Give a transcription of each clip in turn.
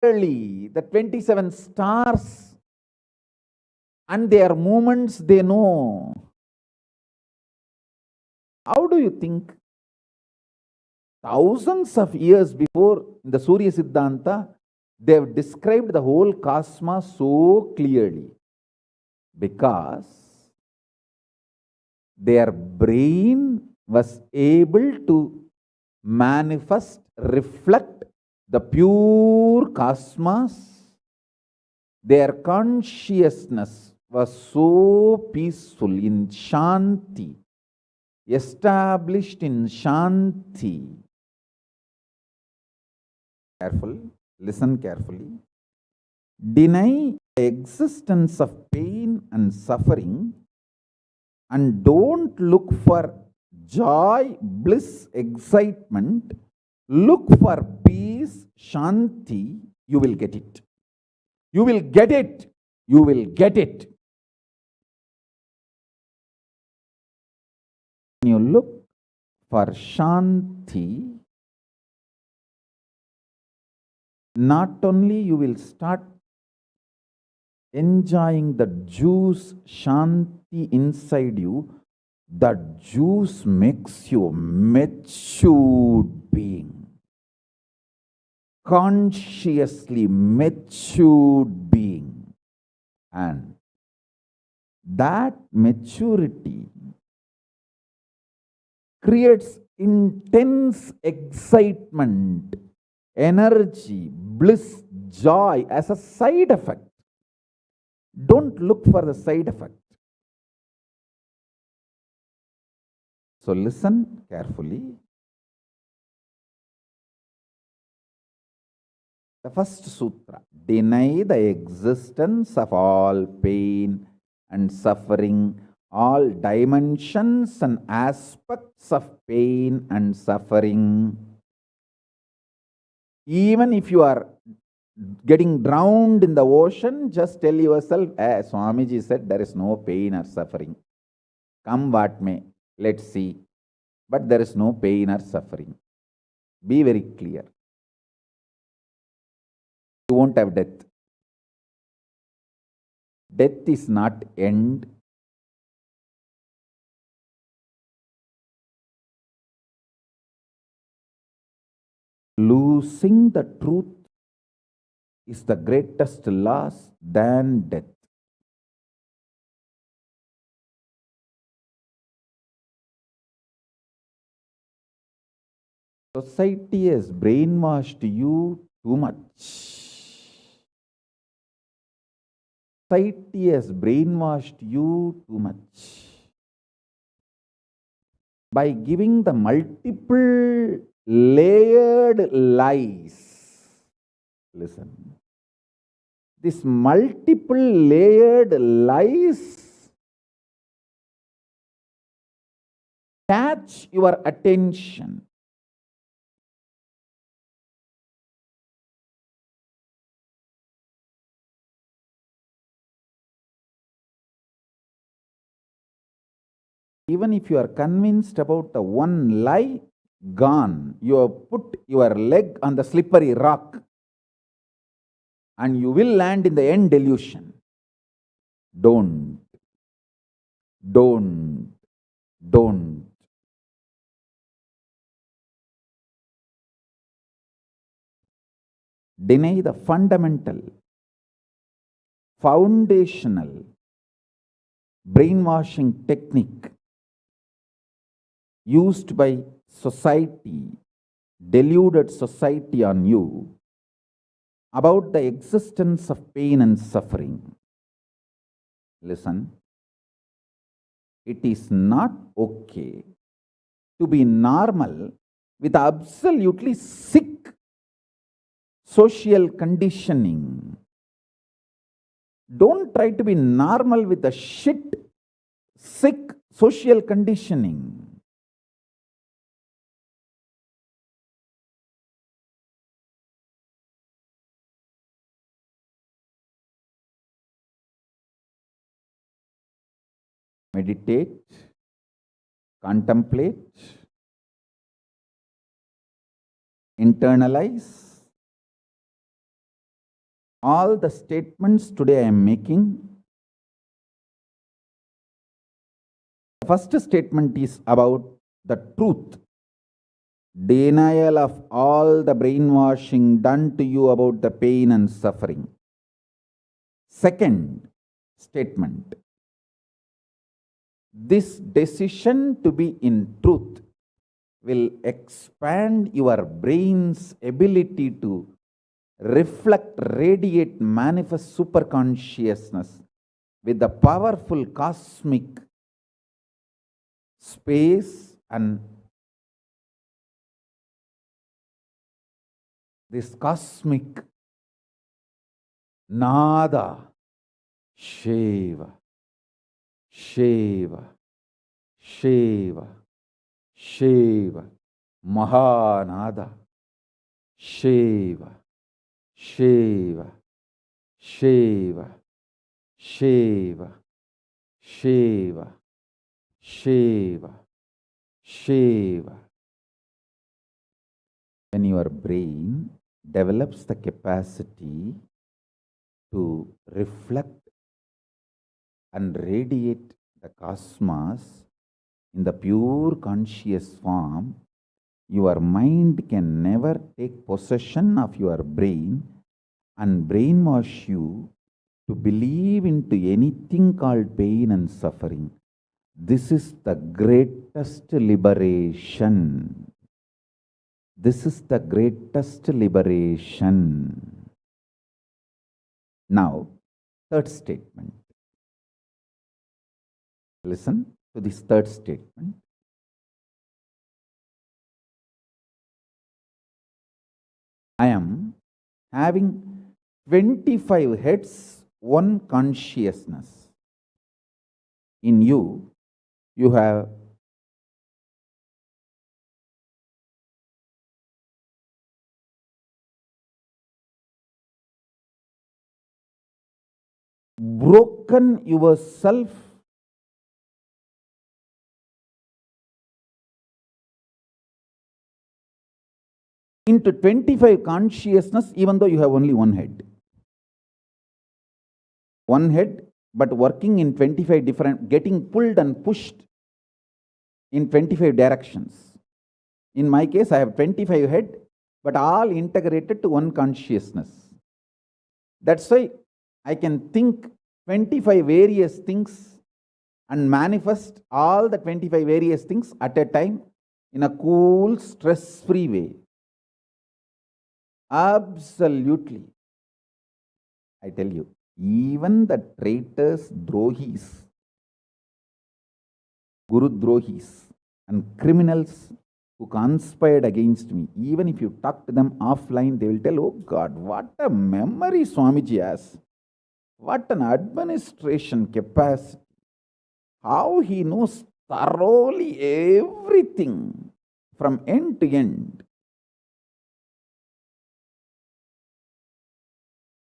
clearly the 27 stars and their movements they know. How do you think? Thousands of years before in the Surya Siddhanta, they have described the whole cosmos so clearly because their brain was able to manifest, reflect the pure cosmos. Their consciousness was so peaceful in Shanti, established in Shanti. Careful, listen carefully. Deny the existence of pain and suffering and don't look for joy, bliss, excitement. Look for peace, Shanti. You will get it. You will get it. You will get it. When you look for Shanti, not only you will start enjoying the juice Shanti inside you, that juice makes you a matured being, consciously matured being, and that maturity creates intense excitement, energy, bliss, joy as a side effect. Don't look for the side effect. So listen carefully. The first sutra, deny the existence of all pain and suffering, all dimensions and aspects of pain and suffering. Even if you are getting drowned in the ocean, just tell yourself, Swamiji said there is no pain or suffering. Come what may, let's see. But there is no pain or suffering. Be very clear. You won't have death. Death is not end. Losing the truth is the greatest loss than death. Society has brainwashed you too much. Society has brainwashed you too much by giving the multiple layered lies. Listen. This multiple layered lies catch your attention. Even if you are convinced about the one lie, gone. You have put your leg on the slippery rock and you will land in the end delusion. Don't. Deny the fundamental, foundational brainwashing technique used by society, deluded society on you about the existence of pain and suffering. Listen, it is not okay to be normal with absolutely sick social conditioning. Don't try to be normal with the shit, sick social conditioning. Meditate, contemplate, internalize, All the statements today I am making, the first statement is about the truth. Denial of all the brainwashing done to you about the pain and suffering. Second statement, this decision to be in truth will expand your brain's ability to reflect, radiate, manifest superconsciousness with the powerful cosmic space and this cosmic nada, Shiva, Shiva, Shiva, Shiva, Mahanada, Shiva, Shiva, Shiva, Shiva, Shiva, Shiva, Shiva. When your brain develops the capacity to reflect and radiate the cosmos in the pure conscious form, your mind can never take possession of your brain and brainwash you to believe into anything called pain and suffering. This is the greatest liberation. This is the greatest liberation. Now, third statement. Listen to this third statement. I am having 25 heads, one consciousness. In you, you have broken yourself into 25 consciousness, even though you have only one head. One head, but working in 25 different, getting pulled and pushed in 25 directions. In my case, I have 25 head, but all integrated to one consciousness. That's why I can think 25 various things and manifest all the 25 various things at a time in a cool, stress-free way. Absolutely. I tell you, even the traitors, drohis, guru drohis, and criminals who conspired against me, even if you talk to them offline, they will tell, oh God, what a memory Swamiji has. What an administration capacity. How he knows thoroughly everything from end to end.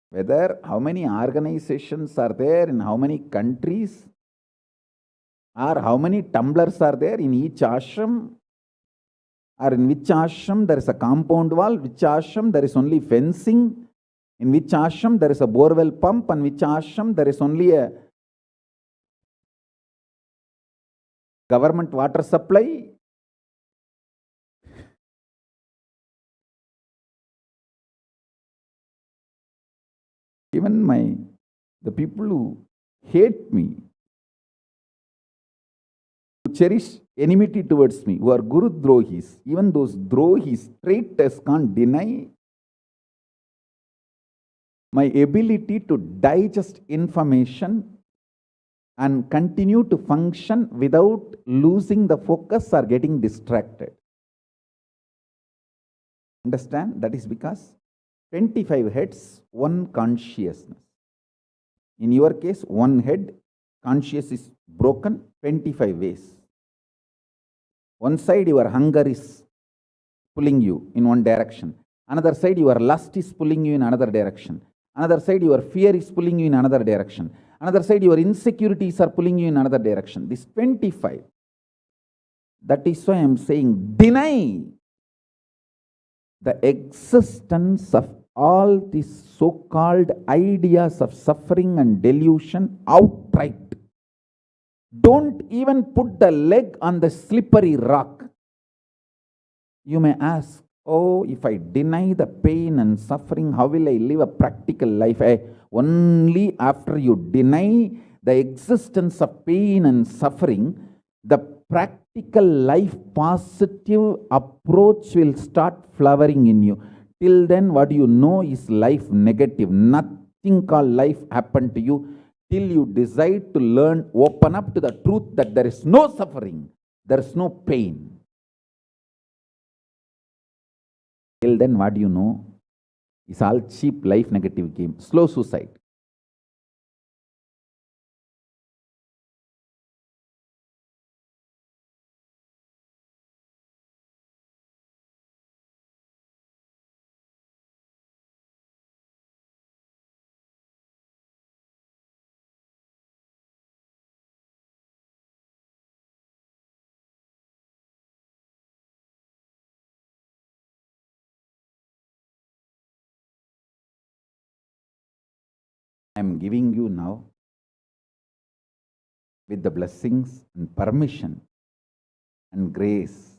Whether how many organizations are there in how many countries, or how many tumblers are there in each ashram, or in which ashram there is a compound wall, which ashram there is only fencing, in which ashram there is a borewell pump, and which ashram there is only a government water supply. Even the people who hate me, who cherish enmity towards me, who are Guru Drohis, even those Drohis, traitors, can't deny my ability to digest information and continue to function without losing the focus or getting distracted. Understand? That is because 25 heads, one consciousness. In your case, one head, conscious is broken 25 ways. One side, your hunger is pulling you in one direction. Another side, your lust is pulling you in another direction. Another side, your fear is pulling you in another direction. Another side, your insecurities are pulling you in another direction. This 25. That is why I am saying, deny the existence of all these so-called ideas of suffering and delusion outright. Don't even put the leg on the slippery rock. You may ask, oh, if I deny the pain and suffering, how will I live a practical life? Only after you deny the existence of pain and suffering, the practical life positive approach will start flowering in you. Till then, what you know is life negative. Nothing called life happened to you. Till you decide to learn, open up to the truth that there is no suffering, there is no pain. Till then, what you know is all cheap life negative game, slow suicide. I am giving you now, with the blessings and permission and grace,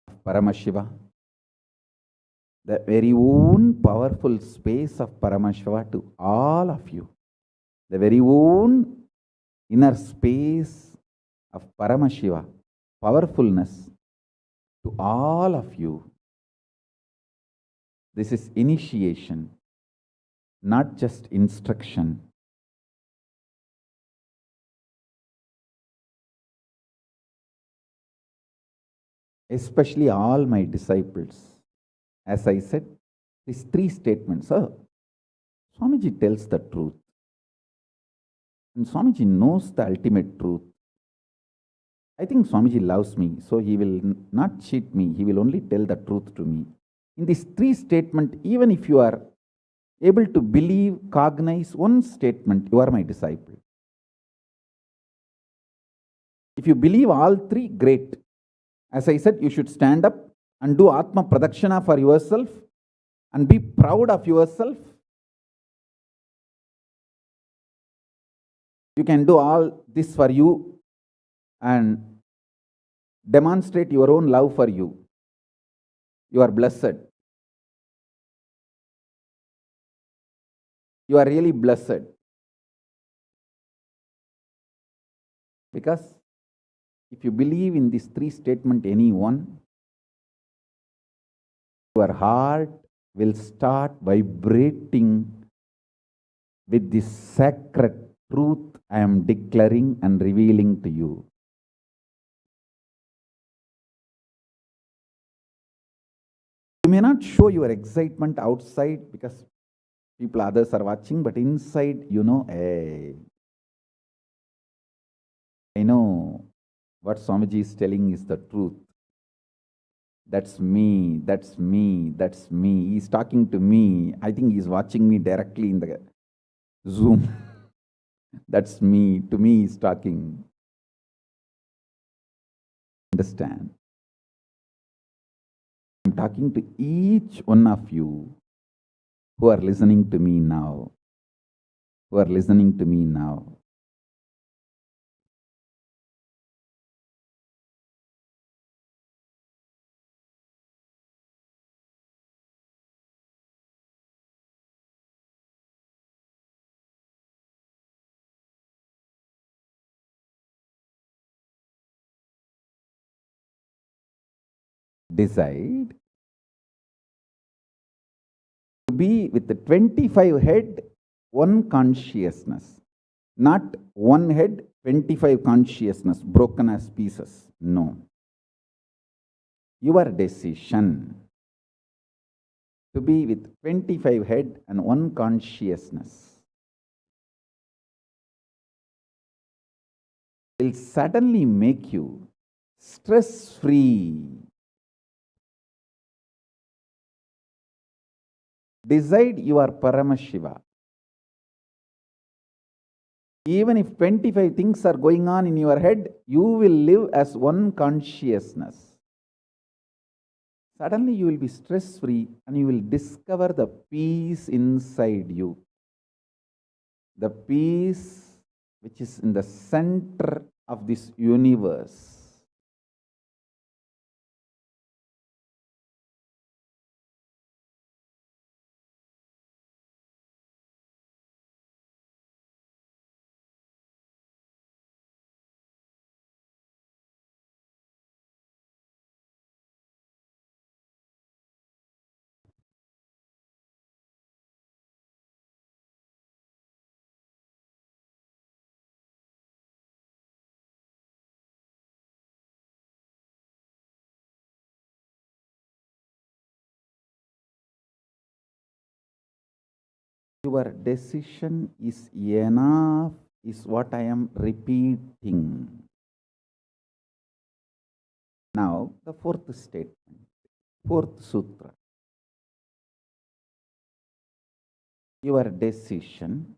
of Paramashiva, the very own powerful space of Paramashiva to all of you, the very own inner space of Paramashiva, powerfulness to all of you. This is initiation, not just instruction. Especially all my disciples. As I said, these three statements. Swamiji tells the truth. And Swamiji knows the ultimate truth. I think Swamiji loves me, so he will not cheat me. He will only tell the truth to me. In these three statements, even if you are able to believe, cognize one statement, you are my disciple. If you believe all three, great. As I said, you should stand up and do Atma Pradakshina for yourself and be proud of yourself. You can do all this for you and demonstrate your own love for you. You are blessed. You are really blessed. Because if you believe in these three statements, any one, your heart will start vibrating with this sacred truth I am declaring and revealing to you. You may not show your excitement outside because others are watching, but inside, you know, hey, I know what Swamiji is telling is the truth. That's me, that's me, that's me. He's talking to me. I think he's watching me directly in the Zoom. That's me. To me, he's talking. Understand? I'm talking to each one of you who are listening to me now. Who are listening to me now. Decide to be with the 25 head, one consciousness. Not one head, 25 consciousness, broken as pieces. No. Your decision to be with 25 head and one consciousness will suddenly make you stress-free. Decide you are Paramashiva. Even if 25 things are going on in your head, you will live as one consciousness. Suddenly you will be stress-free and you will discover the peace inside you. The peace which is in the center of this universe. Your decision is enough, is what I am repeating. Now, the fourth statement, fourth sutra. Your decision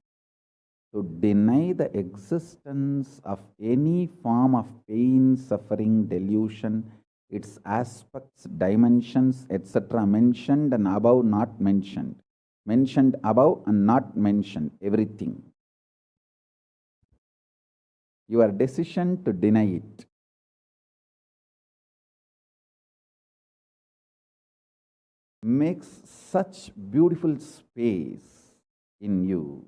to deny the existence of any form of pain, suffering, delusion, its aspects, dimensions, etc., mentioned and above, not mentioned. Mentioned above and not mentioned, everything. Your decision to deny it. Makes such beautiful space in you.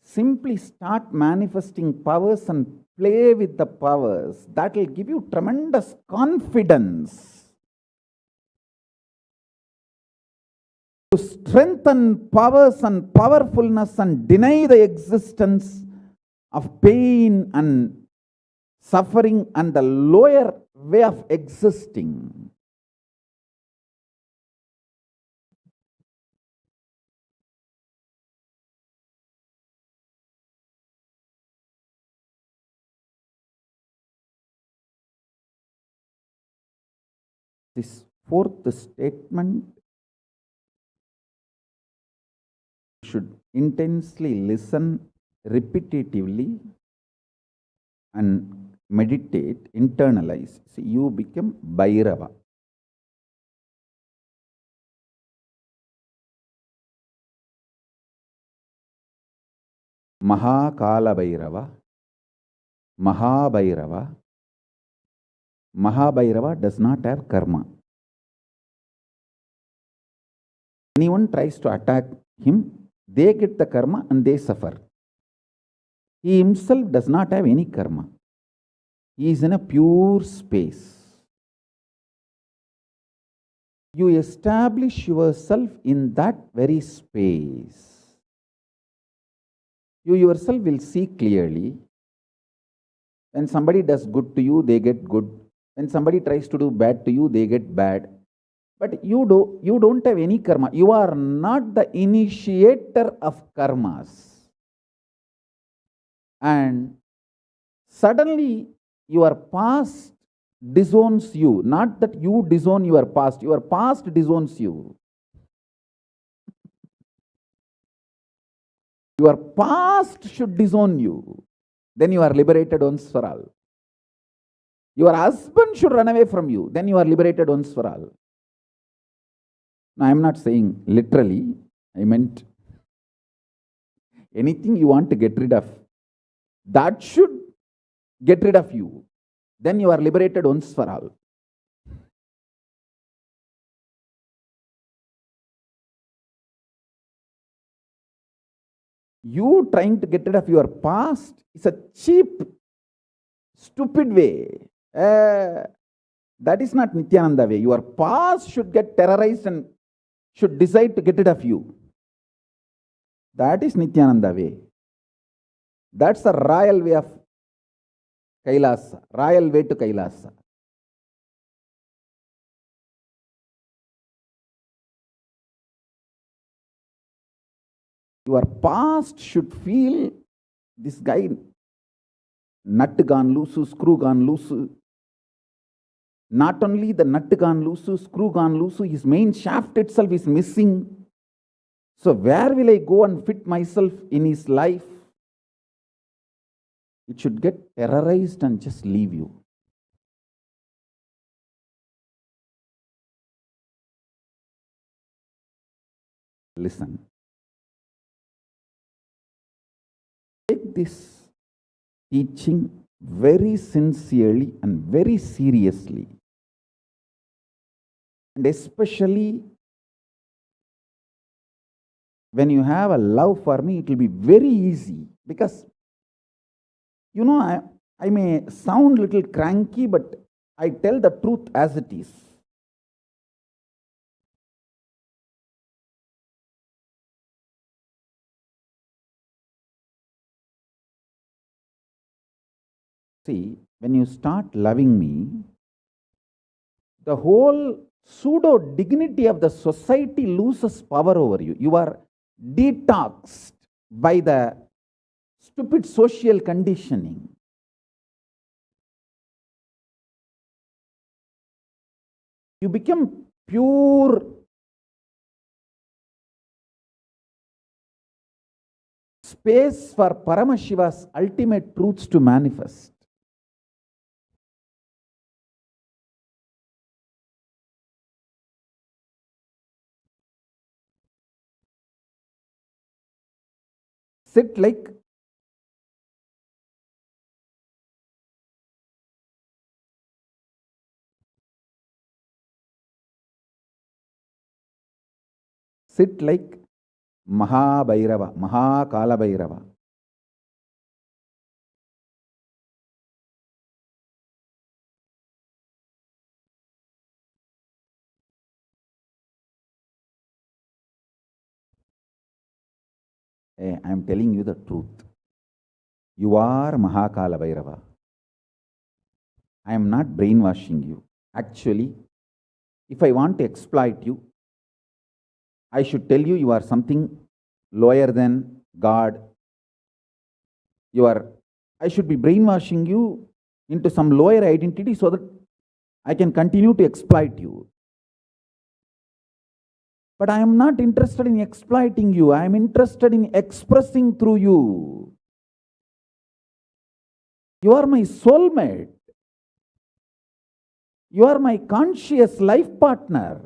Simply start manifesting powers and play with the powers. That will give you tremendous confidence to strengthen powers and powerfulness and deny the existence of pain and suffering and the lower way of existing. This fourth statement should intensely listen repetitively and meditate, internalize. See, you become Bhairava. Kalabhairava, Mahabhairava. Mahabhairava does not have karma. Anyone tries to attack him, they get the karma and they suffer. He himself does not have any karma. He is in a pure space. You establish yourself in that very space. You yourself will see clearly. When somebody does good to you, they get good. When somebody tries to do bad to you, they get bad. But you don't have any karma. You are not the initiator of karmas. And suddenly your past disowns you. Not that you disown your past disowns you. Your past should disown you. Then you are liberated once for all. Your husband should run away from you. Then you are liberated once for all. Now, I am not saying literally. I meant anything you want to get rid of, that should get rid of you. Then you are liberated once for all. You trying to get rid of your past is a cheap, stupid way. That is not Nithyananda way. Your past should get terrorized and should decide to get rid of you. That is Nithyananda way. That's the royal way of Kailasa, royal way to Kailasa. Your past should feel this guy, nut gone loose, screw gone loose. Not only the nut gone loose, screw gone loose, his main shaft itself is missing. So where will I go and fit myself in his life? it should get terrorized and just leave you. Listen. Take this teaching very sincerely and very seriously. And especially when you have a love for me, it will be very easy. Because, I may sound a little cranky, but I tell the truth as it is. See, when you start loving me, the whole pseudo dignity of the society loses power over you. You are detoxed by the stupid social conditioning. You become pure space for Paramashiva's ultimate truths to manifest. Sit like Kalabhairava. Hey, I am telling you the truth. You are Kalabhairava. I am not brainwashing you. Actually, if I want to exploit you, I should tell you are something lower than God. I should be brainwashing you into some lower identity so that I can continue to exploit you. But I am not interested in exploiting you. I am interested in expressing through you. You are my soulmate. You are my conscious life partner.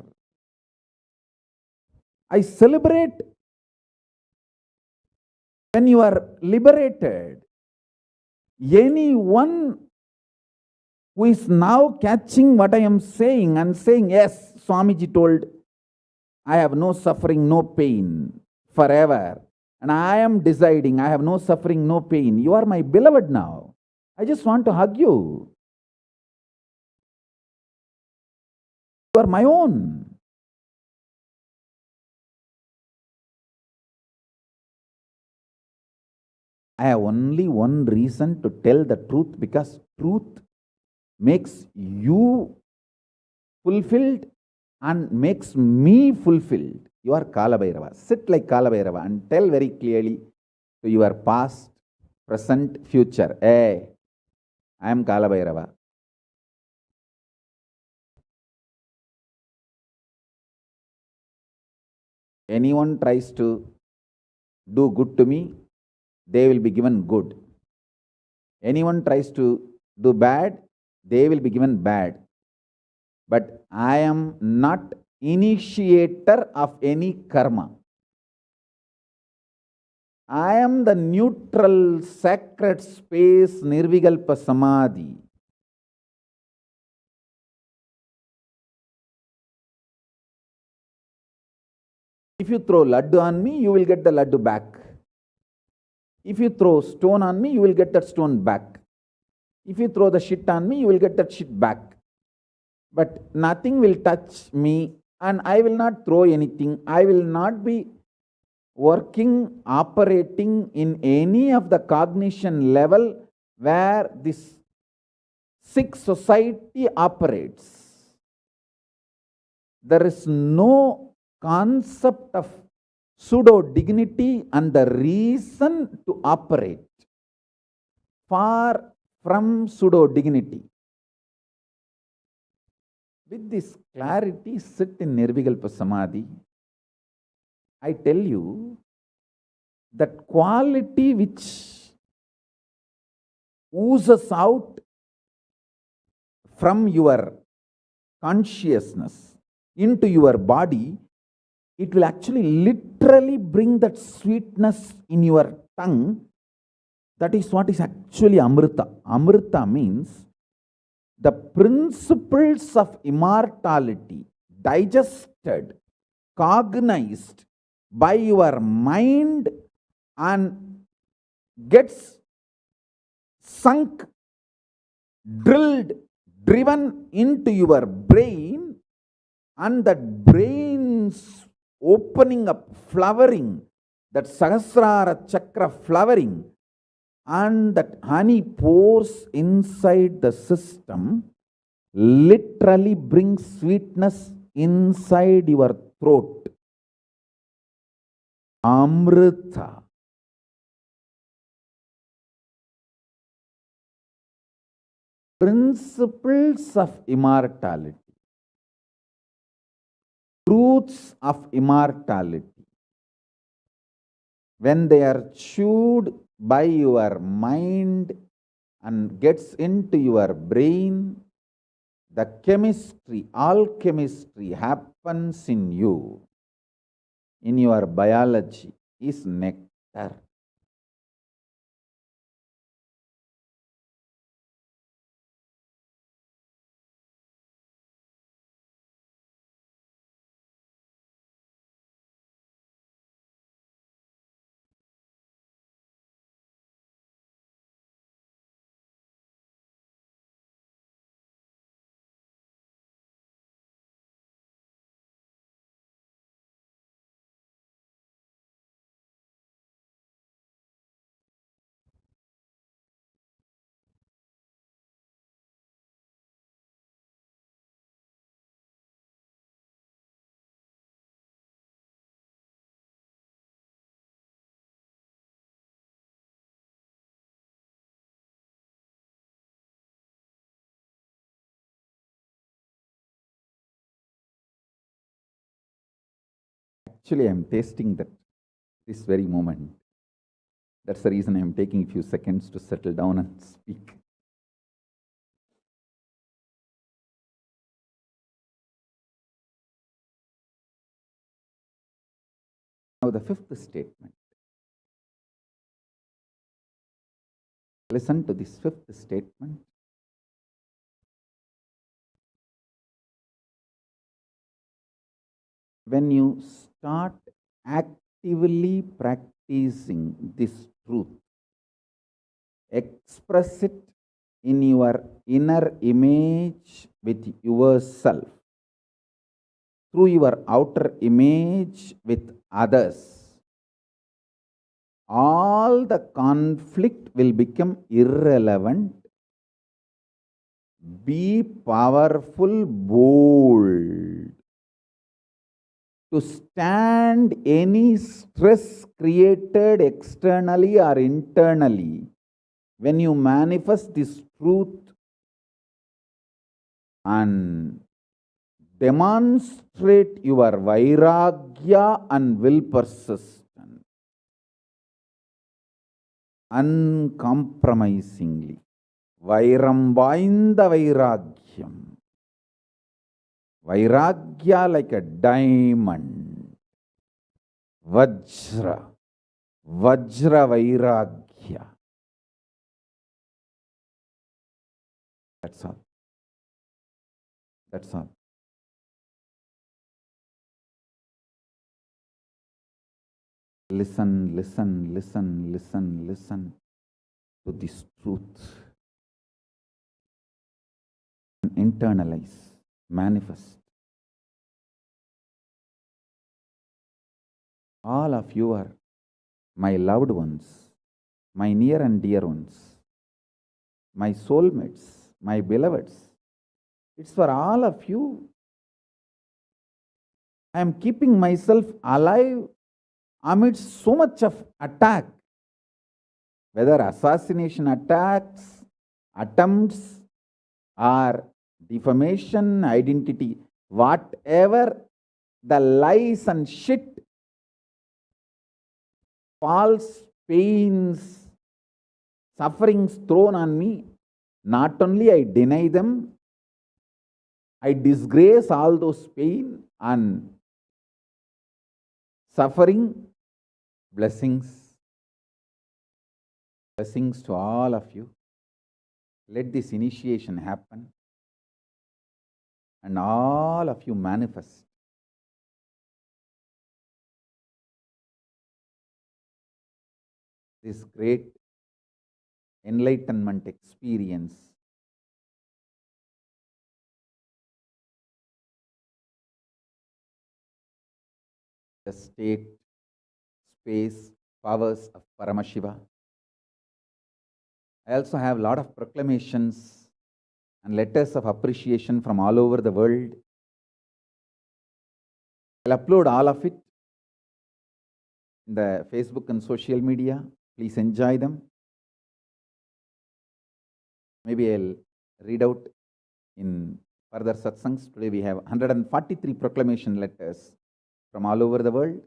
I celebrate when you are liberated. Anyone who is now catching what I am saying and saying, yes, Swamiji told, I have no suffering, no pain forever. And I am deciding I have no suffering, no pain. You are my beloved now. I just want to hug you. You are my own. I have only one reason to tell the truth, because truth makes you fulfilled and makes me fulfilled. You are Kalabhairava. Sit like Kalabhairava and tell very clearly to your past, present, future. Hey, I am Kalabhairava. Anyone tries to do good to me, they will be given good. Anyone tries to do bad, they will be given bad. But I am not initiator of any karma. I am the neutral, sacred space, Nirvikalpa Samadhi. If you throw laddu on me, you will get the laddu back. If you throw stone on me, you will get that stone back. If you throw the shit on me, you will get that shit back. But nothing will touch me, and I will not throw anything. I will not be working, operating in any of the cognition level where this sick society operates. There is no concept of pseudo dignity and the reason to operate. Far from pseudo dignity. With this clarity, sit in Nirvikalpa Samadhi. I tell you that quality which oozes out from your consciousness into your body, it will actually literally bring that sweetness in your tongue. That is what is actually Amrita. Amrita means the principles of immortality digested, cognized by your mind and gets sunk, drilled, driven into your brain, and that brain's opening up, flowering, that Sahasrara Chakra flowering, and that honey pours inside the system, literally brings sweetness inside your throat. Amrita. Principles of immortality, truths of immortality, when they are chewed by your mind and gets into your brain, the chemistry, alchemistry happens in you, in your biology, is nectar. Actually, I am tasting that this very moment. That's the reason I am taking a few seconds to settle down and speak. Now, the fifth statement. Listen to this fifth statement. When you start actively practicing this truth, express it in your inner image with yourself, through your outer image with others, all the conflict will become irrelevant. Be powerful, bold, to stand any stress created externally or internally. When you manifest this truth and demonstrate your vairagya and will persistence, uncompromisingly, vairam vainda vairagyam, vairagya like a diamond, vajra, vajra vairagya. That's all. That's all. Listen, listen, listen, listen, listen to this truth. Internalize, manifest. All of you are my loved ones, my near and dear ones, my soulmates, my beloveds. It's for all of you. I am keeping myself alive amidst so much of attack, whether assassination attacks, attempts, or defamation, identity, whatever the lies and shit, false pains, sufferings thrown on me, not only I deny them, I disgrace all those pain and suffering. Blessings to all of you. Let this initiation happen and all of you manifest this great enlightenment experience. The state, space, powers of Paramashiva. I also have a lot of proclamations and letters of appreciation from all over the world. I'll upload all of it in the Facebook and social media. Please enjoy them. Maybe I'll read out in further satsangs. Today we have 143 proclamation letters from all over the world.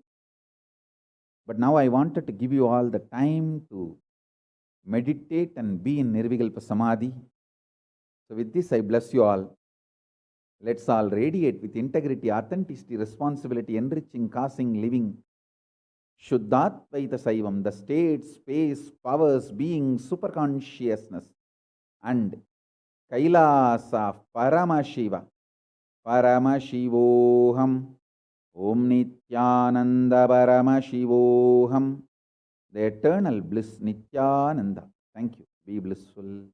But now I wanted to give you all the time to meditate and be in Nirvikalpa Samadhi. So with this I bless you all. Let's all radiate with integrity, authenticity, responsibility, enriching, causing, living. Shuddhatvaita Saivam, the state, space, powers, being, superconsciousness, and Kailasa, Paramashiva, Paramashivoham, Om Nithyananda Paramashivoham, the eternal bliss Nithyananda. Thank you. Be blissful.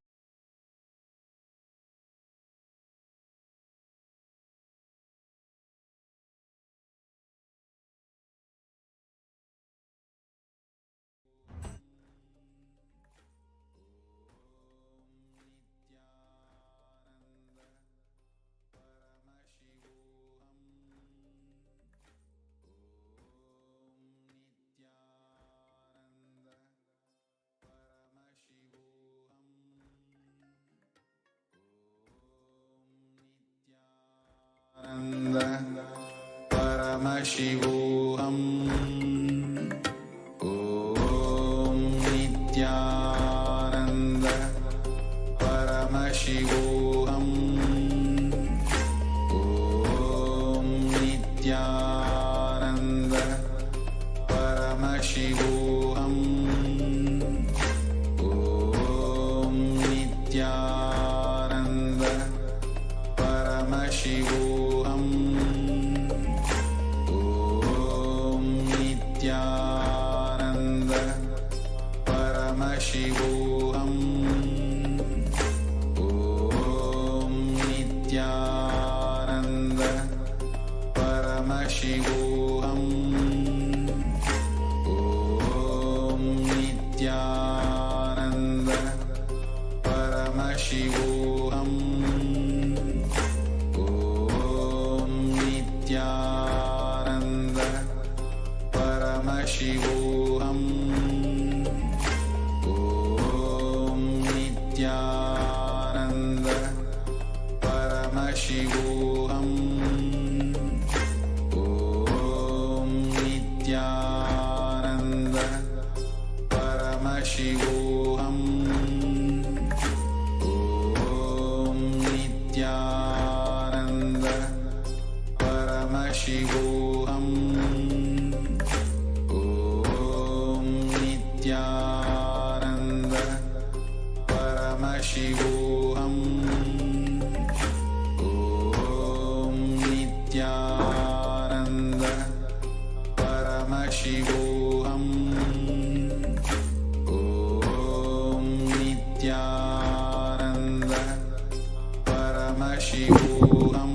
Paramashivoham. Om Nithyananda Paramashivoham. Om Nithyananda Paramashivoham. Om Nithyananda Paramashivoham. Nithyananda Paramashivoham. Om Nithyananda Paramashivoham. Om Nithyananda Paramashivoham. Om Nithyananda Paramashivoham. Om Nithyananda Paramashivoham. Om Nithyananda Paramashivoham. Om Nithyananda Paramashivoham. Om Nithyananda Paramashivoham. Om Nithyananda Paramashivoham. Om Nithyananda Paramashivoham.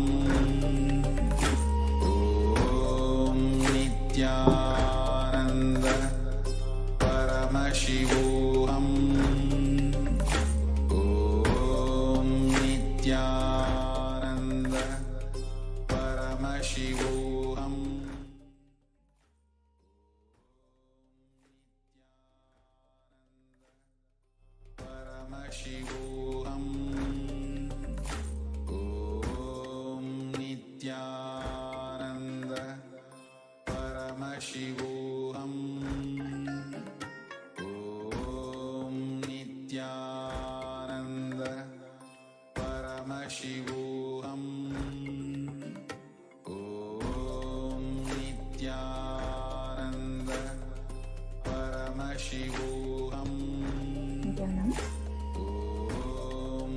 Om Nithyananda Paramashivoham. Om Nithyananda Paramashivoham. Paramashivoham. Om Nithyananda Paramashivoham. Om Nithyananda Paramashivoham. Om Nithyananda Paramashivoham. Nithyanandam. Om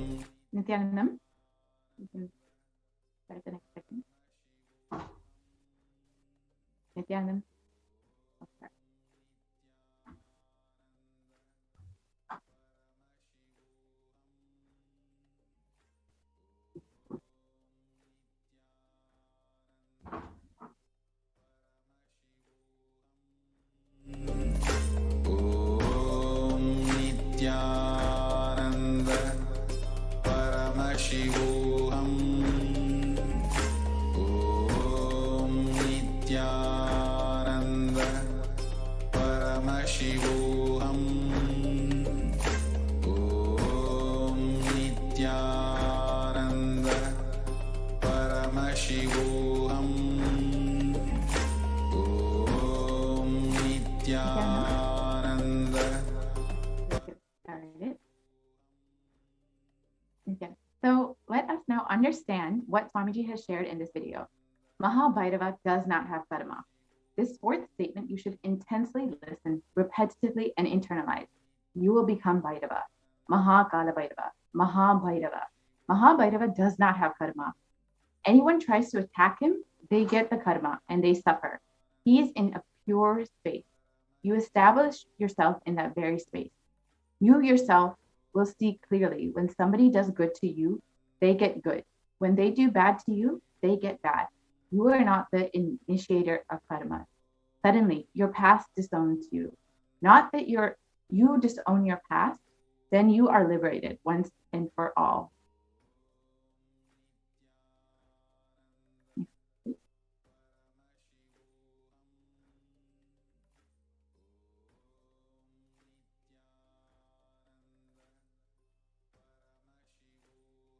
Nithyanandam. You can start the next second. Nithyanandam. Okay. Om Nithyananda Paramashivoham. Om Nithyananda Paramashivoham. Om Nithyananda Paramashivoham. Om Nithyananda. Let's get started. Okay. So let us now understand what Swamiji has shared in this video. Mahabhairava does not have karma. This fourth statement you should intensely listen, repetitively, and internalize. You will become Bhairava. Kalabhairava. Mahabhairava. Mahabhairava does not have karma. Anyone tries to attack him, they get the karma and they suffer. He is in a pure space. You establish yourself in that very space. You yourself will see clearly when somebody does good to you, they get good. When they do bad to you, they get bad. You are not the initiator of karma. Suddenly, your past disowns you. Not that you disown your past, then you are liberated once and for all.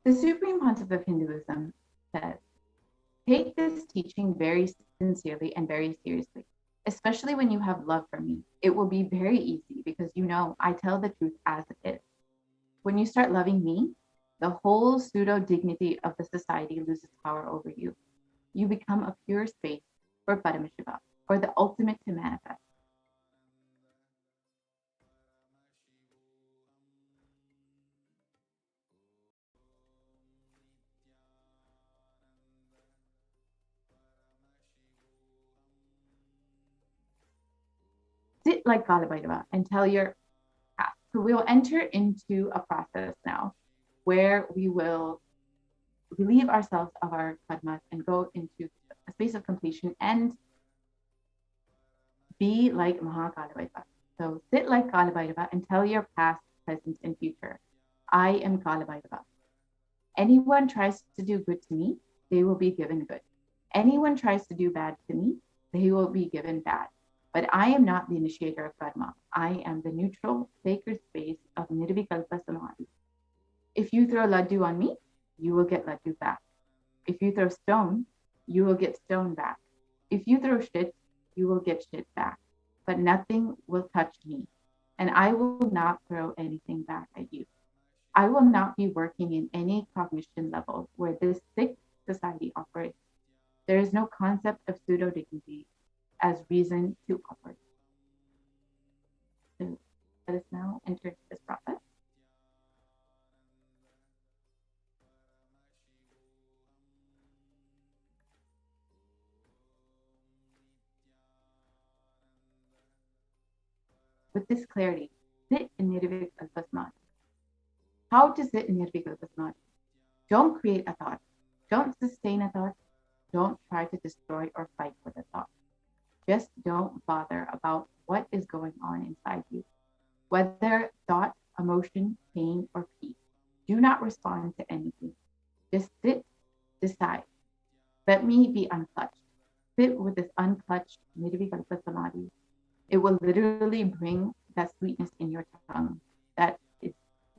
The Supreme Pontiff of Hinduism says, take this teaching very sincerely and very seriously, especially when you have love for me. It will be very easy because you know I tell the truth as it is. When you start loving me, the whole pseudo dignity of the society loses power over you. You become a pure space for Paramashiva, for the ultimate to manifest. Sit like Kalabhairava and tell your path. So we'll enter into a process now where we will relieve ourselves of our karmas and go into a space of completion and be like Kalabhairava. So sit like Kalabhairava and tell your past, present, and future. I am Kalabhairava. Anyone tries to do good to me, they will be given good. Anyone tries to do bad to me, they will be given bad. But I am not the initiator of karma. I am the neutral, sacred space of Nirvikalpa Samadhi. If you throw laddu on me, you will get laddu back. If you throw stone, you will get stone back. If you throw shit, you will get shit back. But nothing will touch me, and I will not throw anything back at you. I will not be working in any cognition level where this sick society operates. There is no concept of pseudo dignity as reason to operate. So let us now enter this process. With this clarity, sit in Nirvikalpa Samadhi. How to sit in Nirvikalpa Samadhi? Don't create a thought. Don't sustain a thought. Don't try to destroy or fight with a thought. Just don't bother about what is going on inside you, whether thought, emotion, pain, or peace. Do not respond to anything. Just sit, decide. Let me be unclutched. Sit with this unclutched Nirvikalpa Samadhi. It will literally bring that sweetness in your tongue. That is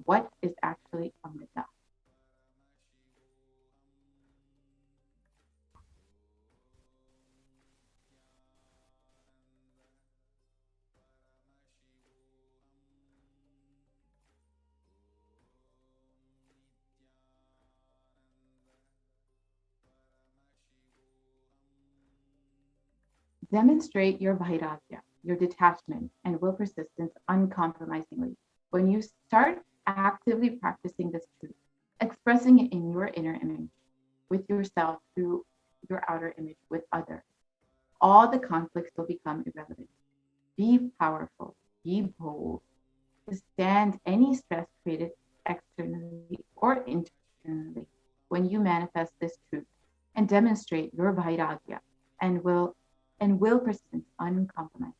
what is actually Amrita. Demonstrate your vairagya, your detachment, and will persistence uncompromisingly. When you start actively practicing this truth, expressing it in your inner image, with yourself through your outer image with others, all the conflicts will become irrelevant. Be powerful, be bold, to stand any stress created externally or internally when you manifest this truth and demonstrate your vairagya and will persist uncompromised.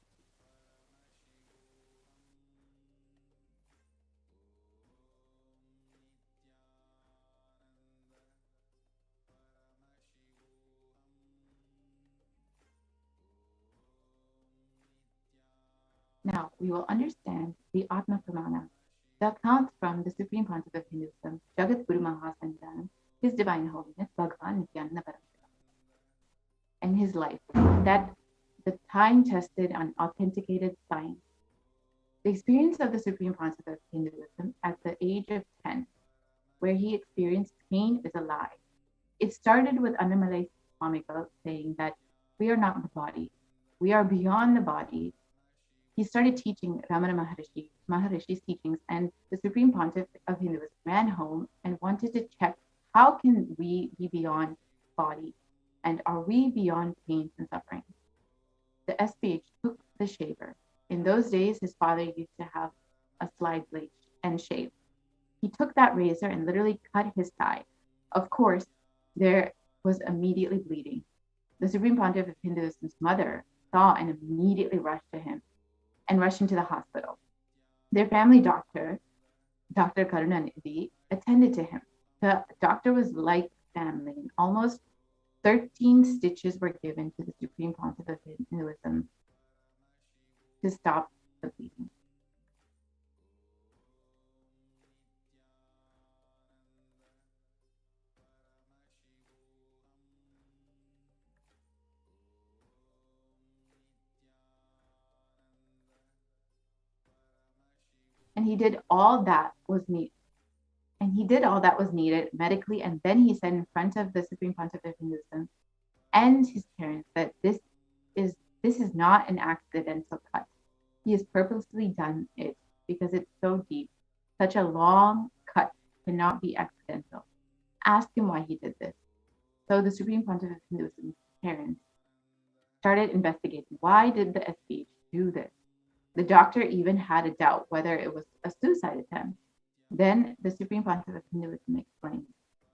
Now we will understand the Atma Pramana, the account from the Supreme Pontiff of Hinduism, Jagat Guru Mahasanjana, His Divine Holiness Bhagavan Nithyananda, and his life, that the time tested and authenticated science. The experience of the Supreme Pontiff of Hinduism at the age of 10, where he experienced pain, is a lie. It started with Annamalai Swamigal saying that we are not the body, we are beyond the body. He started teaching Ramana Maharishi's teachings, and the Supreme Pontiff of Hinduism ran home and wanted to check how can we be beyond body, and are we beyond pain and suffering? The SPH took the shaver. In those days, his father used to have a slide blade and shave. He took that razor and literally cut his thigh. Of course, there was immediately bleeding. The Supreme Pontiff of Hinduism's mother saw and immediately rushed to him and rushed him to the hospital. Their family doctor, Dr. Karunanidhi, attended to him. The doctor was like family, and almost 13 stitches were given to the Supreme Pontiff of Hinduism to stop the bleeding. And he did all that was needed. And he did all that was needed medically. And then he said in front of the Supreme Pontiff of Hinduism and his parents that this is not an accidental cut. He has purposely done it because it's so deep. Such a long cut cannot be accidental. Ask him why he did this. So the Supreme Pontiff of Hinduism's parents started investigating. Why did the SPH do this? The doctor even had a doubt whether it was a suicide attempt. Then the Supreme Pontiff of Hinduism explained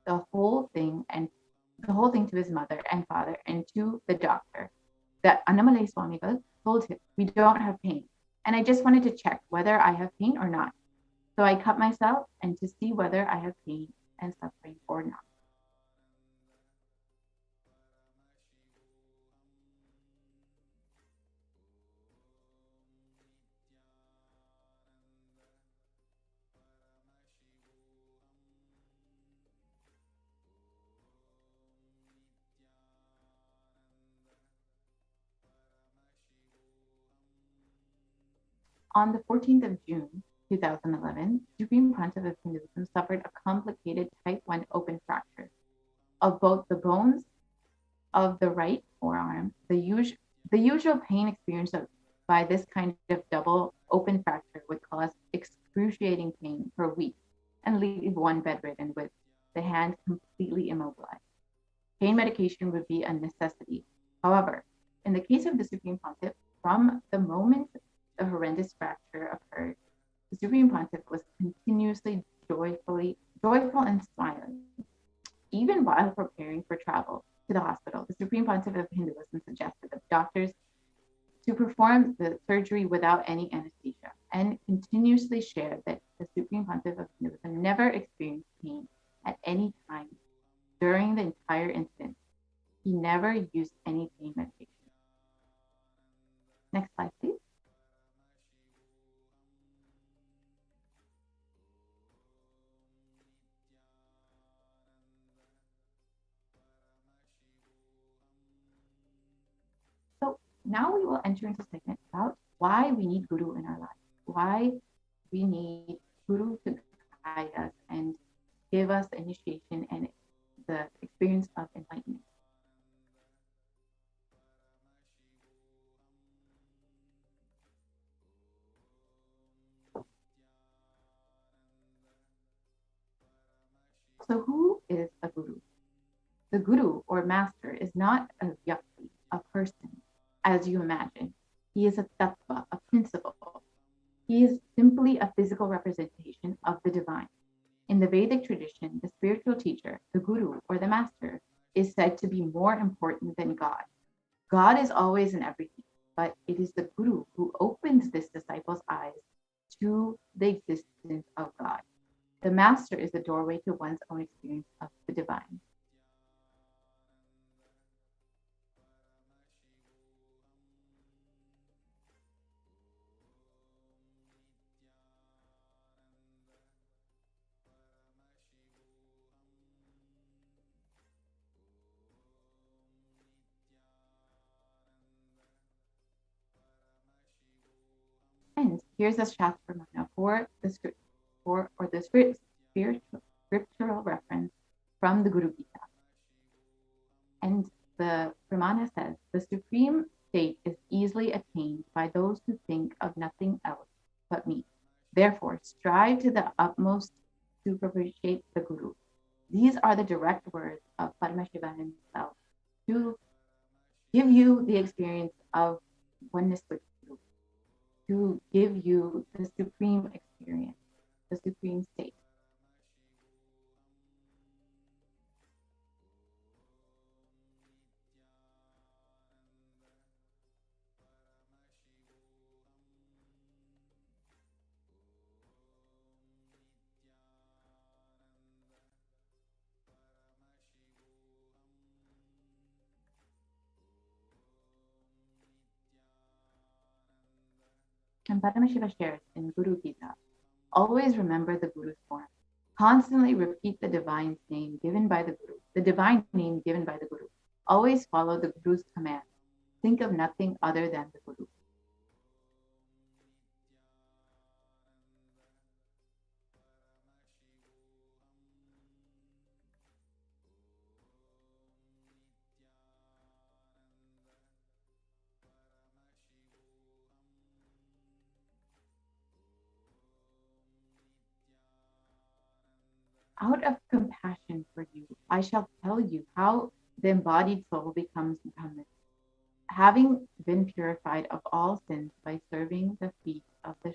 the whole thing to his mother and father and to the doctor that Annamalai Swamigal told him, we don't have pain. And I just wanted to check whether I have pain or not. So I cut myself and to see whether I have pain and suffering or not. On the 14th of June, 2011, Supreme Pontiff of Hinduism suffered a complicated type 1 open fracture of both the bones of the right forearm. The usual pain experienced by this kind of double open fracture would cause excruciating pain for weeks and leave one bedridden with the hand completely immobilized. Pain medication would be a necessity. However, in the case of the Supreme Pontiff, from the moment the horrendous fracture occurred, the Supreme Pontiff was continuously joyful and smiling. Even while preparing for travel to the hospital, the Supreme Pontiff of Hinduism suggested that doctors to perform the surgery without any anesthesia and continuously shared that the Supreme Pontiff of Hinduism never experienced pain at any time during the entire incident. He never used any pain medication. Next slide, please. So now we will enter into a segment about why we need Guru in our lives, why we need Guru to guide us and give us the initiation and the experience of enlightenment. The guru or master is not a vyakti, a person, as you imagine. He is a tattva, a principle. He is simply a physical representation of the divine. In the Vedic tradition, the spiritual teacher, the guru or the master, is said to be more important than God. God is always in everything, but it is the guru who opens this disciple's eyes to the existence of God. The master is the doorway to one's own experience of the divine. And here's a Shastramana for the script, or the scriptural reference from the Guru Gita. And the Pramana says the supreme state is easily attained by those who think of nothing else but me. Therefore, strive to the utmost to appreciate the Guru. These are the direct words of Paramashiva himself to give you the experience of oneness with Guru, to give you the supreme experience, the supreme state. And Padmashiva shares in Guru Gita, always remember the Guru's form. Constantly repeat the divine name given by the Guru, the divine name given by the Guru. Always follow the Guru's command. Think of nothing other than the Guru. Out of compassion for you, I shall tell you how the embodied soul becomes Brahman, having been purified of all sins by serving the feet of the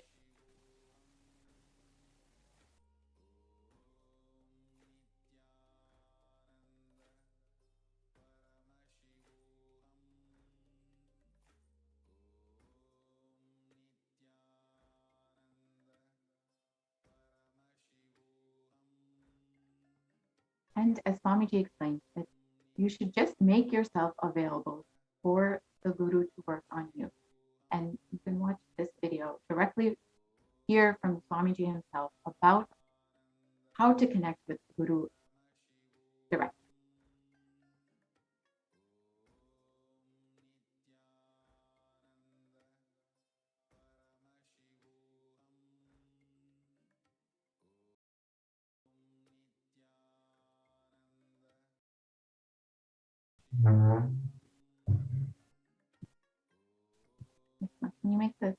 And as Swamiji explains, that you should just make yourself available for the Guru to work on you. And you can watch this video directly hear from Swamiji himself about how to connect with the Guru directly. Can you make the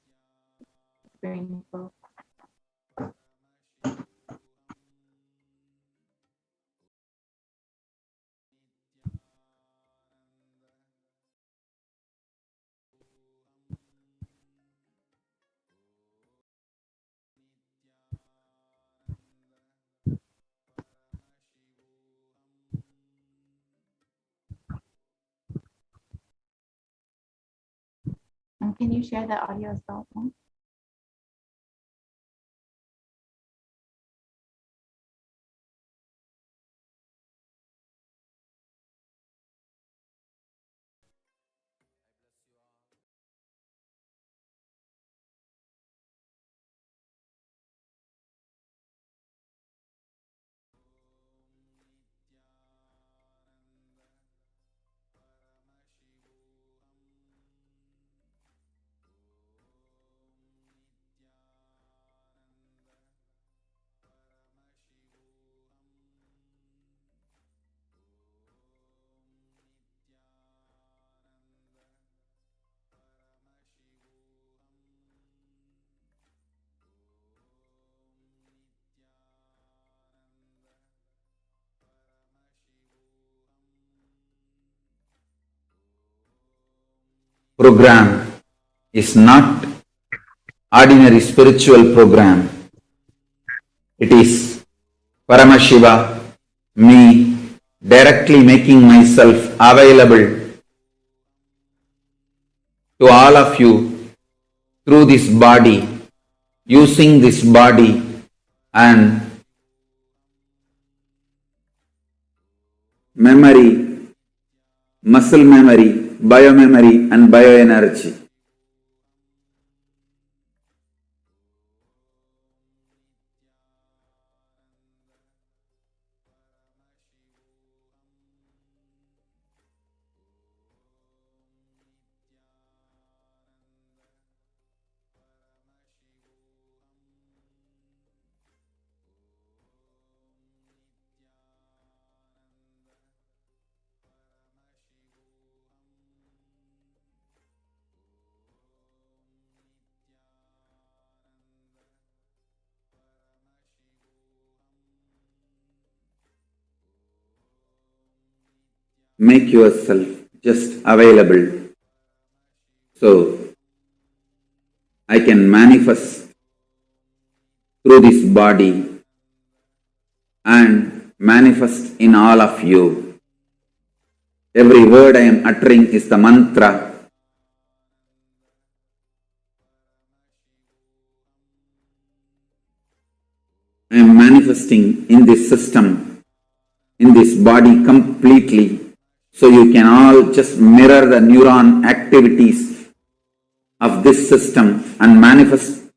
screen full? And can you share the audio as well? program is not ordinary spiritual program. It is Paramashiva, me, directly making myself available to all of you through this body, using this body and memory, muscle memory, biomemory and bioenergy. Make yourself just available so I can manifest through this body and manifest in all of you. Every word I am uttering is the mantra. I am manifesting in this system, in this body completely. So you can all just mirror the neuron activities of this system and manifest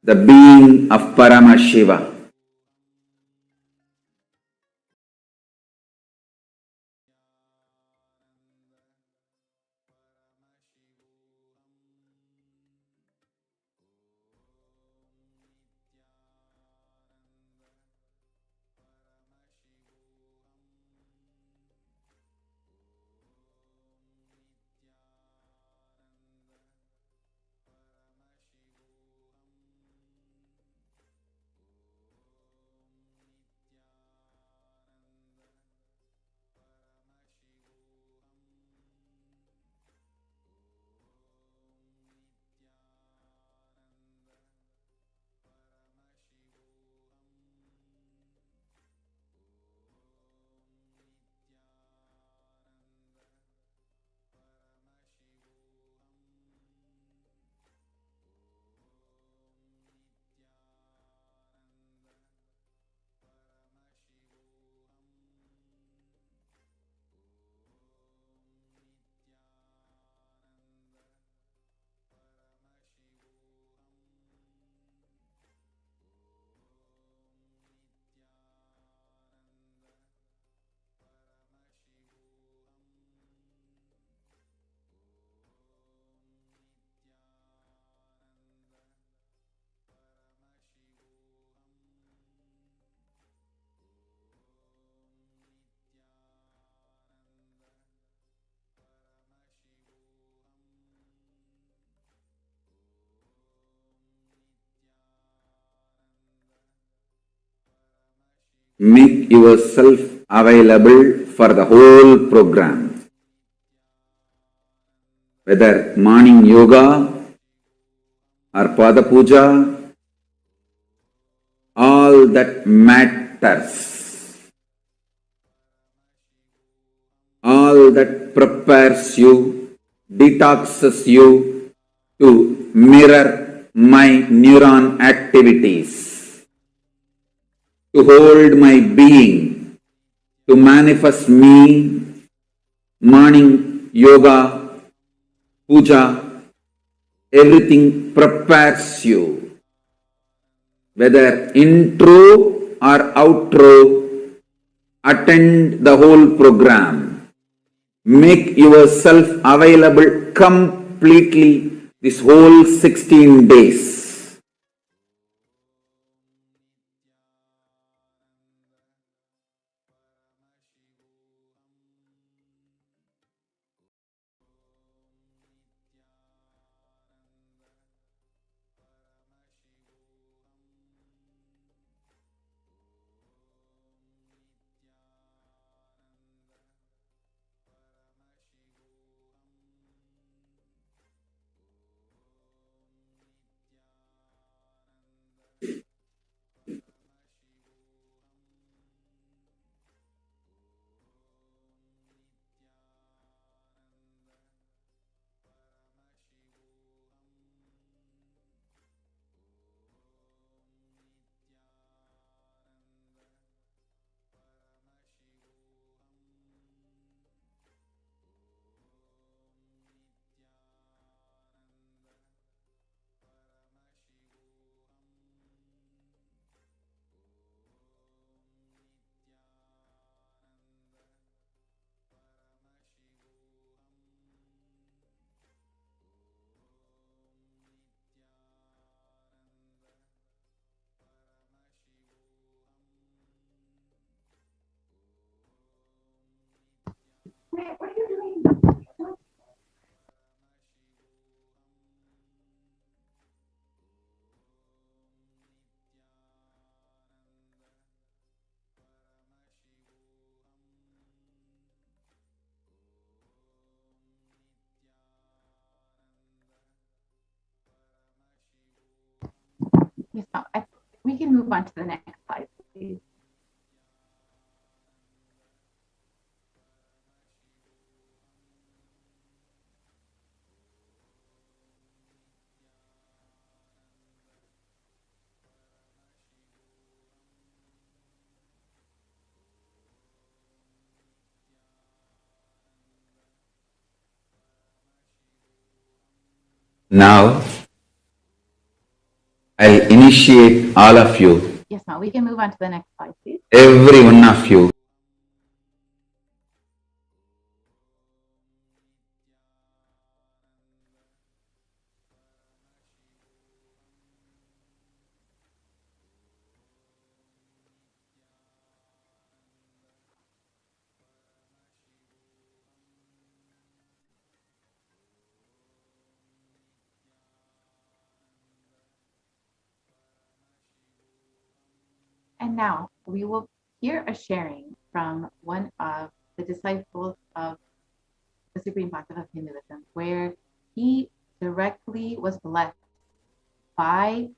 the being of Paramashiva. Make yourself available for the whole program. Whether morning yoga or Pada Puja, all that matters. All that prepares you, detoxes you to mirror my neuron activities, to hold my being, to manifest me, morning yoga, puja, everything prepares you. Whether intro or outro, attend the whole program. Make yourself available completely this whole 16 days. move on to the next slide, please. Now, I'll initiate all of you, Yes, ma'am. We can move on to the next slide, please. every one of you, And now we will hear a sharing from one of the disciples of the Supreme Pontiff of Hinduism, where he directly was blessed by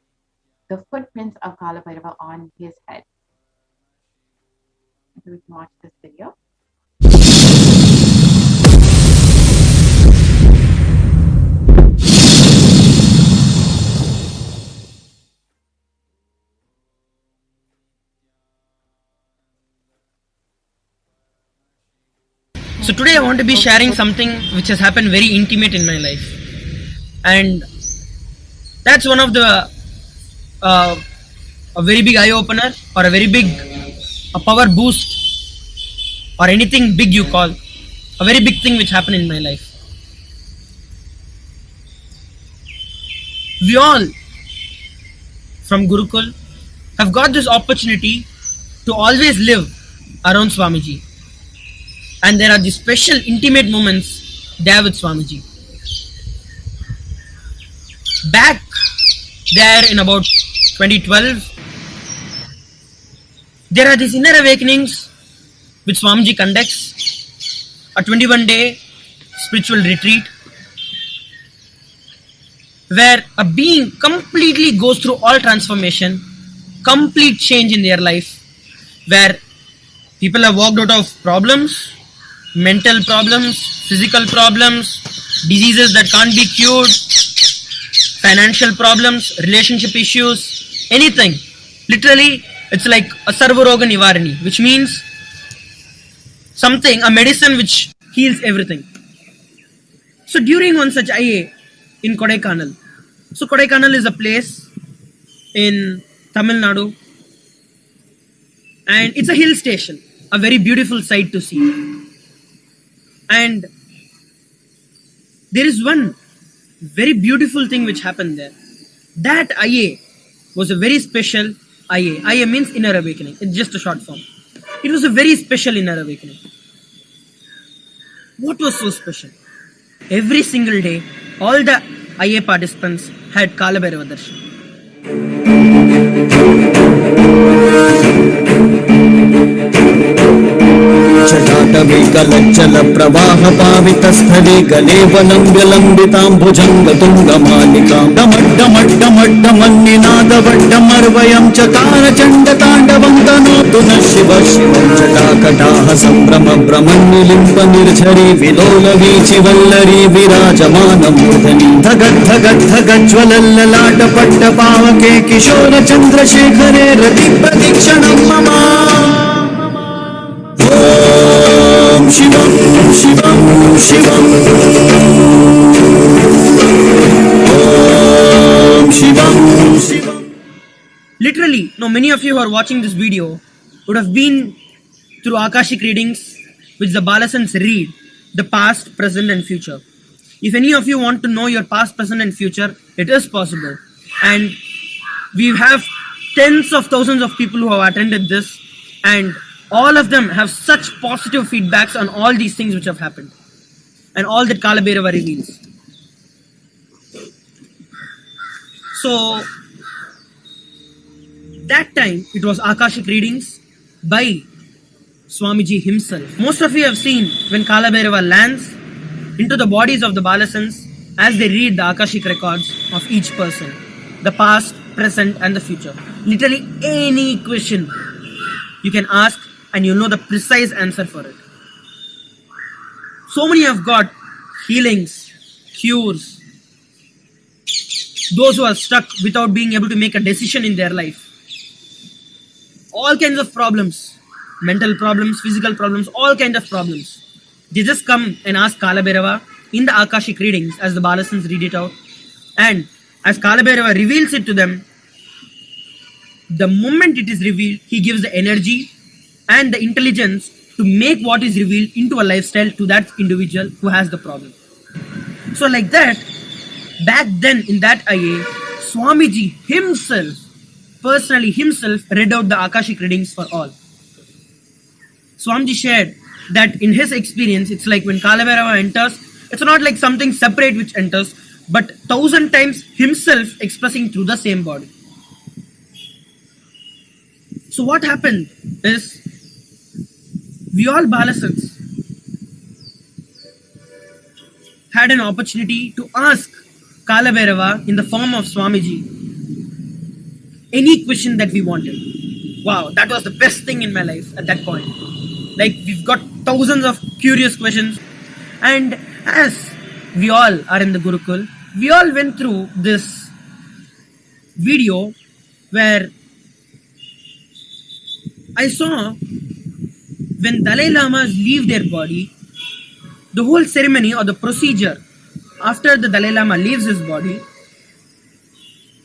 the footprints of Kalabhairava on his head. So we can watch this video. So today I want to be sharing something which has happened very intimate in my life, and that's one of the a very big eye opener, or a very big power boost, or anything big you call, a very big thing which happened in my life. We all from Gurukul have got this opportunity to always live around Swamiji. And there are these special intimate moments there with Swamiji. Back there in about 2012, there are these inner awakenings which Swamiji conducts, a 21-day spiritual retreat, where a being completely goes through all transformation, complete change in their life, where people have walked out of problems, mental problems, physical problems, diseases that can't be cured, financial problems, relationship issues, anything. Literally, it's like a Sarvaroga Nivarani, which means something, a medicine which heals everything. So during one such IA in Kodaikanal, so Kodaikanal is a place in Tamil Nadu, and it's a hill station, a very beautiful sight to see. And there is one very beautiful thing which happened there. That IA was a very special IA. IA means inner awakening. It's just a short form. It was a very special inner awakening. What was so special? Every single day, all the IA participants had Kalabhairava Darshan. जटाटवीकलज्जल प्रवाह पावितस्थले गले वलम्ब्यलम्बिताम्बुजङ्गतुङ्गमालिकां डमड्डमड्डमड्डमन्निनादवड्डमर्वयं चकार चण्डताण्डवं तनोतु नः शिवः शिवं जटाकटाः सम्भ्रमभ्रमन्निलिम्प निर्झरी विलोलवीचिवल्लरी विराजमानमूर्धनि धगद्धगद्धगज्ज्वलल्ललाटपट्टपावके किशोरचन्द्रशेखरे रतिप्रतिक्षणं मम Om Shivam Shivam Shivam Om Shivam Shivam. Literally, now many of you who are watching this video would have been through Akashic readings which the Balasans read, the past, present and future. If any of you want to know your past, present and future, it is possible. And we have tens of thousands of people who have attended this, and all of them have such positive feedbacks on all these things which have happened and all that Kalabhairava reveals. So that time it was Akashic readings by Swamiji himself. Most of you have seen when Kalabhairava lands into the bodies of the Balasans as they read the Akashic records of each person, the past, present and the future. Literally any question you can ask and you'll know the precise answer for it. So many have got healings, cures, those who are stuck without being able to make a decision in their life. All kinds of problems, mental problems, physical problems, all kinds of problems. They just come and ask Kalabhairava in the Akashic readings as the Balasans read it out. And as Kalabhairava reveals it to them, the moment it is revealed, he gives the energy and the intelligence to make what is revealed into a lifestyle to that individual who has the problem. So like that, back then in that IA, Swamiji himself, personally himself, read out the Akashic readings for all. Swamiji shared that in his experience, it's like when Kalabhairava enters, it's not like something separate which enters, but 1,000 times himself expressing through the same body. So what happened is, we all Balasans had an opportunity to ask Kalabhairava in the form of Swamiji any question that we wanted. Wow, that was the best thing in my life at that point. Like, we've got thousands of curious questions, and as we all are in the Gurukul, we all went through this video where I saw when Dalai Lamas leave their body, the whole ceremony or the procedure after the Dalai Lama leaves his body,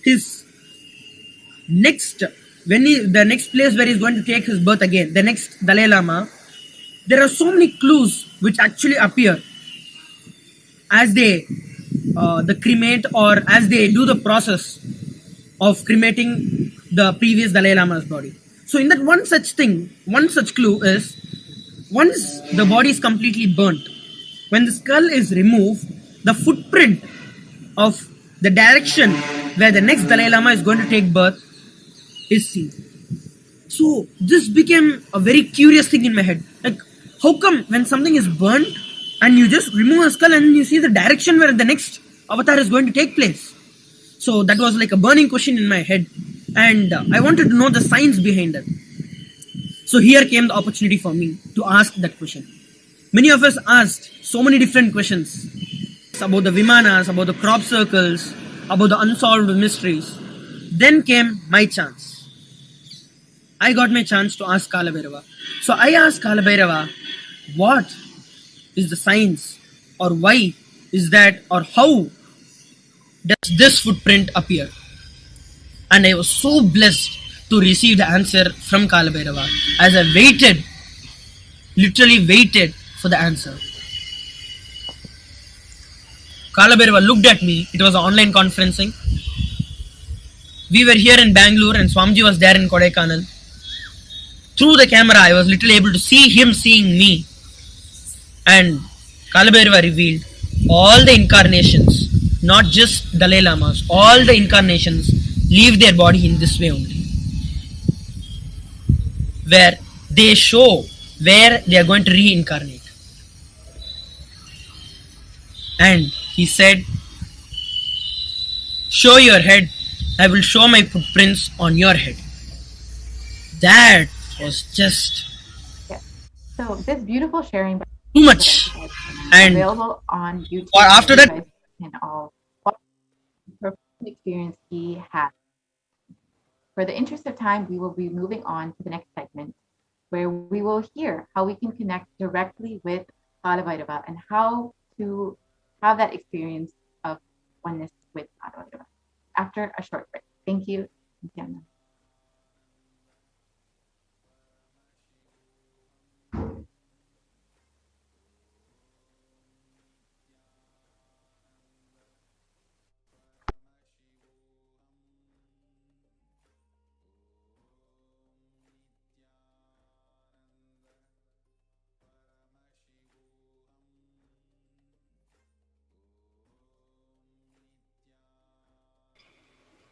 his next, the next place where he's going to take his birth again, the next Dalai Lama, there are so many clues which actually appear as they the cremate, or as they do the process of cremating the previous Dalai Lama's body. So in that one such thing, one such clue is, once the body is completely burnt, when the skull is removed, the footprint of the direction where the next Dalai Lama is going to take birth is seen. So this became a very curious thing in my head. Like, how come when something is burnt and you just remove a skull and you see the direction where the next avatar is going to take place? So that was like a burning question in my head, and I wanted to know the science behind it. So here came the opportunity for me to ask that question. Many of us asked so many different questions about the Vimanas, about the crop circles, about the unsolved mysteries. Then came my chance. I got my chance to ask Kalabhairava. So I asked Kalabhairava, what is the science, or why is that, or how does this footprint appear? And I was so blessed to receive the answer from Kalabhairava as I waited, literally waited for the answer. Kalabhairava looked at me. It was an online conferencing. We were here in Bangalore and Swamiji was there in Kodaikanal. Through the camera, I was literally able to see him seeing me. And Kalabhairava revealed all the incarnations, not just Dalai Lamas, all the incarnations leave their body in this way only, where they show where they are going to reincarnate. And he said, show your head, I will show my footprints on your head. That was just So this beautiful sharing by too much. And available on YouTube. or after that, You guys can all watch the profound experience he had. For the interest of time, we will be moving on to the next segment, where we will hear how we can connect directly with Kalabhairava and how to have that experience of oneness with Kalabhairava after a short break. Thank you, Nithyananda.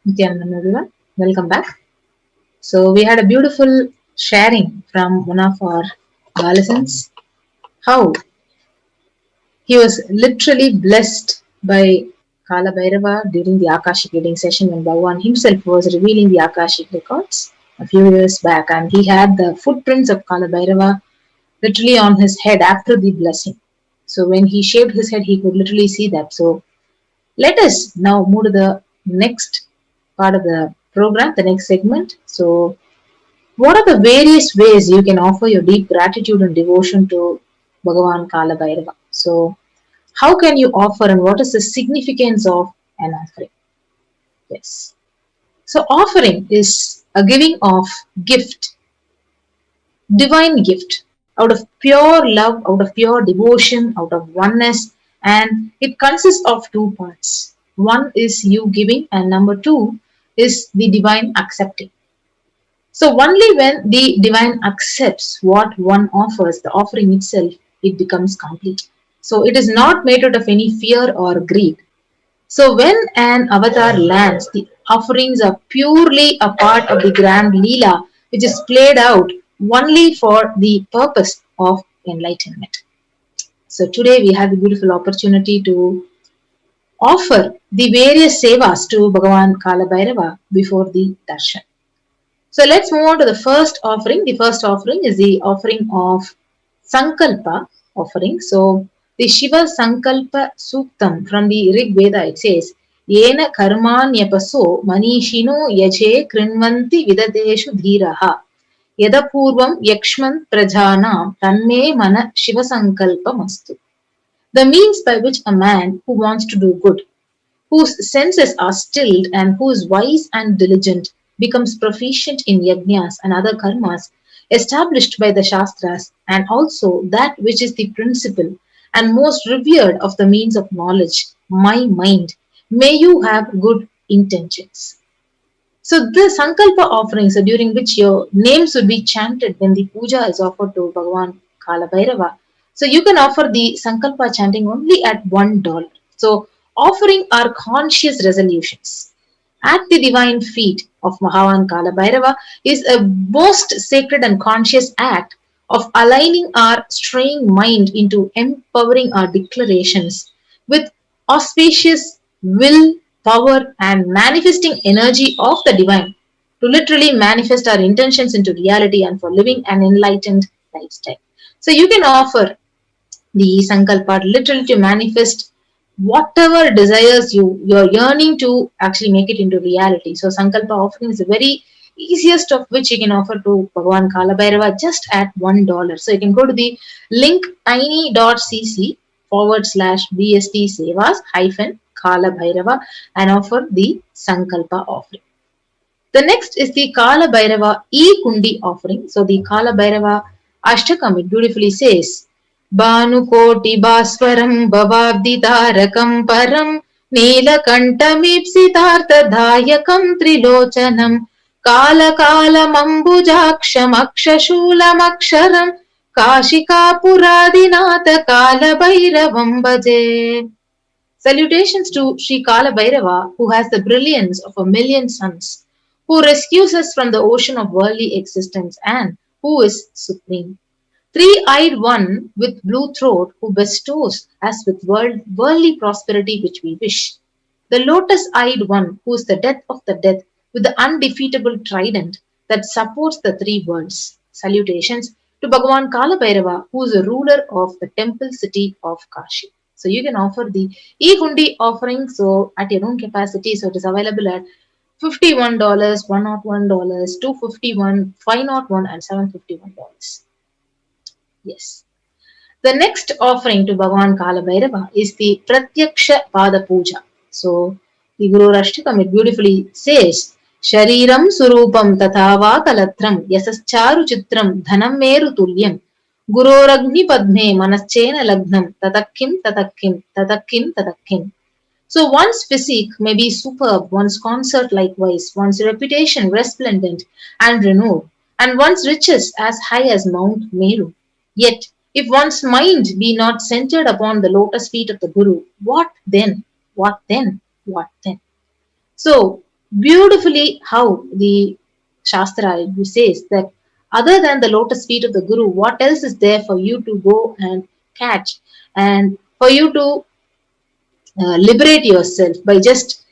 Nithyananda, everyone. Welcome back. So we had a beautiful sharing from one of our adolescents, how he was literally blessed by Kalabhairava during the Akashic reading session when Bhagavan himself was revealing the Akashic records a few years back, and he had the footprints of Kalabhairava literally on his head after the blessing. So when he shaved his head, he could literally see that. So let us now move to the next part of the program, the next segment. So, what are the various ways you can offer your deep gratitude and devotion to Bhagavan Kalabhairava? So, how can you offer and what is the significance of an offering? Yes. So, offering is a giving of gift, divine gift, out of pure love, out of pure devotion, out of oneness, and it consists of two parts. One is you giving, and number two is the divine accepting. So only when the divine accepts what one offers, the offering itself, it becomes complete. So it is not made out of any fear or greed. So when an avatar lands, the offerings are purely a part of the grand Leela, which is played out only for the purpose of enlightenment. So today we have the beautiful opportunity to offer the various sevas to Bhagavan Kalabhairava before the Darshan. So let's move on to the first offering. The first offering is the offering of Sankalpa offering. So the Shiva Sankalpa Suktam from the Rig Veda, it says, Yena karmanyapaso manishino yache krinvanti vidadeshu dhiraha yadapurvam yakshman prajanam tanme mana Shiva Sankalpa mastu. The means by which a man who wants to do good, whose senses are stilled and who is wise and diligent, becomes proficient in yajnas and other karmas established by the Shastras, and also that which is the principal and most revered of the means of knowledge, my mind. May you have good intentions. So the Sankalpa offerings are during which your names would be chanted when the puja is offered to Bhagavan Kalabhairava. So you can offer the Sankalpa chanting only at $1. So offering our conscious resolutions at the divine feet of Bhagavan Kalabhairava is a most sacred and conscious act of aligning our straying mind into empowering our declarations with auspicious will, power, and manifesting energy of the divine to literally manifest our intentions into reality and for living an enlightened lifestyle. So you can offer the Sankalpa literally to manifest whatever desires you're yearning to actually make it into reality. So Sankalpa offering is the very easiest of which you can offer to Bhagavan Kalabhairava just at $1. So you can go to the link tiny.cc/BST Sevas Kalabhairava and offer the Sankalpa offering. The next is the Kalabhairava E-Kundi offering. So the Kalabhairava Ashtakam, it beautifully says, Bhanukoti Bhaswaram Bhavabditarakam Param Neelakantamipsitartadayakam Trilochanam Kala Kala Mambujaksham Akshashulam Aksharam Kashika Puradinatha Kalabhairavam Bhaje. Salutations to Sri Kalabhairava, who has the brilliance of a million suns, who rescues us from the ocean of worldly existence and who is supreme. Three-eyed one with blue throat, who bestows us with worldly prosperity which we wish. The lotus-eyed one, who is the death of the death, with the undefeatable trident that supports the three worlds. Salutations to Bhagavan Kalabhairava, who is the ruler of the temple city of Kashi. So you can offer the e-hundi offering so at your own capacity. So it is available at $51, $101, $251, $501, and $751. Yes. The next offering to Bhagavan Kalabhairava is the Pratyaksha Pada Puja. So the Guru Rashtakam, it beautifully says, Shariram Surupam Tathava Kalatram Yasascharu Chitram Dhanam Meru Tulyam Guroragni Padme Manaschena Lagnam Tatakkim Tatakkim Tatakkim Tatakkim. So one's physique may be superb, one's concert likewise, one's reputation resplendent and renowned, and one's riches as high as Mount Meru. Yet, if one's mind be not centered upon the lotus feet of the Guru, what then? What then? What then? So, beautifully how the Shastra says that other than the lotus feet of the Guru, what else is there for you to go and catch and for you to liberate yourself by just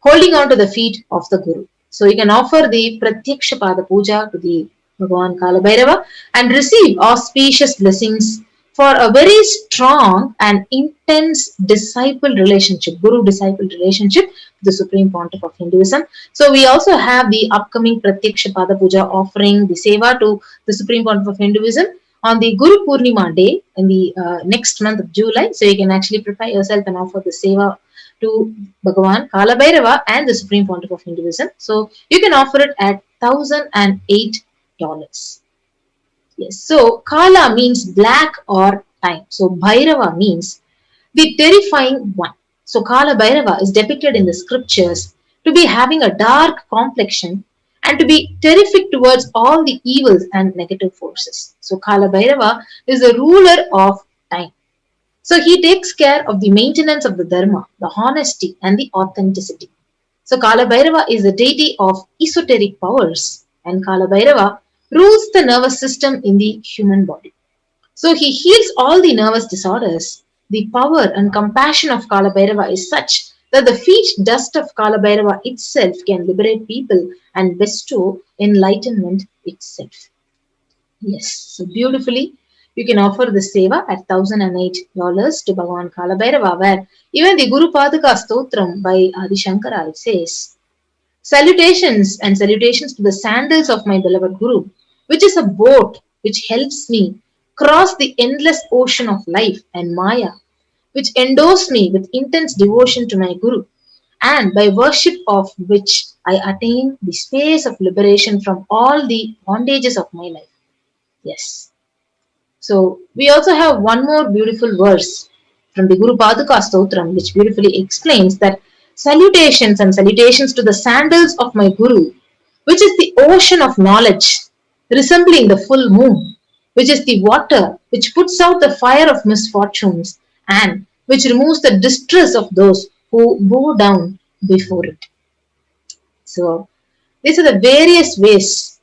holding on to the feet of the Guru. So you can offer the Pratyaksha Pada Puja to the Bhagavan Kalabhairava and receive auspicious blessings for a very strong and intense disciple relationship, Guru-disciple relationship with the Supreme Pontiff of Hinduism. So we also have the upcoming Pratyaksha Pada Puja offering the Seva to the Supreme Pontiff of Hinduism on the Guru Purnima day in the next month of July. So you can actually prepare yourself and offer the Seva to Bhagavan Kalabhairava and the Supreme Pontiff of Hinduism. So you can offer it at $1,008. Yes. So Kala means black or time. So Bhairava means the terrifying one. So Kala Bhairava is depicted in the scriptures to be having a dark complexion and to be terrific towards all the evils and negative forces. So Kala Bhairava is the ruler of time. So he takes care of the maintenance of the dharma, the honesty and the authenticity. So Kala Bhairava is the deity of esoteric powers, and Kala Bhairava rules the nervous system in the human body. So he heals all the nervous disorders. The power and compassion of Kala Bhairava is such that the feet dust of Kala Bhairava itself can liberate people and bestow enlightenment itself. Yes, so beautifully you can offer the seva at $1,008 to Bhagavan Kalabhairava, where even the Guru Padaka Stotram by Adi Shankara, it says, salutations and salutations to the sandals of my beloved Guru, which is a boat which helps me cross the endless ocean of life and Maya, which endows me with intense devotion to my Guru, and by worship of which I attain the space of liberation from all the bondages of my life. Yes. So we also have one more beautiful verse from the Guru Paduka Stotram, which beautifully explains that salutations and salutations to the sandals of my Guru, which is the ocean of knowledge, resembling the full moon, which is the water which puts out the fire of misfortunes and which removes the distress of those who bow down before it. So these are the various ways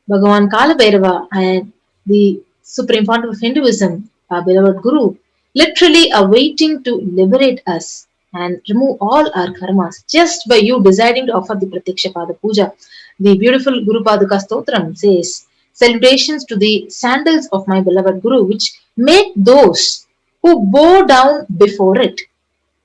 Bhagavan Kalabhairava and the Supreme Pontiff of Hinduism, our beloved Guru, literally are waiting to liberate us and remove all our karmas just by you deciding to offer the Pratyaksha Pada Puja. The beautiful Guru Paduka Stotram says, salutations to the sandals of my beloved Guru, which make those who bow down before it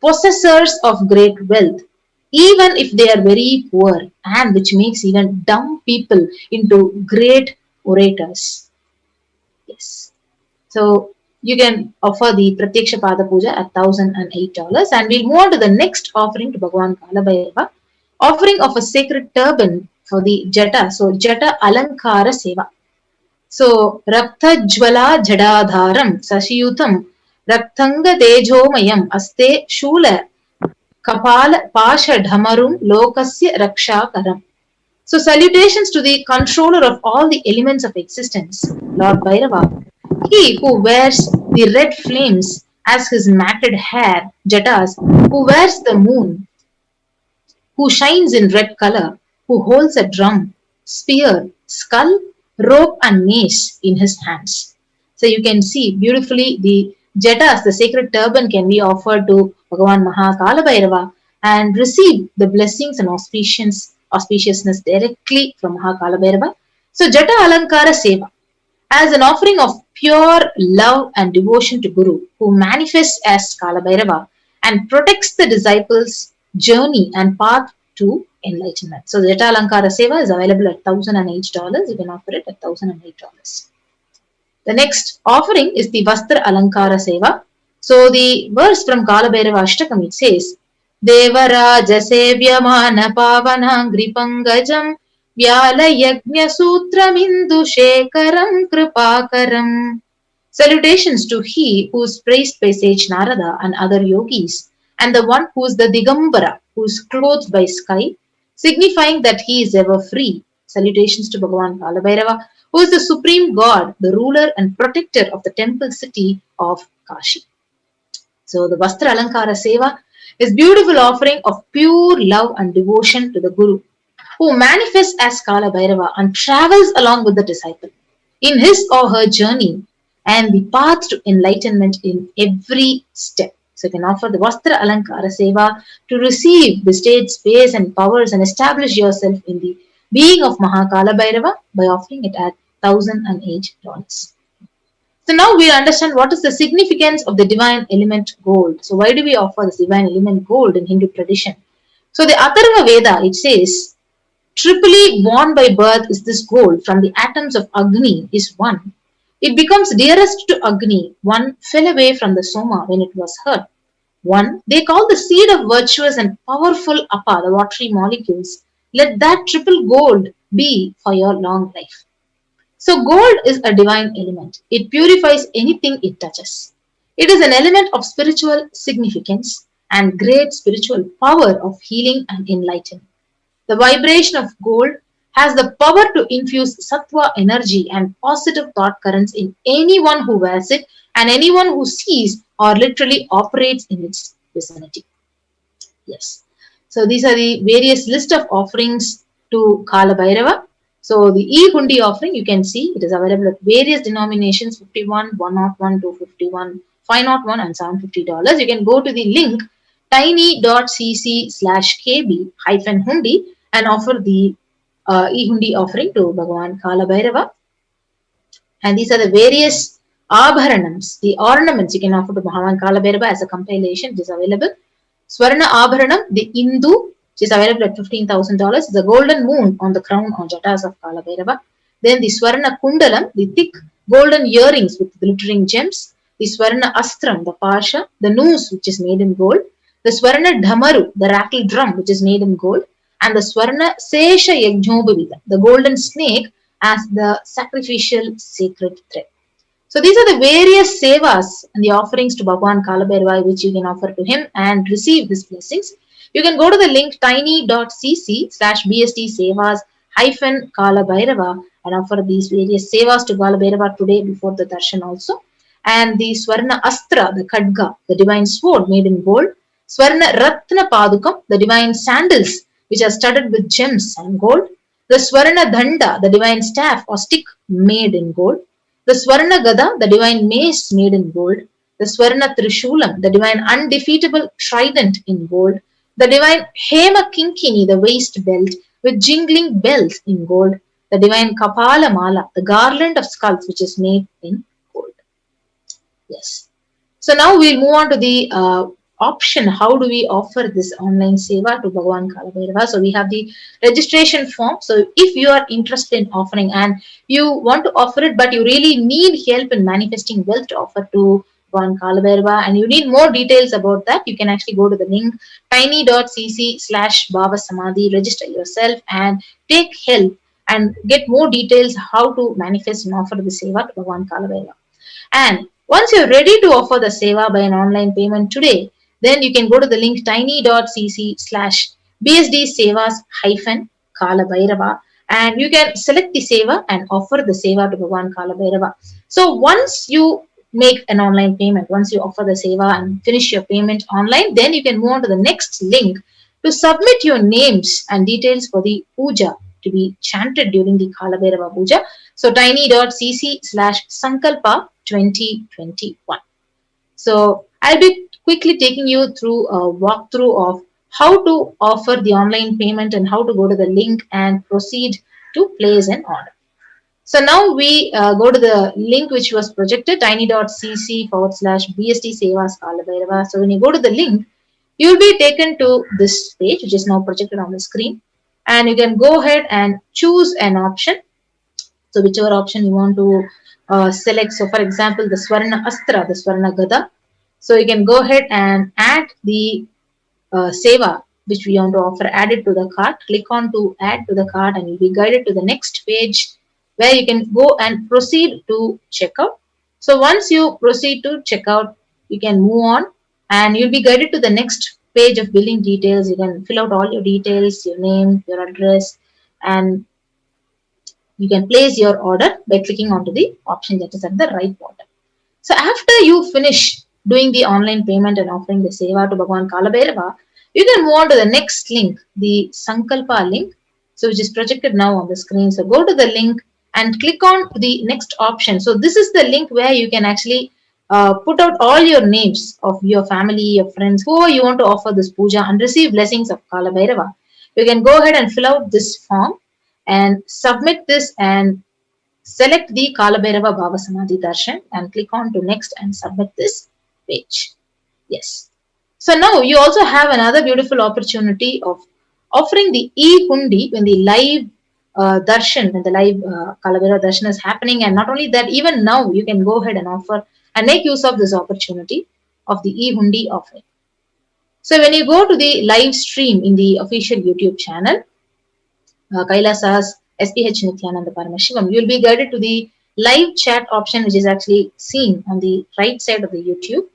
possessors of great wealth, even if they are very poor, and which makes even dumb people into great orators. Yes. So you can offer the Pratyaksha Pada Puja at $1,008, and we'll move on to the next offering to Bhagavan Kalabhairava, offering of a sacred turban for the Jata. So Jata Alankara Seva. So Rakta Jwala Jadadharam Sashiyutam Raktanga Tejomayam Aste Shula Kapala Pasha Dhamarum Lokasya Rakshakaram. So salutations to the controller of all the elements of existence, Lord Bhairava. He who wears the red flames as his matted hair, Jatas, who wears the moon, who shines in red color, who holds a drum, spear, skull, rope and mace in his hands. So you can see beautifully the Jatas, the sacred turban, can be offered to Bhagavan Mahakalabhairava and receive the blessings and auspiciousness directly from Mahakalabhairava. So Jata Alankara Seva, as an offering of pure love and devotion to Guru, who manifests as Kalabhairava and protects the disciples' journey and path to enlightenment. So the Jata Alankara Seva is available at $1,008. You can offer it at $1,008. The next offering is the Vastra Alankara Seva. So the verse from Kalabhairava Ashtakam, it says, Devaraja Sevyamana Pavanangri Pangajam Vyala Yajna Sutramindu Shekaram Kripakaram. Salutations to he who is praised by sage Narada and other yogis, and the one who is the Digambara, who is clothed by sky, signifying that he is ever free. Salutations to Bhagavan Kalabhairava, who is the supreme god, the ruler and protector of the temple city of Kashi. So the Vastra Alankara Seva is beautiful offering of pure love and devotion to the Guru, who manifests as Kalabhairava and travels along with the disciple in his or her journey and the path to enlightenment in every step. So you can offer the Vastra Alankara Seva to receive the state space and powers and establish yourself in the being of Kalabhairava by offering it at $1,008. So now we understand what is the significance of the divine element gold. So why do we offer this divine element gold in Hindu tradition? So the Atharva Veda, it says, triply born by birth is this gold from the atoms of Agni is one. It becomes dearest to Agni. One fell away from the Soma when it was hurt. One, they call the seed of virtuous and powerful Appa, the watery molecules. Let that triple gold be for your long life. So gold is a divine element. It purifies anything it touches. It is an element of spiritual significance and great spiritual power of healing and enlightenment. The vibration of gold has the power to infuse sattva energy and positive thought currents in anyone who wears it and anyone who sees or literally operates in its vicinity. Yes. So these are the various list of offerings to Kalabhairava. So the e-hundi offering, you can see it is available at various denominations, 51, 101, 251, 501 and $750. You can go to the link tiny.cc/kb-hundi and offer the e-hundi offering to Bhagavan Kalabhairava. And these are the various abharanams, the ornaments you can offer to Bhagavan Kalabhairava as a compilation. It is available. Swarna Abharanam, the Indu, which is available at $15,000. The golden moon on the crown or jatas of Kalabhairava. Then the Swarna Kundalam, the thick golden earrings with glittering gems. The Swarna Astram, the Pasha, the noose which is made in gold. The Swarna Dhamaru, the rattle drum which is made in gold. And the Swarna Sesha Yajnobhavita, the golden snake as the sacrificial sacred thread. So these are the various sevas and the offerings to Bhagavan Kalabhairava which you can offer to him and receive his blessings. You can go to the link tiny.cc/bst-sevas-kalabhairava and offer these various sevas to Kalabhairava today before the darshan also. And the Swarna Astra, the Khadga, the divine sword made in gold. Swarna Ratna Padukam, the divine sandals which are studded with gems and gold. The Swarna Dhanda, the divine staff or stick made in gold. The Swarna Gada, the divine mace made in gold. The Swarna Trishulam, the divine undefeatable trident in gold. The divine Hema Kinkini, the waist belt with jingling bells in gold. The divine Kapala Mala, the garland of skulls which is made in gold. Yes. So now we'll move on to the option. How do we offer this online seva to Bhagavan Kalabhairava? So we have the registration form. So if you are interested in offering and you want to offer it, but you really need help in manifesting wealth to offer to Bhagavan Kalabhairava and you need more details about that, you can actually go to the link tiny.cc/Bhava Samadhi, register yourself and take help and get more details how to manifest and offer the seva to Bhagavan Kalabhairava. And once you're ready to offer the seva by an online payment today, then you can go to the link tiny.cc/bsd-sevas-kalabhairava and you can select the seva and offer the seva to Bhagavan Kalabhairava. So once you make an online payment, once you offer the seva and finish your payment online, then you can move on to the next link to submit your names and details for the puja to be chanted during the Kalabhairava puja. So tiny.cc/sankalpa 2021. So I'll be quickly taking you through a walkthrough of how to offer the online payment and how to go to the link and proceed to place an order. So now we go to the link which was projected, tiny.cc/bsd-sevas-kalabhairava. So when you go to the link, you will be taken to this page which is now projected on the screen and you can go ahead and choose an option. So whichever option you want to select. So for example, the Swarna Astra, the Swarna Gada. So you can go ahead and add the seva which we want to offer, add it to the cart. Click on to add to the cart and you'll be guided to the next page where you can go and proceed to checkout. So once you proceed to checkout, you can move on and you'll be guided to the next page of billing details. You can fill out all your details, your name, your address, and you can place your order by clicking onto the option that is at the right bottom. So after you finish doing the online payment and offering the seva to Bhagavan Kalabhairava, you can move on to the next link, the Sankalpa link, so which is projected now on the screen. So go to the link and click on the next option. So this is the link where you can actually put out all your names of your family, your friends, who you want to offer this puja and receive blessings of Kalabhairava. You can go ahead and fill out this form and submit this and select the Kalabhairava Bhava Samadhi Darshan and click on to next and submit this page. Yes. So now you also have another beautiful opportunity of offering the e-hundi when the live darshan, when the live Kalabhairava darshan is happening. And not only that, even now you can go ahead and offer and make use of this opportunity of the e-hundi offering. So when you go to the live stream in the official YouTube channel, Kailasa's SPH Nithyananda Paramashivam, you will be guided to the live chat option, which is actually seen on the right side of the YouTube.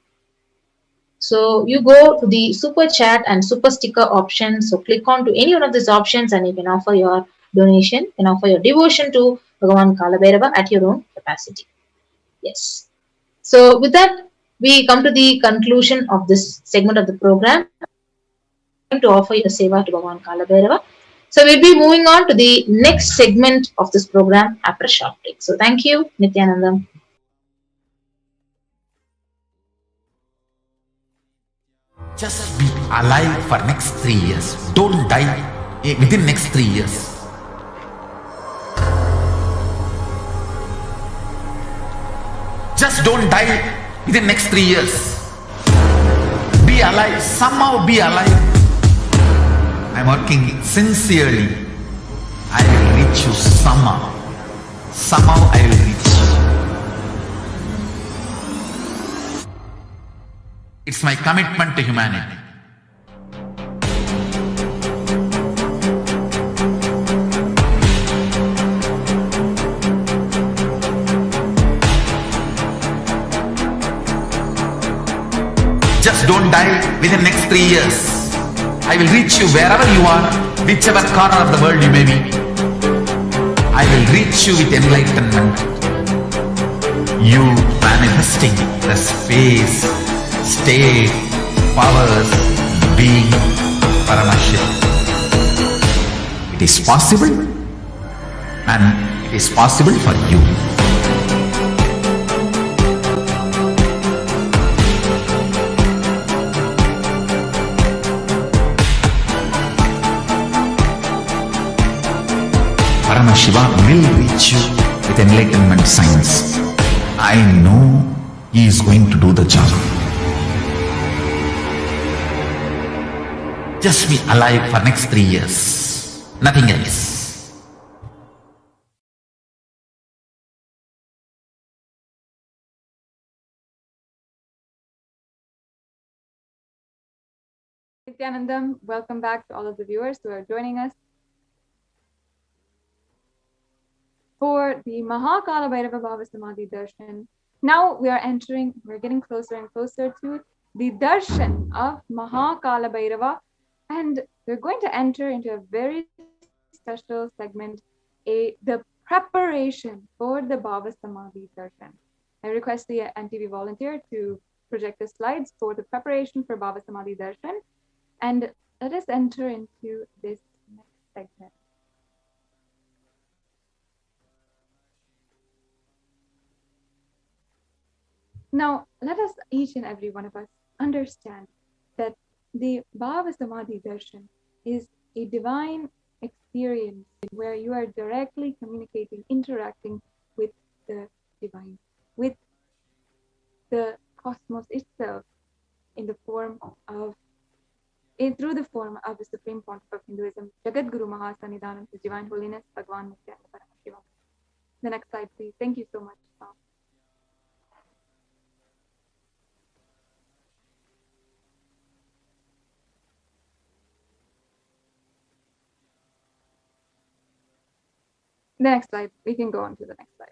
So you go to the super chat and super sticker option. So click on to any one of these options and you can offer your donation, you can offer your devotion to Bhagavan Kalabhairava at your own capacity. Yes. So with that, we come to the conclusion of this segment of the program to offer your seva to Bhagavan Kalabhairava. So we'll be moving on to the next segment of this program after a short break. So thank you, Nithyananda. Just be alive for next 3 years. Don't die within next 3 years. Just don't die within next 3 years. Be alive. Somehow be alive. I'm working sincerely. I will reach you somehow. Somehow I will reach you. It's my commitment to humanity. Just don't die within next 3 years. I will reach you wherever you are, whichever corner of the world you may be. I will reach you with enlightenment. You manifesting the space, state, powers, being, Paramashit. It is possible, and it is possible for you. Paramashiva will reach you with enlightenment science. I know he is going to do the job. Just be alive for next 3 years. Nothing else. Nithyanandam, welcome back to all of the viewers who are joining us for the Kalabhairava Bhava Samadhi Darshan. Now we're getting closer and closer to the Darshan of Kalabhairava, and we're going to enter into a very special segment, the preparation for the Bhava Samadhi Darshan. I request the NTV volunteer to project the slides for the preparation for Bhava Samadhi Darshan, and let us enter into this next segment. Now, let us, each and every one of us, understand that the Bhava Samadhi Darshan is a divine experience where you are directly communicating, interacting with the divine, with the cosmos itself in the form of, through the form of the Supreme Pontiff of Hinduism, Jagat Guru Mahasanidhanam, His Divine Holiness, Bhagavan Nithyananda Paramashivam. The next slide, please. Thank you so much. The next slide. We can go on to the next slide.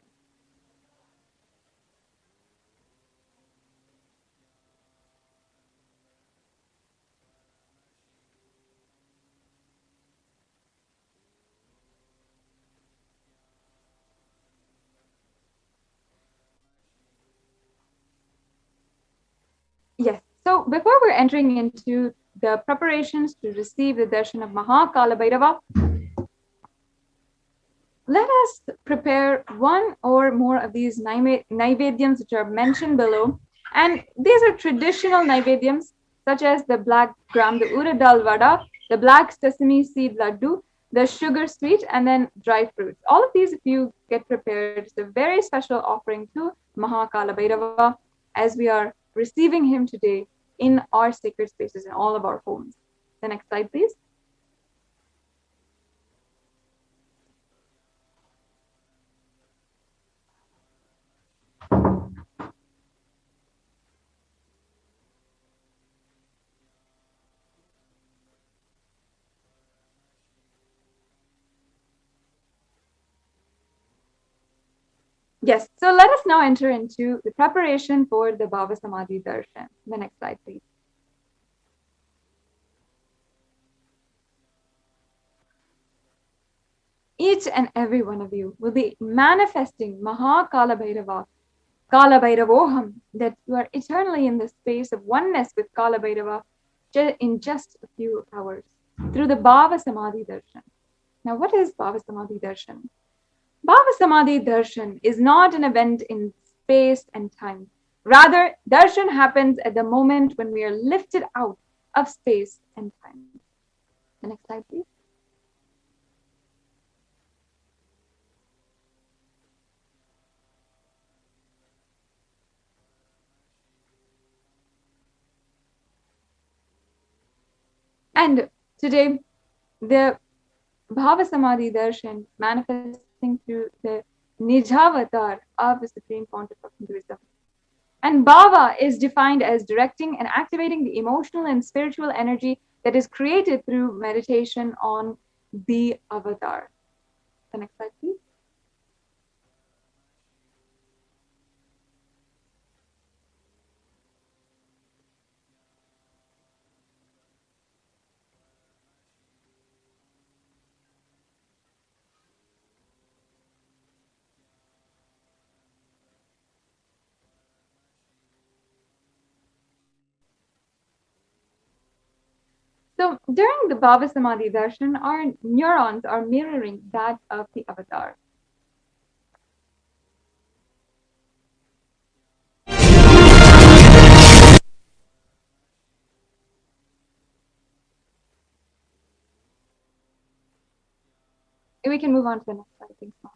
Yes. So before we're entering into the preparations to receive the darshan of Kalabhairava, let us prepare one or more of these naivedyams which are mentioned below. And these are traditional naivedyams such as the black gram, the urad dal vada, the black sesame seed laddu, the sugar sweet, and then dry fruits. All of these, if you get prepared, it's a very special offering to Kalabhairava as we are receiving him today in our sacred spaces in all of our homes. The next slide, please. Yes, so let us now enter into the preparation for the Bhava Samadhi Darshan. The next slide, please. Each and every one of you will be manifesting Kalabhairava, Kalabhairavoham, that you are eternally in the space of oneness with Kalabhairava in just a few hours through the Bhava Samadhi Darshan. Now, what is Bhava Samadhi Darshan? Bhava Samadhi Darshan is not an event in space and time. Rather, darshan happens at the moment when we are lifted out of space and time. The next slide, please. And today, the Bhava Samadhi Darshan manifesting through the Nijavatar of the Supreme Pontiff of Hinduism. And Bhava is defined as directing and activating the emotional and spiritual energy that is created through meditation on the avatar. The next slide, please. So during the Bhava Samadhi Darshan, our neurons are mirroring that of the avatar. We can move on to the next slide, thanks, Mom.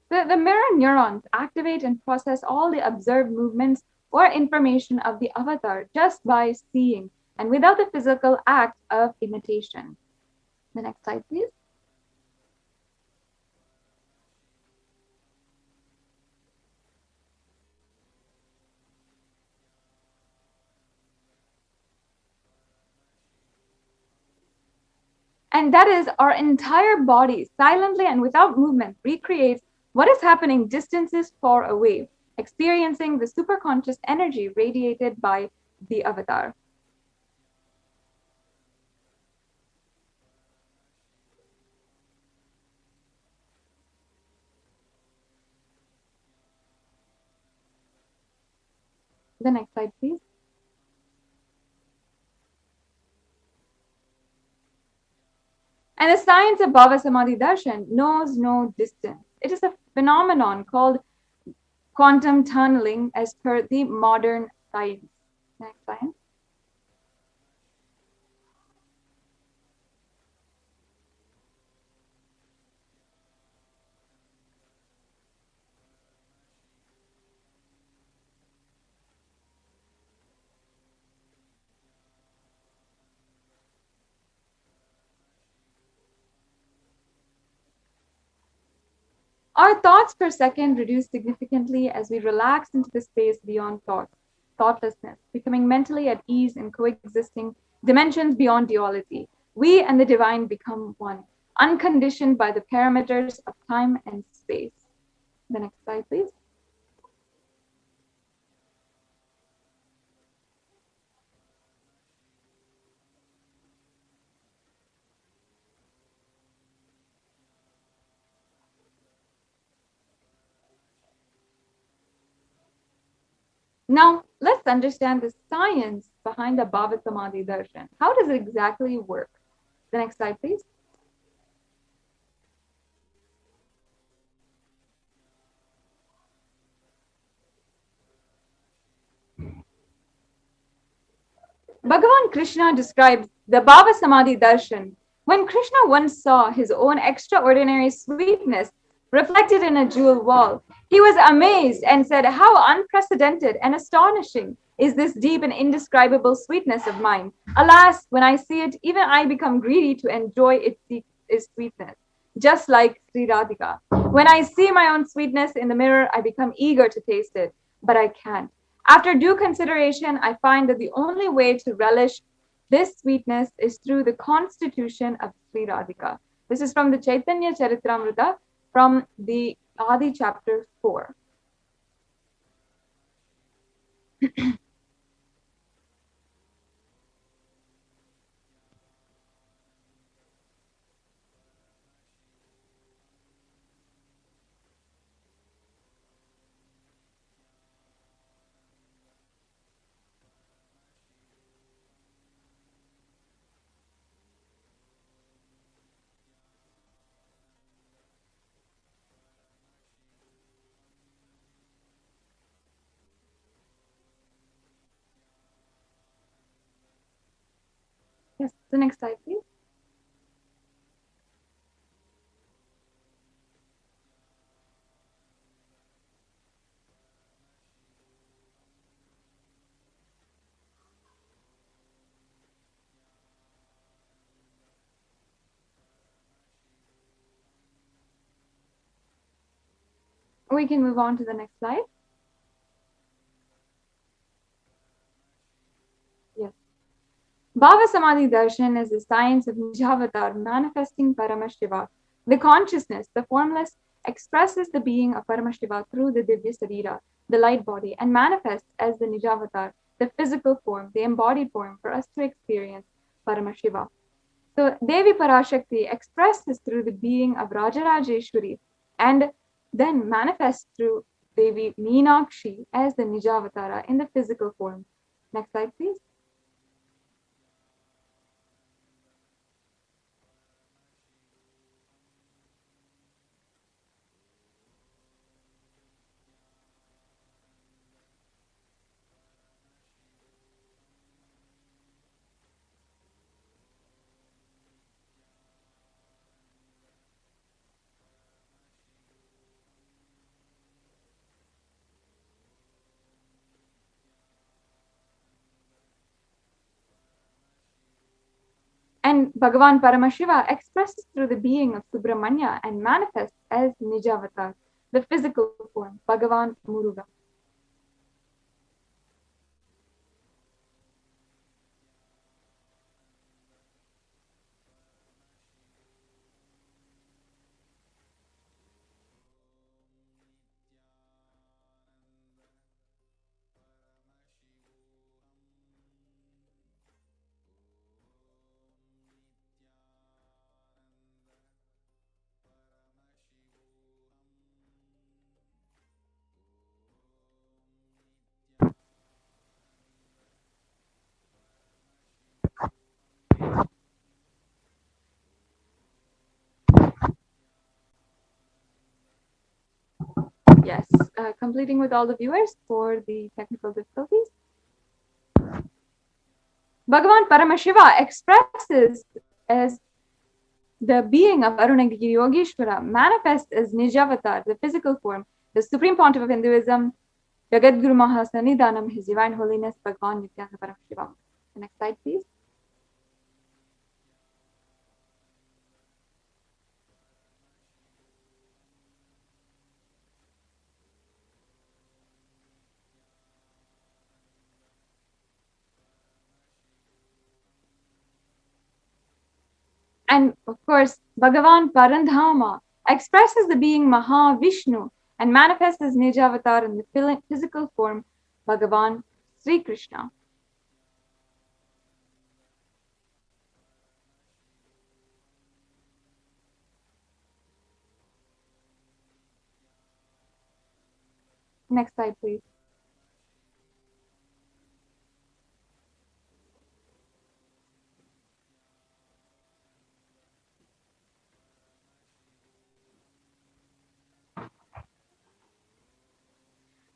The mirror neurons activate and process all the observed movements or information of the avatar just by seeing and without the physical act of imitation. The next slide, please. And that is, our entire body, silently and without movement, recreates what is happening distances far away, experiencing the superconscious energy radiated by the avatar. The next slide, please. And the science of Bhava Samadhi Darshan knows no distance. It is a phenomenon called quantum tunneling as per the modern science. Next slide. Our thoughts per second reduce significantly as we relax into the space beyond thought, thoughtlessness, becoming mentally at ease in coexisting dimensions beyond duality. We and the divine become one, unconditioned by the parameters of time and space. The next slide, please. Now, let's understand the science behind the Bhava Samadhi Darshan. How does it exactly work? The next slide, please. Bhagavan Krishna describes the Bhava Samadhi Darshan when Krishna once saw his own extraordinary sweetness reflected in a jewel wall. He was amazed and said, "How unprecedented and astonishing is this deep and indescribable sweetness of mine. Alas, when I see it, even I become greedy to enjoy its sweetness, just like Sri Radhika. When I see my own sweetness in the mirror, I become eager to taste it, but I can't. After due consideration, I find that the only way to relish this sweetness is through the constitution of Sri Radhika." This is from the Chaitanya Charitamrita from the Adi chapter 4. Yes, the next slide, please. We can move on to the next slide. Yes. Bhava Samadhi Darshan is the science of Nijavatar manifesting Paramashiva. The consciousness, the formless, expresses the being of Paramashiva through the Divya Sarira, the light body, and manifests as the Nijavatar, the physical form, the embodied form for us to experience Paramashiva. So Devi Parashakti expresses through the being of Rajarajeshwari and then manifests through Devi Meenakshi as the Nijavatara in the physical form. Next slide, please. And Bhagavan Paramashiva expresses through the being of Subramanya and manifests as Nijavatar, the physical form, Bhagavan Muruga. Yes, completing with all the viewers for the technical difficulties. Bhagavan Paramashiva expresses as the being of Arunagiri Yogeshwara, manifests as Nijavatar, the physical form, the supreme pontiff of Hinduism, Jagadguru Mahasanidanam, His Divine Holiness, Bhagavan Nithyananda Paramashiva. The next slide, please. And of course, Bhagavan Parandhama expresses the being Mahavishnu and manifests as Nijavatar in the physical form, Bhagavan Sri Krishna. Next slide, please.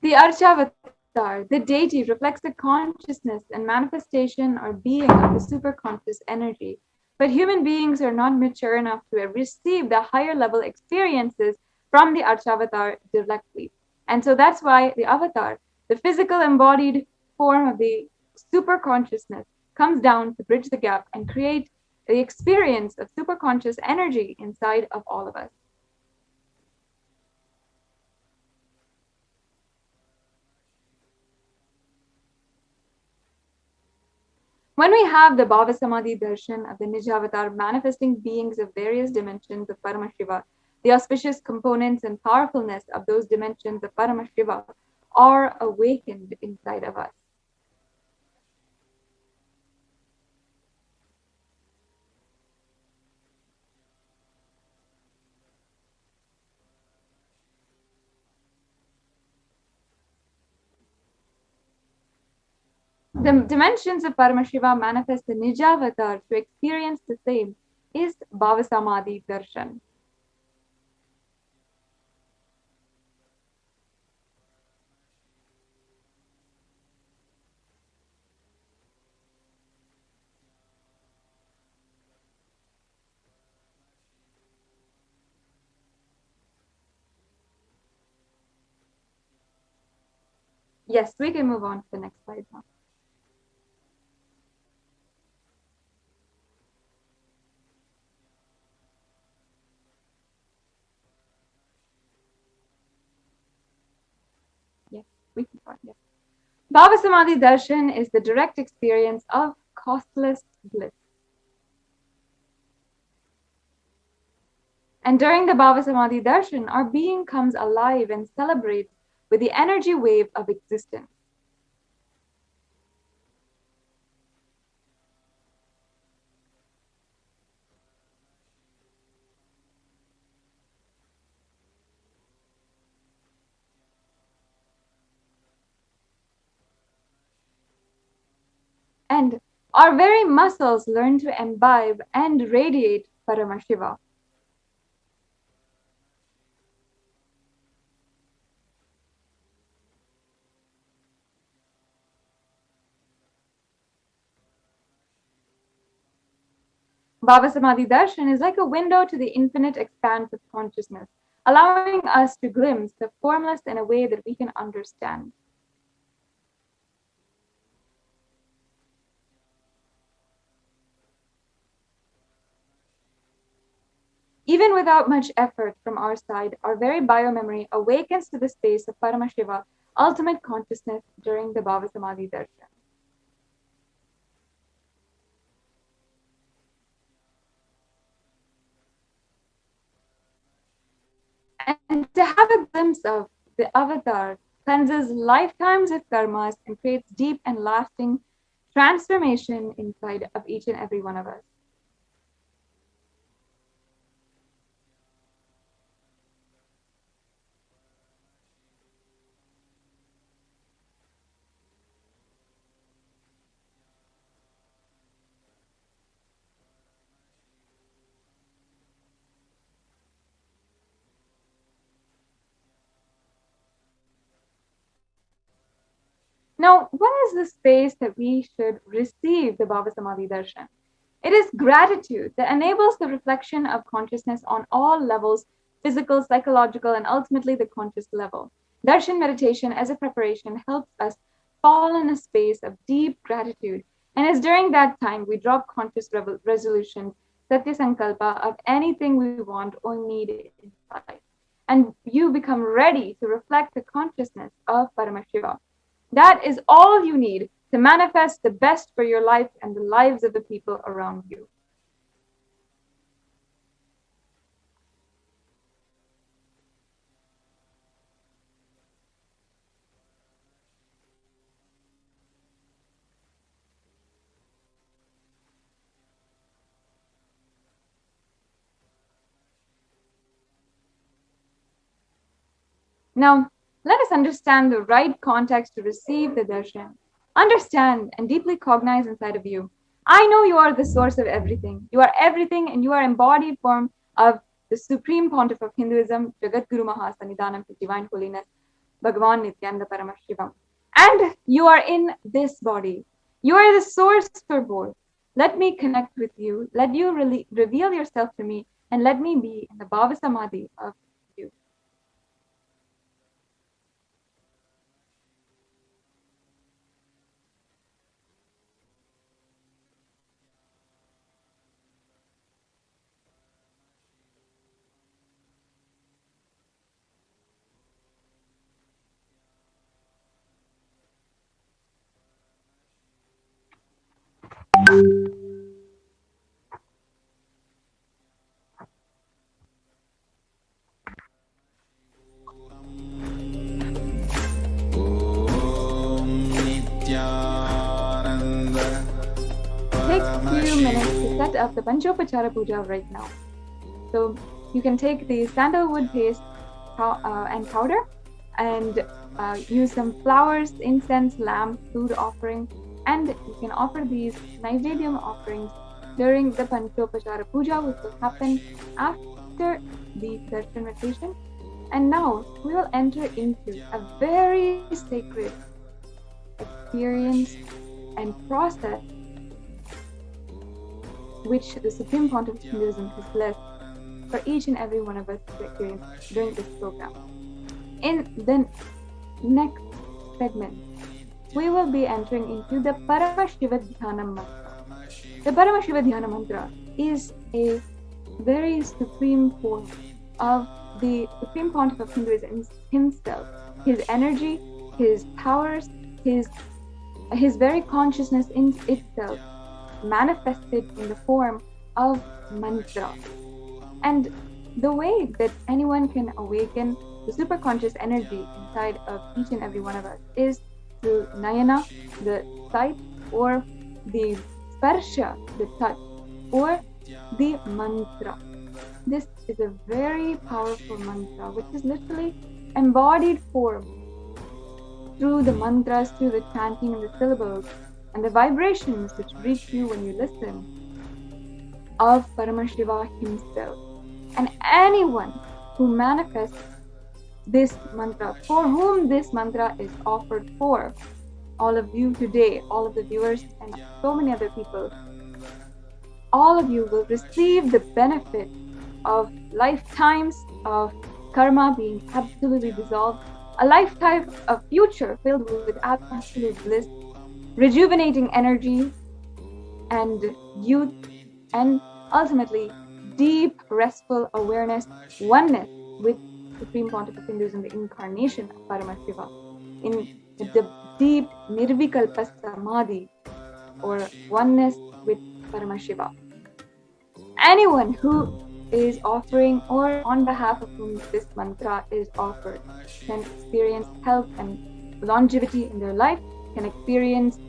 The Archavatar, the deity, reflects the consciousness and manifestation or being of the superconscious energy. But human beings are not mature enough to receive the higher level experiences from the Archavatar directly. And so that's why the avatar, the physical embodied form of the superconsciousness, comes down to bridge the gap and create the experience of superconscious energy inside of all of us. When we have the Bhava Samadhi Darshan of the Nijavatar manifesting beings of various dimensions of Paramashiva, the auspicious components and powerfulness of those dimensions of Paramashiva are awakened inside of us. The dimensions of Paramashiva manifest the Nijavatar to experience the same is Bhava Samadhi Darshan. Yes, we can move on to the next slide now. Yes, we can go on. Yes. Bhava Samadhi Darshan is the direct experience of costless bliss. And during the Bhava Samadhi Darshan, our being comes alive and celebrates with the energy wave of existence. And our very muscles learn to imbibe and radiate Paramashiva. Bhava Samadhi Darshan is like a window to the infinite expanse of consciousness, allowing us to glimpse the formless in a way that we can understand. Even without much effort from our side, our very biomemory awakens to the space of Paramashiva, ultimate consciousness, during the Bhava Samadhi Darshan. And to have a glimpse of the avatar cleanses lifetimes of karmas and creates deep and lasting transformation inside of each and every one of us. Now, what is the space that we should receive the Bhava Samadhi Darshan? It is gratitude that enables the reflection of consciousness on all levels, physical, psychological, and ultimately the conscious level. Darshan meditation as a preparation helps us fall in a space of deep gratitude. And it's during that time we drop conscious resolutions, Satya Sankalpa, of anything we want or need in life. And you become ready to reflect the consciousness of Paramashiva. That is all you need to manifest the best for your life and the lives of the people around you. Now, let us understand the right context to receive the darshan. Understand and deeply cognize inside of you. I know you are the source of everything. You are everything and you are embodied form of the supreme pontiff of Hinduism, Jagat Guru Mahasannidhanam, His Divine Holiness, Bhagavan Nithyananda Paramashivam. And you are in this body. You are the source for both. Let me connect with you. Let you reveal yourself to me, and let me be in the Bhava Samadhi of you. Om Nithyananda. Take a few minutes to set up the Panchopachara Puja right now. So you can take the sandalwood paste and powder and use some flowers, incense, lamb, food offering, and you can offer these Naivedyam offerings during the Panchopachara Puja, which will happen after the Darshan meditation. And now we will enter into a very sacred experience and process which the Supreme Pontiff of Hinduism has blessed for each and every one of us to experience during this program. In the next segment, we will be entering into the Paramashiva Dhyana Mantra. The Paramashiva Dhyana Mantra is a very supreme form of the Supreme Pontiff of Hinduism himself, his energy, his powers, his very consciousness in itself manifested in the form of mantra. And the way that anyone can awaken the superconscious energy inside of each and every one of us is through Nayana, the sight, or the Sparsha, the touch, or the mantra. This is a very powerful mantra, which is literally embodied form through the mantras, through the chanting and the syllables, and the vibrations which reach you when you listen of Paramashiva himself. And anyone who manifests this mantra, for whom this mantra is offered for, all of you today, all of the viewers and so many other people, all of you will receive the benefit of lifetimes of karma being absolutely dissolved, a lifetime of future filled with absolute bliss, rejuvenating energy and youth, and ultimately deep restful awareness, oneness with Supreme Pontiff of Hinduism, the incarnation of Paramashiva, in the deep Nirvikalpa Samadhi, or oneness with Paramashiva. Anyone who is offering, or on behalf of whom this mantra is offered, can experience health and longevity in their life, can experience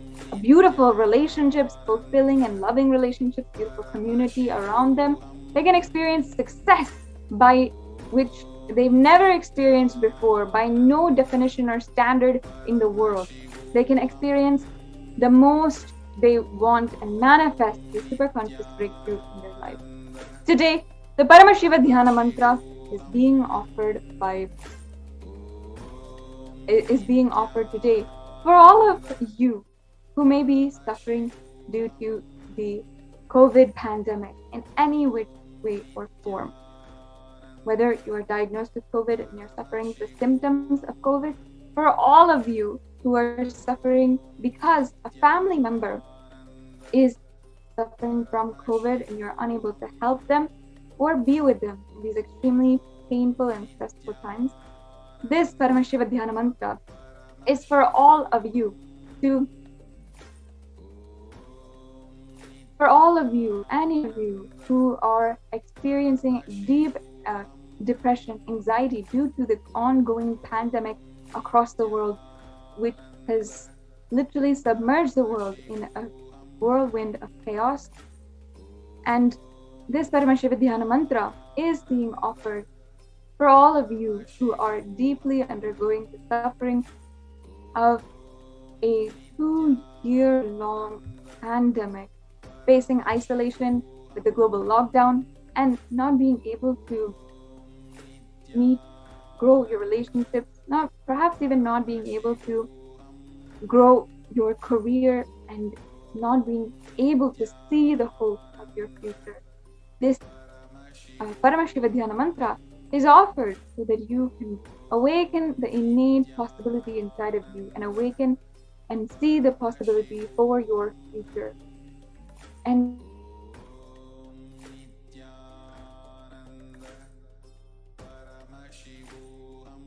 beautiful relationships, fulfilling and loving relationships, beautiful community around them. They can experience success by which they've never experienced before, by no definition or standard in the world. They can experience the most they want and manifest the superconscious breakthrough in their life. Today, the Paramashiva Dhyana Mantra is being offered today for all of you who may be suffering due to the COVID pandemic in any which way or form. Whether you are diagnosed with COVID and you're suffering the symptoms of COVID, for all of you who are suffering because a family member is suffering from COVID and you're unable to help them or be with them in these extremely painful and stressful times, this Paramashiva Dhyana Mantra is for all of you any of you who are experiencing deep depression, anxiety due to the ongoing pandemic across the world, which has literally submerged the world in a whirlwind of chaos. And this Paramashiva Dhyana Mantra is being offered for all of you who are deeply undergoing the suffering of a 2-year-long pandemic, facing isolation with the global lockdown, and not being able to meet, grow your relationships, not perhaps even not being able to grow your career and not being able to see the hope of your future. This Paramashiva Dhyana mantra is offered so that you can awaken the innate possibility inside of you and awaken and see the possibility for your future. And Nithyananda Paramashivoham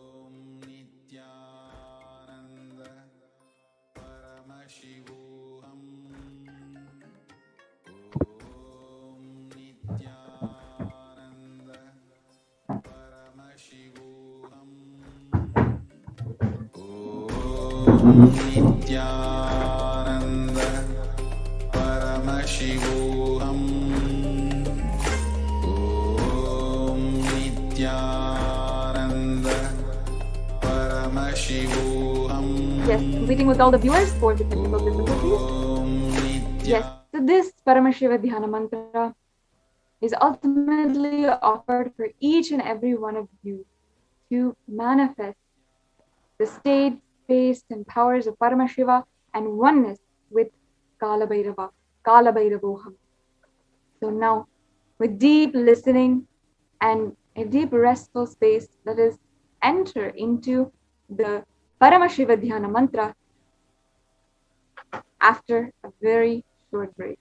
Om Nithyananda Paramashivoham. yes, completing with all the viewers for the technical difficulties. Yes, so this Paramashiva Dhyana mantra is ultimately offered for each and every one of you to manifest the state, space, and powers of Paramashiva and oneness with Kalabhairava, Kalabhairavoham. So now, with deep listening and a deep restful space, let us enter into the Paramashiva Dhyana mantra after a very short break.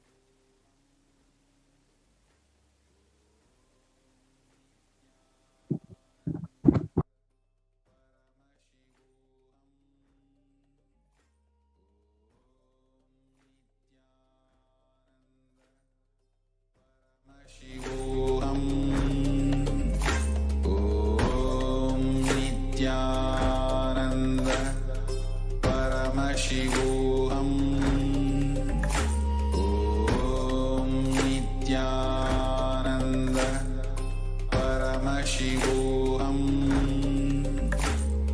Shivoham Om Nithyananda Paramashivoham Om Nithyananda Paramashivoham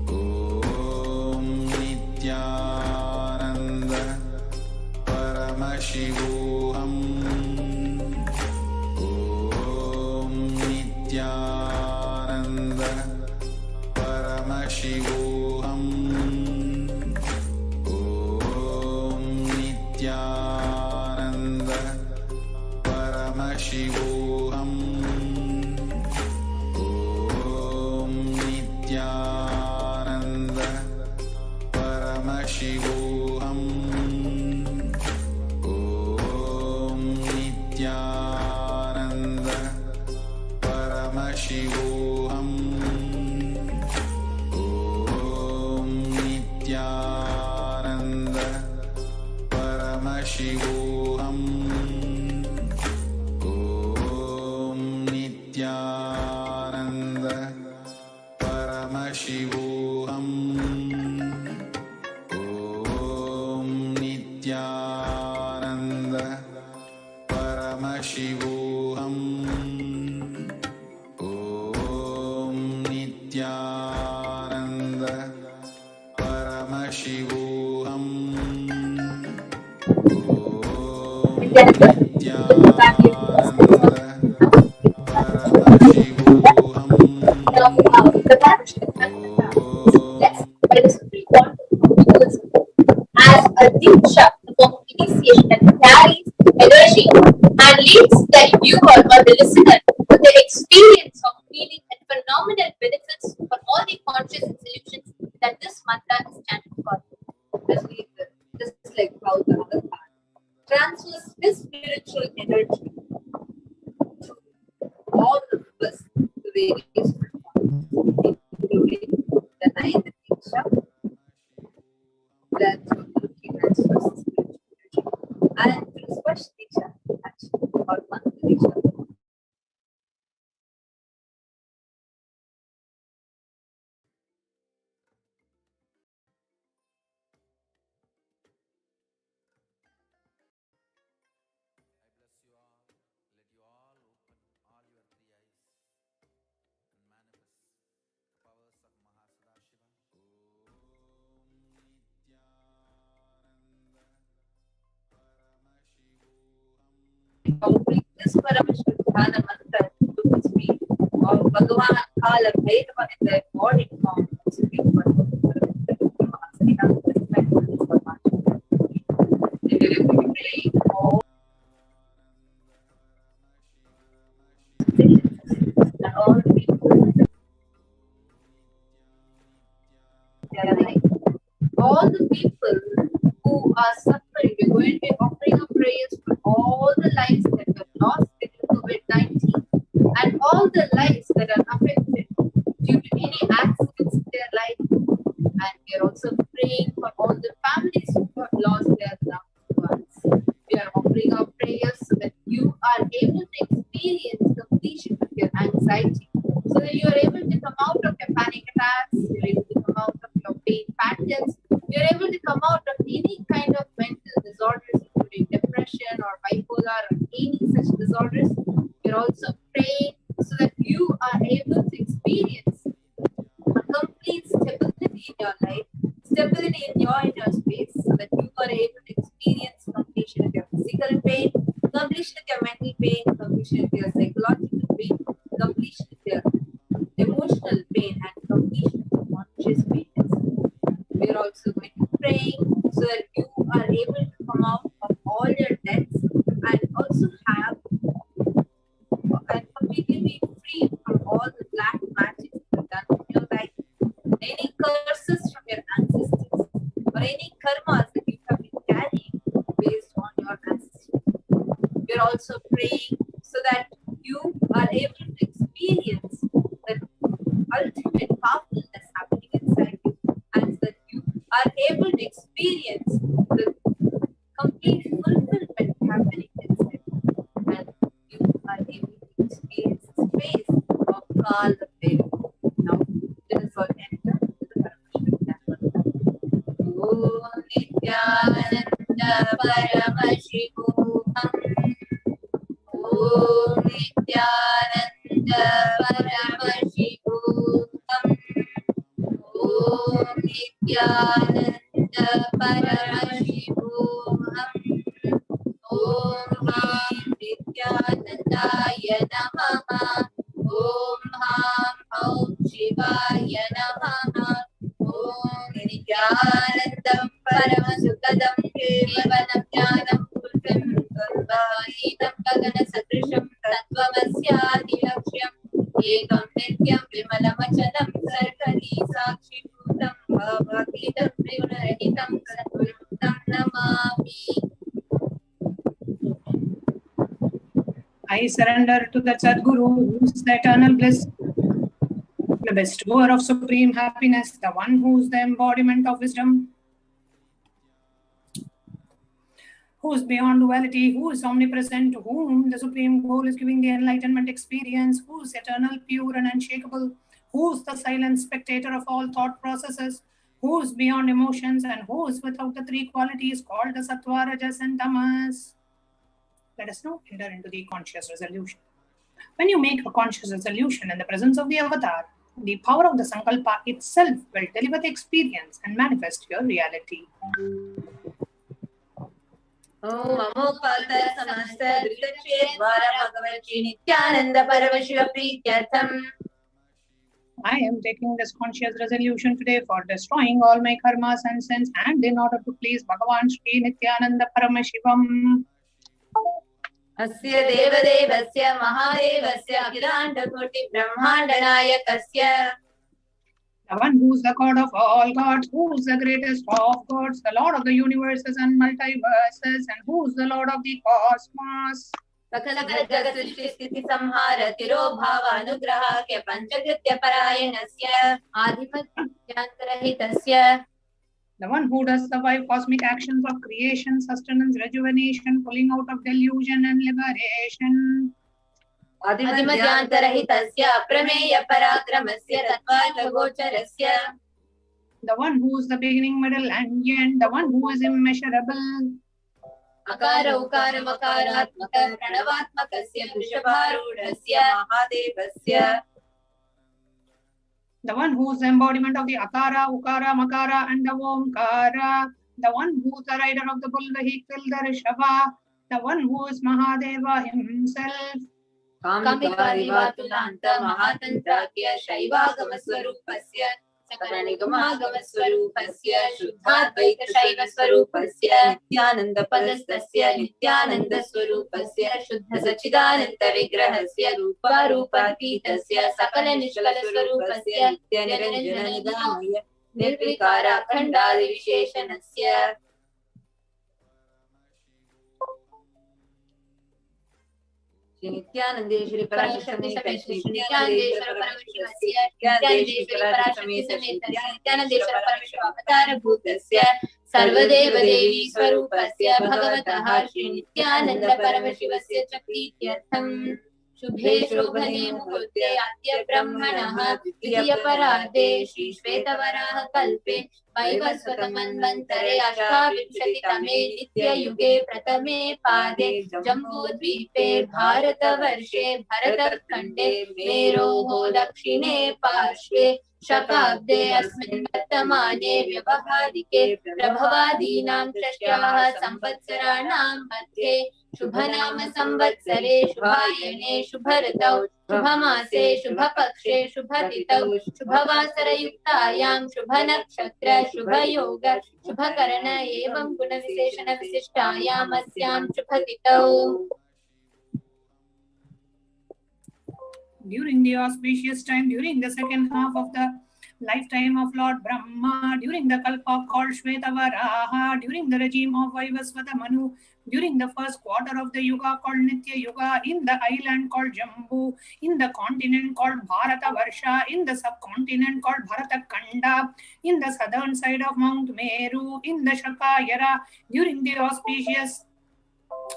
Om Nithyananda Paramashivoham Nithyananda Paramashivoham Om Nithyananda Paramashivoham Om Nithyananda Paramashivoham Om Nithyananda Paramashivoham Om Nithyananda Paramashivoham Om Nithyananda Paramashivoham Om Nithyananda Paramashivoham Om Nithyananda Paramashivoham Om Nithyananda Paramashivoham The partnership blessed by the Supreme Court of Universal as a diksha, a form of initiation that carries energy and leads the viewer or the listener to the experience of feeling and phenomenal benefits for all the conscious solutions that this mantra is standing for. Just like how the other part transfers his spiritual energy to all of us, the various platforms, including the ninth diksha, that looking at first spiritual energy, and through Swash Diksha, actually, or Mantra Diksha. This Paramashiva Dhyana mantra to his feet of Bhagavan Kalabhairava in the embodied form of Supreme Personality. All the people, all the people who are suffering, we're going to be offering up prayers for all the lives that were lost due to COVID-19 and all the lives that are affected due to any accidents in their life. And we are also praying for all the families who have lost their loved ones. We are offering our prayers so that you are able to experience completion of your anxiety, so that you are able to come out of your panic attacks, you're able to come out of your pain patterns, you're able to come out of any kind of mental disorders, including depression or bipolar or any such disorders. You're also praying so that you are able to experience a complete stability in your life, stability in your inner space, so that you are able to experience completion of your physical pain, completion of your mental pain, completion of your psychological pain, completion of your emotional pain, and completion of your conscious pain. We are also going to pray so that you are able to come out of all your debts and also have and completely be free from all the black magic that you've done in your life, any curses from your ancestors, or any karmas that you have been carrying based on your ancestors. We are also praying so that you are able to experience the ultimate powerfulness happening inside you, and so that you are able to experience the complete fulfillment happening inside you, and you are able to experience the space of Kalabhairava. Now, let us all enter to the Paramashivya. Om Nithyananda Paramashivoham. Om Nithyananda Paramashivoham. Om Nithyananda Paramashivoham. Om Ham Nithyanandaya Namaha. Om Ham Om Shivaya Namaha. Om Nithyanandam Paramasukadam Kevalam Jnanam Purvim Sarvaitam Gagana Sakrisham Tattvamasyaadi Lakshyam Ekam Nityam Vimalamachanam Sarkari Sakshi Bhutam Bhavakitam Priyunarahitam Satvarutam Namami. I surrender to the Sadguru, who is the eternal bliss, the bestower of supreme happiness, the one who is the embodiment of wisdom, who is beyond duality, who is omnipresent, to whom the supreme goal is giving the enlightenment experience, who is eternal, pure and unshakable, who is the silent spectator of all thought processes, who is beyond emotions, and who is without the three qualities called the Sattva, Rajas and Tamas. Let us now enter into the conscious resolution. When you make a conscious resolution in the presence of the avatar, the power of the Sankalpa itself will deliver the experience and manifest your reality. Om Amokpata Samasta Dritachet Vara Bhagavati Nithyananda Paravashiva Prityartham. I am taking this conscious resolution today for destroying all my karmas and sins, and in order to please Bhagavan Shri Nithyananda Paramashivam. Asya Devadevasya Mahadevasya Akhilanda Koti Brahmanda Nayakasya. The one who is the God of all gods, who is the greatest of gods, the Lord of the universes and multiverses, and who is the Lord of the cosmos. Sakala Jagat Srishti Sthiti Samhara Tiro Bhava Anugraha Ke Panchagritya Parayanasya Adhimatyantrahitasya. The one who does the five cosmic actions of creation, sustenance, rejuvenation, pulling out of delusion and liberation. Adhimatyantrahitasya Aprameya Parakramasya Tattvartha Gocharasya. The one who is the beginning, middle and end, the one who is immeasurable. Akara Ukara Makaratmaka Pranavatmakasya Vrishabharudasya Mahadevasya. The one who is the embodiment of the Akara, Ukara, Makara and the Omkara. The one who is the rider of the bull vehicle, the Rishabha. The one who is Mahadeva himself. कामिकारिवातुलान्त महातन्त्राख्य शैवागमस्वरूपस्य सकलनिगमागमस्वरूपस्य शुद्धाद्वैतशैवस्वरूपस्य नित्यानन्दपदस्तस्य नित्यानन्दस्वरूपस्य शुद्धसच्चिदानन्दविग्रहस्य रूपारूपातीतस्य सकलनिष्कलस्वरूपस्य नित्यनिरञ्जननिदामय निर्विकाराखण्डादिविशेषणस्य नित्यानन्देश्वरी पराशक्ति समेत श्री नित्यानन्देश्वर परमशिवस्य नित्यानन्देश्वरी पराशक्ति समेत नित्यानन्देश्वर परमशिव अवतार भूतस्य सर्वदेवदेवी स्वरूपस्य भगवतः श्री नित्यानन्द परमशिवस्य च प्रीत्यर्थं शुभे शोभने मुहूर्ते अद्य ब्रह्मणः द्वितीयपरार्धे श्री श्वेतवराह कल्पे वैवस्वतमन्वन्तरे अष्टाविंशतितमे नित्ययुगे प्रथमे पादे जम्बूद्वीपे भारतवर्षे भरतखण्डे मेरोः दक्षिणे पार्श्वे शकाब्दे अस्मिन् वर्तमाने व्यवहारिके प्रभवादीनां षष्ट्याः संवत्सराणां मध्ये शुभनाम संवत्सरे शुभायने शुभऋतौ शुभमासे शुभपक्षे शुभतिथौ शुभवासरयुक्तायां शुभनक्षत्र शुभयोग शुभकरण एवं गुणविशेषण विशिष्टायाम् अस्यां शुभतिथौ. During the auspicious time, during the second half of the lifetime of Lord Brahma, during the Kalpa called Shvetavaraha, during the regime of Vaivasvata Manu, during the first quarter of the Yuga called Nitya Yuga, in the island called Jambu, in the continent called Bharatavarsha, in the subcontinent called Bharatakanda, in the southern side of Mount Meru, in the Shakayara, during the auspicious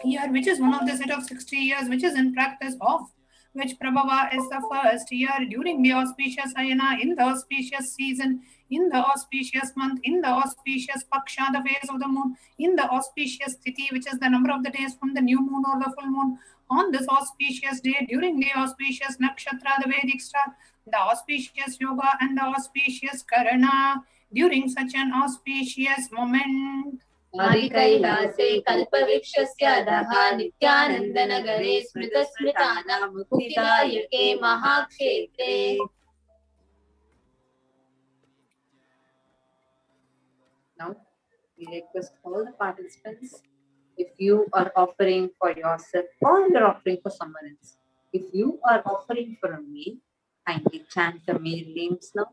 year, which is one of the set of 60 years, which is in practice of which Prabhava is the first year, during the auspicious Ayana, in the auspicious season, in the auspicious month, in the auspicious Paksha, the phase of the moon, in the auspicious Tithi, which is the number of the days from the new moon or the full moon, on this auspicious day, during the auspicious Nakshatra, the Vedic star, the auspicious Yoga and the auspicious Karana, during such an auspicious moment. आदिकैलासे कल्पवृक्षस्य अधः नित्यानन्दनगरे स्मृतस्मृतानां मुक्तिदायके महाक्षेत्रे. Now we request all the participants, if you are offering for yourself or you are offering for someone else, if you are offering for a male, kindly chant the male names now.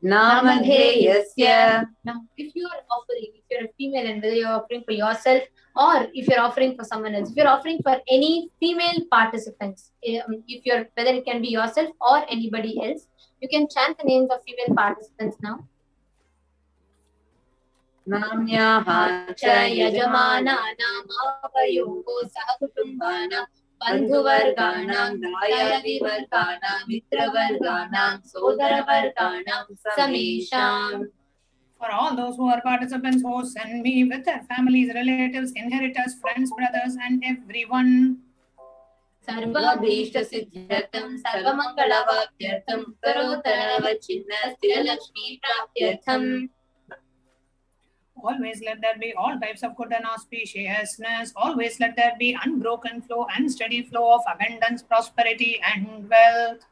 Namadheyasya. Now, if you are offering, if you're a female and whether you're offering for yourself or if you're offering for someone else, if you're offering for any female participants, if you're, whether it can be yourself or anybody else, you can chant the names of female participants now. Namyaha cha yajamananam avayogo sahakutumbana बन्धुवर्गाणां दायादिवर्गाणां मित्रवर्गाणां सोदरवर्गाणां समेषाम्. For all those who are participants who send me with their families, relatives, inheritors, friends, brothers, and everyone. सर्वाभीष्टसिद्ध्यर्थं सर्वमङ्गलवाप्त्यर्थं उत्तरोत्तरवच्छिन्न स्थिरलक्ष्मी प्राप्त्यर्थम्. Always let there be all types of good and auspiciousness. Always let there be unbroken flow and steady flow of abundance, prosperity, and wealth.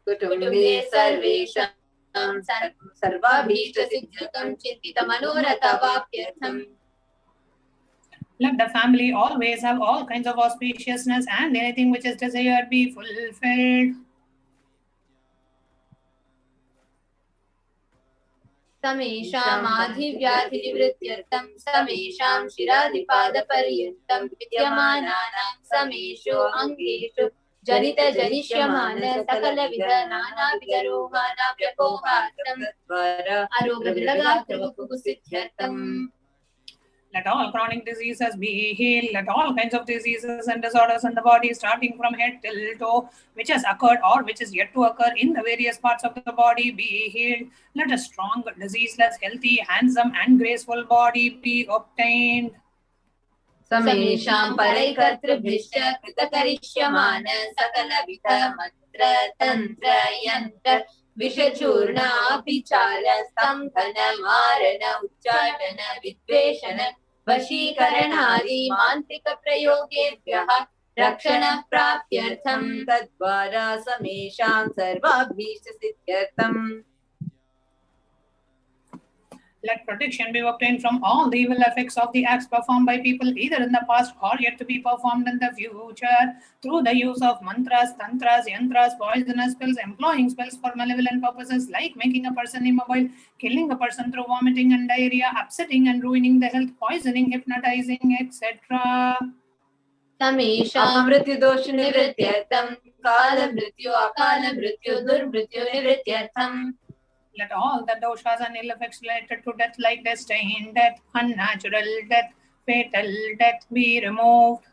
कुटुम्बे सर्वेषां सर्वाभीष्टसिद्ध्यर्थं चिन्तितमनोरथवाप्त्यर्थम्. Let the family always have all kinds of auspiciousness and anything which is desired be fulfilled. समेषाम् आधिव्याधिनिवृत्त्यर्थं समेषां शिरादिपादपर्यन्तं विद्यमानानां समेषु अङ्गेषु जनितजनिष्यमान सकलविध नानाविधरोगाणां व्यपोहार्थं आरोग्यविलगात्रवपुसिद्ध्यर्थम्. Let all chronic diseases be healed. Let all kinds of diseases and disorders in the body, starting from head till toe, which has occurred or which is yet to occur in the various parts of the body, be healed. Let a strong, diseaseless, healthy, handsome, and graceful body be obtained. समेषां परैकर्तृभिश्च कृतकरिष्यमान सकलविध मन्त्र तन्त्र यन्त्र विषचूर्णाभिचार स्तम्भन मारण उच्चाटन विद्वेषण वशीकरणादि मान्त्रिकप्रयोगेभ्यः रक्षणः प्राप्त्यर्थं तद्वारा समेषां सर्वाभीष्टसिद्ध्यर्थम्. Let protection be obtained from all the evil effects of the acts performed by people either in the past or yet to be performed in the future through the use of mantras, tantras, yantras, poisonous spells, employing spells for malevolent purposes like making a person immobile, killing a person through vomiting and diarrhea, upsetting and ruining the health, poisoning, hypnotizing, etc. समेषां मृत्युदोष निवृत्त्यर्थं काल मृत्यु अकाल मृत्यु दुर्मृत्यु निवृत्त्यर्थम्. Let all the doshas and ill effects related to death like destined death, unnatural death, fatal death be removed.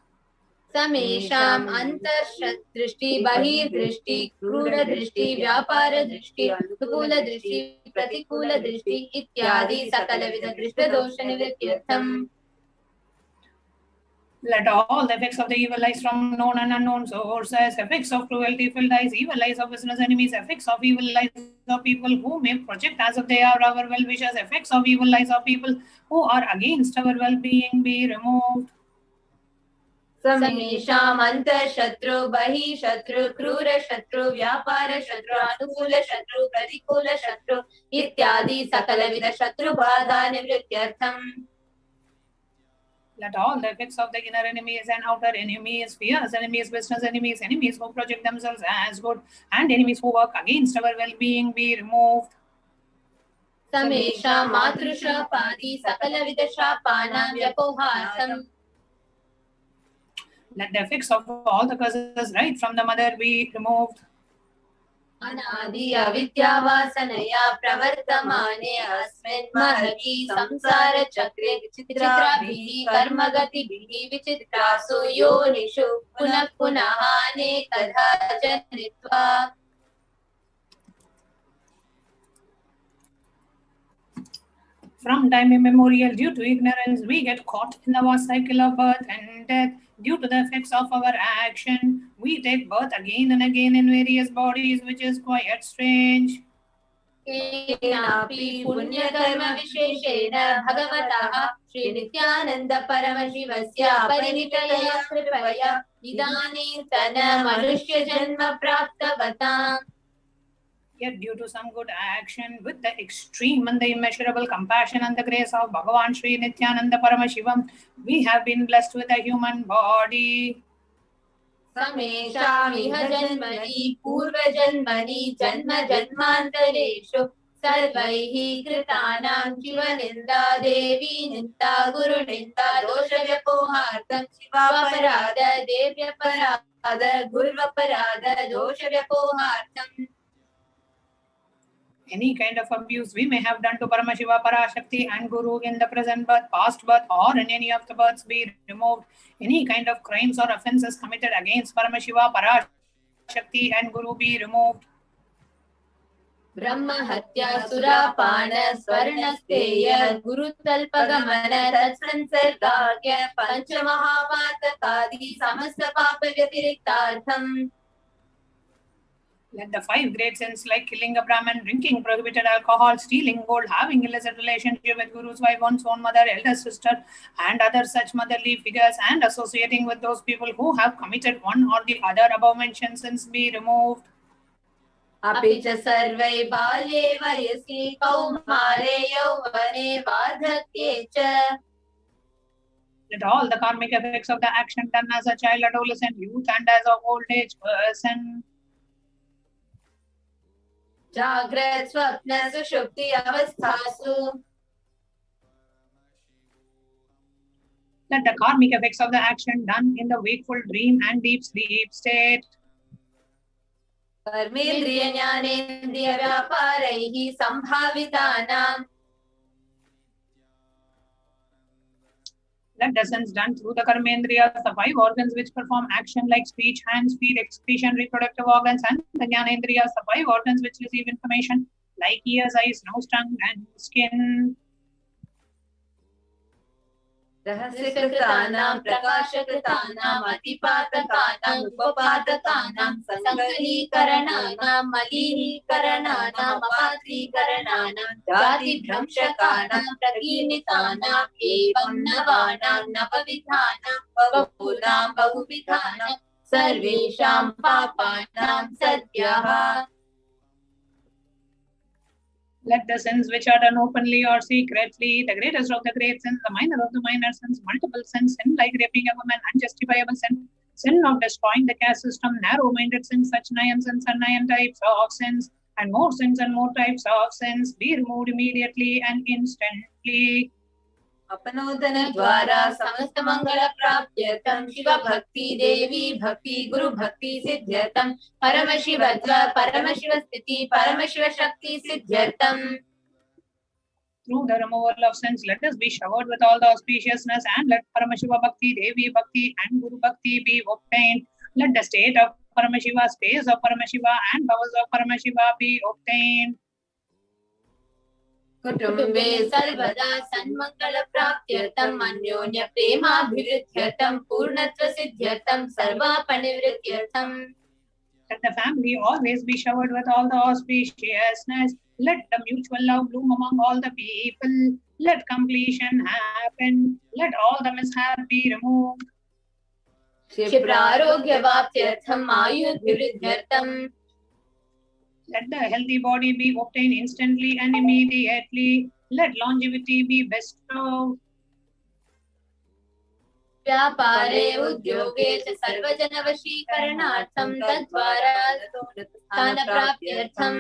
समेषाम् अंतर्दृष्टि बहिर्दृष्टि क्रूरदृष्टि व्यापारदृष्टि अनुकूलदृष्टि प्रतिकूलदृष्टि इत्यादि सकलविध दृष्टदोष निवृत्त्यर्थम्. Let all the effects of the evil eyes from known and unknown sources, effects of cruelty-filled eyes, evil eyes of business enemies, effects of evil eyes of people who may project as if they are our well-wishers, effects of evil eyes of people who are against our well-being be removed. समेषाम् अंतःशत्रु बहिःशत्रु क्रूरशत्रु व्यापारशत्रु अनुकूलशत्रु प्रतिकूलशत्रु इत्यादि सकलविध शत्रुबाधा निवृत्त्यर्थम्. Let all the effects of the inner enemies and outer enemies, fierce enemies, business enemies, enemies who project themselves as good, and enemies who work against our well-being be removed. समेषाम् मातृशापादि सकलविध शापानां व्यपोहार्थम्. Let the effects of all the curses right from the mother be removed. अनादि अविद्यावासनया प्रवर्तमाने अस्मिन् महती संसार चक्रे विचित्राभिः कर्मगतिभिः विचित्रासु योनिषु पुनः पुनः अनेकधा जनित्वा. From time immemorial, due to ignorance, we get caught in the vast cycle of birth and death. Due to the effects of our action, we take birth again and again in various bodies, which is quite strange. केनापि पुण्यकर्म विशेषेण भगवतः श्री नित्यानंद परमशिवस्य परिणितया कृपया इदानीन्तन मनुष्य जन्म प्राप्तवताम्. Yet due to some good action, with the extreme and the immeasurable compassion and the grace of Bhagavan Sri Nithyananda Paramashivam, we have been blessed with a human body. समेषामिह जन्मनि पूर्वजन्मनि जन्म जन्मान्तरेषु सर्वैः कृतानां शिवनिन्दा देवी निन्दा गुरुनिन्दा दोषव्यपोहार्थं शिवापराध देव्यपराध गुर्वपराध दोषव्यपोहार्थम्. Any kind of abuse we may have done to Paramashiva, Parashakti and Guru in the present birth, past birth or in any of the births be removed. Any kind of crimes or offences committed against Paramashiva, Parashakti and Guru be removed. ब्रह्म हत्या सुरापान स्वर्णस्तेय गुरुतल्पगमन तत्संसर्गाख्य पंचमहापातकादि समस्त पाप व्यतिरिक्तार्थम्. Let the 5 great sins like killing a Brahmin, drinking prohibited alcohol, stealing gold, having illicit relationship with Guru's wife, one's own mother, elder sister, and other such motherly figures, and associating with those people who have committed one or the other above mentioned sins be removed. अपि च सर्वै बाल्ये वयसि कौमारे यौवने वार्धक्ये च. Let all the karmic effects of the action done as a child, adolescent, youth, and as an old age person, जाग्रत स्वप्न सुषुप्ति अवस्थासु. let the karmic effects of the action done in the wakeful dream and deep sleep state, कर्मेन्द्रिय ज्ञानेन्द्रिय व्यापारैः संभावितानां. let the sins done through the karmendriyas, the 5 organs which perform action like speech, hands, feet, excretion, reproductive organs, and the jnanendriyas, the 5 organs which receive information like ears, eyes, nose, tongue, and skin. रहस्यकृतानां प्रकाशकृतानाम् अतिपातकानाम् उपपातकानां सङ्कलीकरणानां मलीनीकरणानाम् अपात्रीकरणानां जातिभ्रंशकानां प्रकीर्णितानाम् एवं नवानां नवविधानां बहूनां बहुविधानां सर्वेषां पापानां सद्यः. Let the sins which are done openly or secretly, the greatest of the great sins, the minor of the minor sins, multiple sins, sin like raping a woman, unjustifiable sin, sin of destroying the caste system, narrow-minded sins, such nine sins and nine types of sins, and more sins and more types of sins, be removed immediately and instantly. अपनोदन द्वारा समस्त मंगल प्राप्त्यर्थं शिव भक्ति देवी भक्ति गुरु भक्ति सिद्ध्यर्थं परम शिव स्थिति परम Shiv Shakti सिद्ध्यर्थं. Through the removal of sins, let us be showered with all the auspiciousness, and let Paramashiva Bhakti, Devi Bhakti, and Guru Bhakti be obtained. Let the state of Paramashiva, space of Paramashiva, and powers of Paramashiva be obtained. कुटुम्बे सर्वदा सन्मंगल प्राप्त्यर्थं अन्योन्य प्रेमाभिवृद्ध्यर्थं पूर्णत्व सिद्ध्यर्थं सर्वापनिवृत्त्यर्थं. Let the family always be showered with all the auspiciousness. Let the mutual love bloom among all the people. Let completion happen. Let all the mishap be removed. क्षिप्रारोग्यवाप्त्यर्थं आयुर्भिवृद्ध्यर्थं. Let the healthy body be obtained instantly and immediately. Let longevity be bestowed. व्यापारे उद्योगे च सर्वजनवशीकरणार्थं तद्वारा स्थानप्राप्त्यर्थं.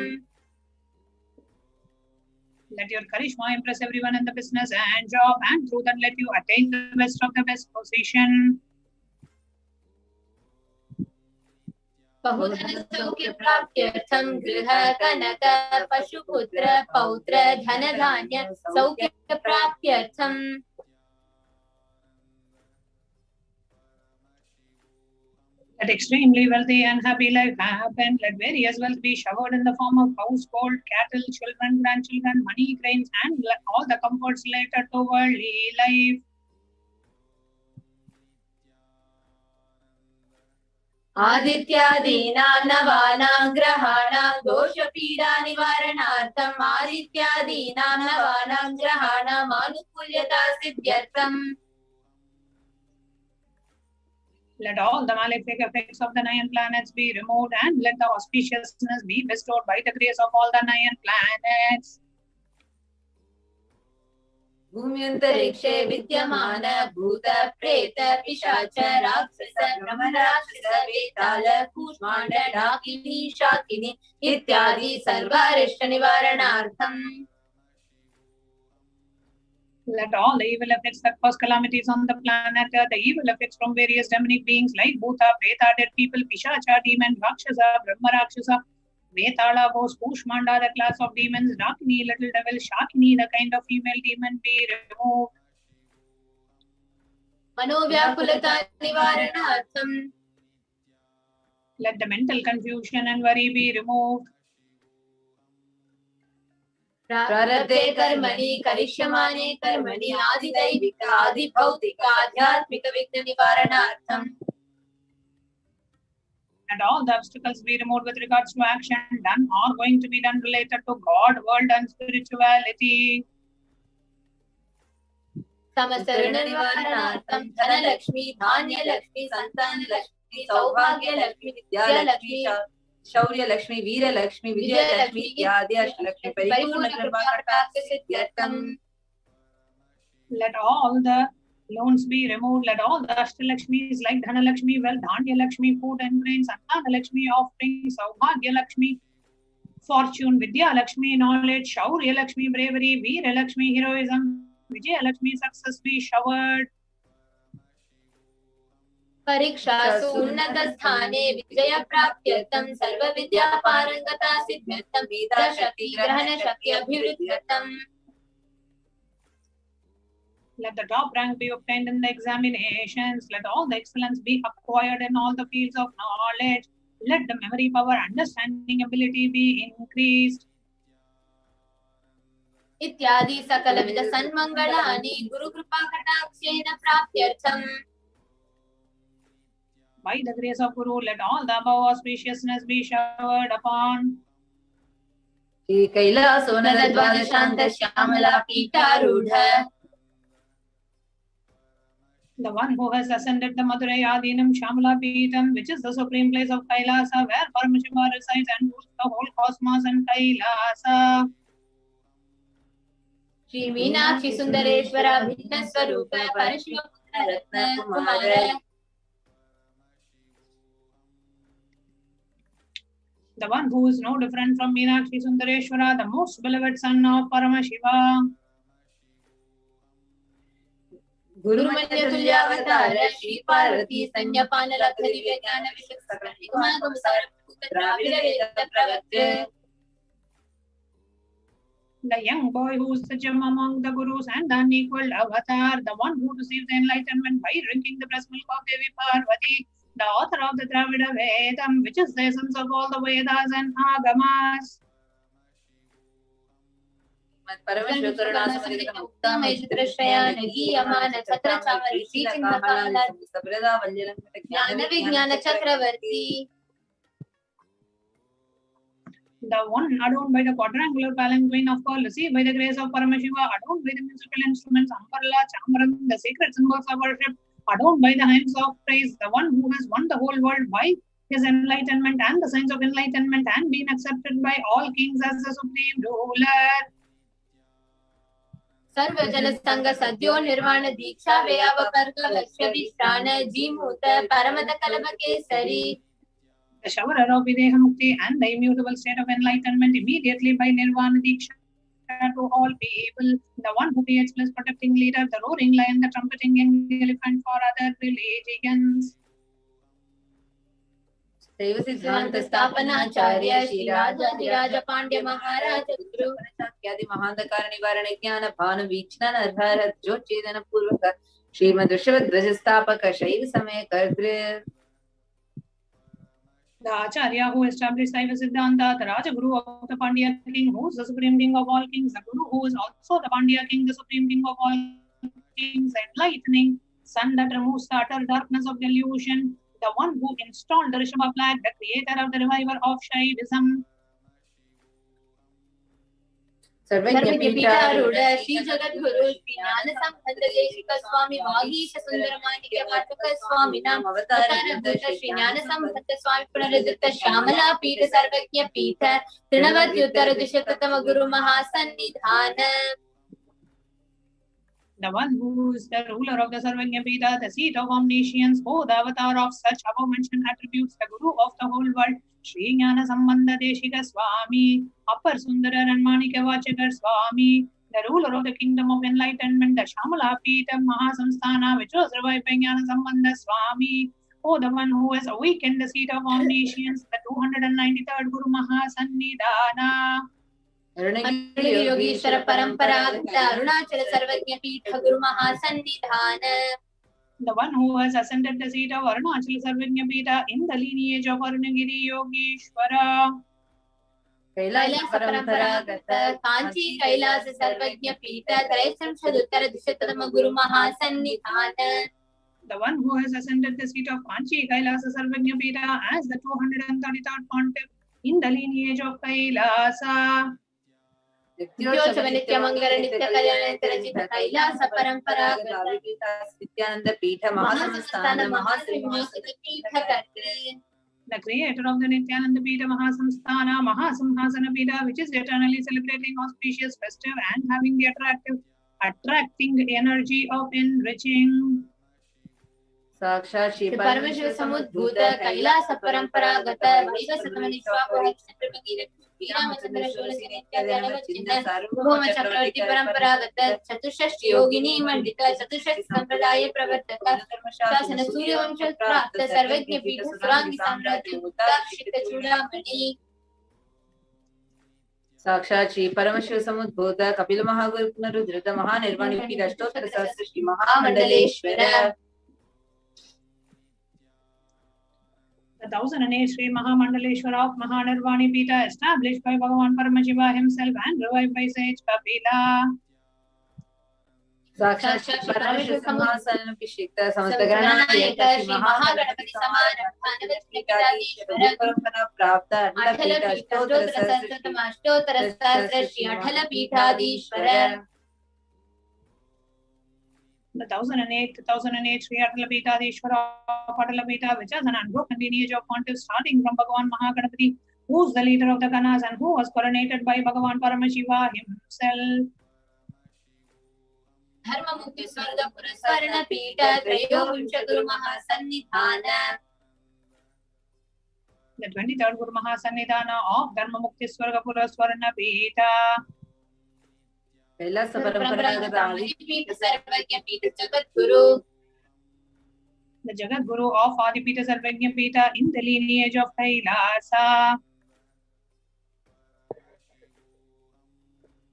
Let your charisma impress everyone in the business and job, and through that let you attain the best of the best position. बहुधन सौख्य प्राप्त्यर्थं गृह कनक पशुपुत्र पौत्र धन धान्य सौख्य प्राप्त्यर्थं. Let extremely wealthy and happy life happen. Let various wealth be showered in the form of house, gold, cattle, children, grandchildren, money, grains, and all the comforts related to worldly life. आदित्यादीनां नवानां ग्रहाणां दोषपीडा निवारणार्थं आदित्यादीनां नवानां ग्रहाणां आनुकूल्यता सिद्ध्यर्थं. Let all the malefic effects of the nine planets be removed, and let the auspiciousness be bestowed by the grace of all the nine planets. भूम्यन्तरिक्षे विद्यमान भूत प्रेत पिशाच राक्षस ब्रह्मराक्षस वेताल कूष्माण्ड डाकिनी शाकिनी इत्यादि सर्वारिष्ट निवारणार्थं. Let all the evil effects that cause calamities on the planet, the evil effects from various demonic beings like Bhuta, Preta, dead people, Pishacha, demon, Rakshasa, Brahma Rakshasa, Vetala, ghost, Kushmanda, the class of demons, Dakini, little devil, Shakini, the kind of female demon, be removed. मनोव्याकुलता निवारणार्थं. Let the mental confusion and worry be removed. प्रारब्धे कर्मणि करिष्यमाणे कर्मणि आदिदैविक आदिभौतिक आध्यात्मिक विघ्न निवारणार्थं. And all the obstacles be removed with regards to action done or going to be done related to God, world, and spirituality. समसरण निवारणार्थं Dhanlaxmi Dhanyalakshmi Santanalakshmi सौभाग्यलक्ष्मी Vidyalakshmi शौर्यलक्ष्मी Veerlakshmi Vijayalakshmi इत्यादि अष्टलक्ष्मी परिपूर्ण कृपा कटाक्ष सिद्ध्यर्थं. Let all the loans be removed. Let all the Ashtalakshmis like Dhanalakshmi, wealth, Dhandya-lakshmi, food and grain, Santanalakshmi, offerings, Saubhagya-lakshmi, fortune, Vidya-lakshmi, knowledge, Shaurya-lakshmi, bravery, Veera-lakshmi, heroism, Vijaya-lakshmi, success be showered. परीक्षासु उन्नत स्थाने विजय प्राप्त्यर्थं सर्व विद्या पारंगता सिद्ध्यर्थं मेधा शक्ति ग्रहण शक्ति अभिवृद्ध्यर्थं. Let the top rank be obtained in the examinations. Let all the excellence be acquired in all the fields of knowledge. Let the memory power, understanding ability be increased. इत्यादि सकलविध सन्मंगलानि Gurukripa कटाक्षेण प्राप्त्यर्थम्. By the grace of Guru, let all the above auspiciousness be showered upon Shri कैलासोनरद्वादशान्त Shyamala पीठारूढ़. the one who has ascended the Madurai Adinam Shamala Peetham, which is the supreme place of Kailasa, where Paramashiva resides and rules the whole cosmos and Kailasa. Shri Meenakshi सुंदरेश्वरा भिन्न स्वरूप परशिव पुत्र रत्न Kumar. The one who is no different from Meenakshi Sundareshwara, the most beloved son of Paramashiva. गुरुमन्य तुल्यावतार Shri Parvati संज्ञापान रथ दिव्य ज्ञान विशुद्ध सकल युगागम सार द्राविड़ वेद प्रवक्त्र. The young boy who is such among the Gurus and the unequaled avatar, the one who receives enlightenment by drinking the breast milk of Devi Parvati, the author of the Dravida Vedam, which is the essence of all the Vedas and Agamas. परमेश्वर करुणा समुद्र उत्तम ऐश्वर्य श्रेयान गीयमान छत्र चामर ऋषि चिन्हकाल सबरदा वल्यलंकृत ज्ञान विज्ञान चक्रवर्ती. The one adorned by the quadrangular palanquin of policy, by the grace of Paramashiva, adorned by the musical instruments Ambarla, Chamram, the sacred symbols of worship, adorned by the hymns of praise, the one who has won the whole world by his enlightenment and the signs of enlightenment and been accepted by all kings as the supreme ruler. सर्वजन संग सद्यो निर्वाण दीक्षा व्यावपर्ग लक्ष्यधिष्ठान Jimuta परमत कलभ Kesari. The showerer of Videha Mukti and the immutable state of enlightenment immediately by Nirvana Diksha to all people. The one who creates bliss protecting leader, the roaring lion, the trumpeting elephant for other religions. देव सिद्धांत स्थापनाचार्य श्री राजाधिराज पांड्य महाराज गुरु इत्यादि महांधकार निवारण ज्ञान भानु वीक्षण निर्भर जो चेतन पूर्वक श्रीमद ऋषभध्वज स्थापक शैव समय कर्तृ. The Acharya who established Saiva Siddhanta, the Raja Guru of the Pandya king, who is the supreme king of all kings, the Guru who is also the Pandya king, the supreme king of all kings, enlightening sun that removes the utter darkness of delusion, the one who installed the Rishabha flag, the creator of the reviver of Shaivism. सर्वज्ञ पीठारूढ़ श्री जगत गुरु श्री ज्ञान संबंध देशिक स्वामी वागीश सुंदर माणिक्य वाचक स्वामी नाम अवतार श्री ज्ञान संबंध स्वामी पुनरुदित श्यामला पीठ सर्वज्ञ पीठ तृणवत्युत्तर दिशतम गुरु महासन्निधान. The one who is the ruler of the Sarvagnya Pita, the seat of omniscience, oh, the avatar of such above-mentioned attributes, the Guru of the whole world, Shri Jnana Sambandha Deshika Swami, Upper Sundara and Manika Vachakar Swami, the ruler of the kingdom of enlightenment, the Shamala Pita Mahasamsthana, which was revived by Jnana Sambandha Swami, oh, the one who has awakened the seat of omniscience, the 293rd Guru Mahasannidhana. Yogeshwar परंपरागत अरुणाचल सर्वज्ञ पीठ गुरु महासन्निधान. The one who has ascended the seat of Arunachal Sarvajna Pita in the lineage of Arunagiri Yogeshwara. Kailash परंपरागत कांची कैलास सर्वज्ञ पीठ त्रैसंशदुत्तर दिशतम गुरु महासन्निधान. The one who has ascended the seat of Kanchi Kailasa Sarvajna Pita as the 233rd pontiff in the lineage of Kailasa. नित्योत्सव नित्य मंगल नित्य कल्याण नित्यरचित कैलास परंपरागत नित्यानंद पीठ महासंस्थान महाश्रीनिवास पीठ कर्तृ. The creator of the Nithyananda Pita Mahasamsthana Mahasamhasana Pita, which is eternally celebrating auspicious festive and having the attracting energy of enriching. साक्षात् श्री परमेश्वर समुद्भूत कैलास परंपरागत वैवस्वतम निष्पाप चंद्रमगीर श्रीरामचंद्र शोलसी नित्यानवचिन्ह सार्वभौम चक्रवर्ती परंपरागत चतुष्षष्टि योगिनी मंडित चतुष्षष्टि संप्रदाय प्रवर्तक शासन सूर्यवंश प्राप्त सर्वज्ञ पीठ सुरांगी साम्राज्य मुक्ताक्षित चूड़ामणि. साक्षात् श्री परमेश्वर समुद्भूत कपिल महागुरु पुनरुद्धृत महानिर्वाण पीठ अष्टोत्तर सहस्र श्री महामंडलेश्वर. The 1008 Sri Mahamandaleshwara of Mahanirvani Pita, established by Bhagavan Paramashiva himself and revived by sage Kapila. साक्षात् परमेश्वर सिंहासन अभिषिक्त समस्त गणनायक श्री महागणपति समारंभ परंपरा प्राप्त अठल स्तोत्र सहस्र श्री अठल पीठाधीश्वर. The 1008 Sri Atalapitadishwara of Atalapita, which is an unbroken lineage of pontiffs starting from Bhagavan Mahaganapati, who is the leader of the Ganas and who was coronated by Bhagavan Paramashiva himself. Dharma Mukti Swarga Puraswarana Pita Trayovinsha Guru Mahasannidhana. The 23rd Guru Mahasannidhana of Dharma Mukti Swarga Puraswarana Pita. Kailasa परंपरागत Pita Sarvagya Pita Jagat Guru. The Jagat Guru of Adipita Sarvagya Pita in the lineage of Kailasa.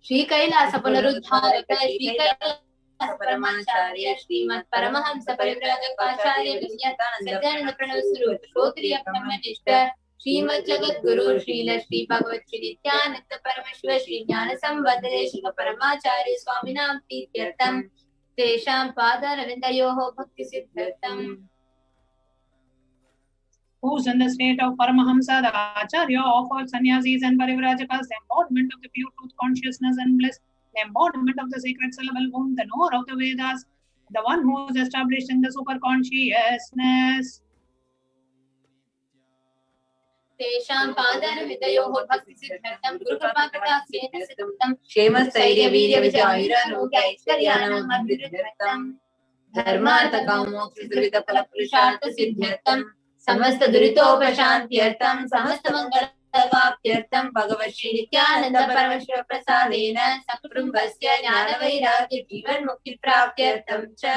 Shri Kailasa Punaruddharaka Shri Kailasa Paramacharya Srimad Paramahamsa Parivrajaka Nityananda Pranav Swarup Shrotriya Brahmanishta Srimad Jagat Guru Srila Shri Bhagavat Shri Nithyananda Parameshwar Shri Jnana Sambandade Shri Paramacharya Swaminam Tityartham Tesham Pada Ravindayoho Bhakti Siddhartham. Who's in the state of Paramahamsa, the Acharya of all sannyasis and parivrajakas, the embodiment of the pure truth consciousness and bliss, the embodiment of the sacred syllable womb, the knower of the Vedas, the one who is established in the super consciousness. Tesham Padana Vidayoho Bhakti Siddhartham Guru Kripa Kataksena Siddhartham Shema Sairya Virya Vijayira Rogya Aishwaryanam Abhiruddhartham Dharmartha Kamoksha Dvita Phala Purushartha Siddhartham Samasta Duritopashantyartham Samasta Mangalavaptyartham Bhagavat Shri Nithyananda Parameshwara Prasadena Sakrumbhasya Jnana Vairagya Jivan Mukti Praptyartham Cha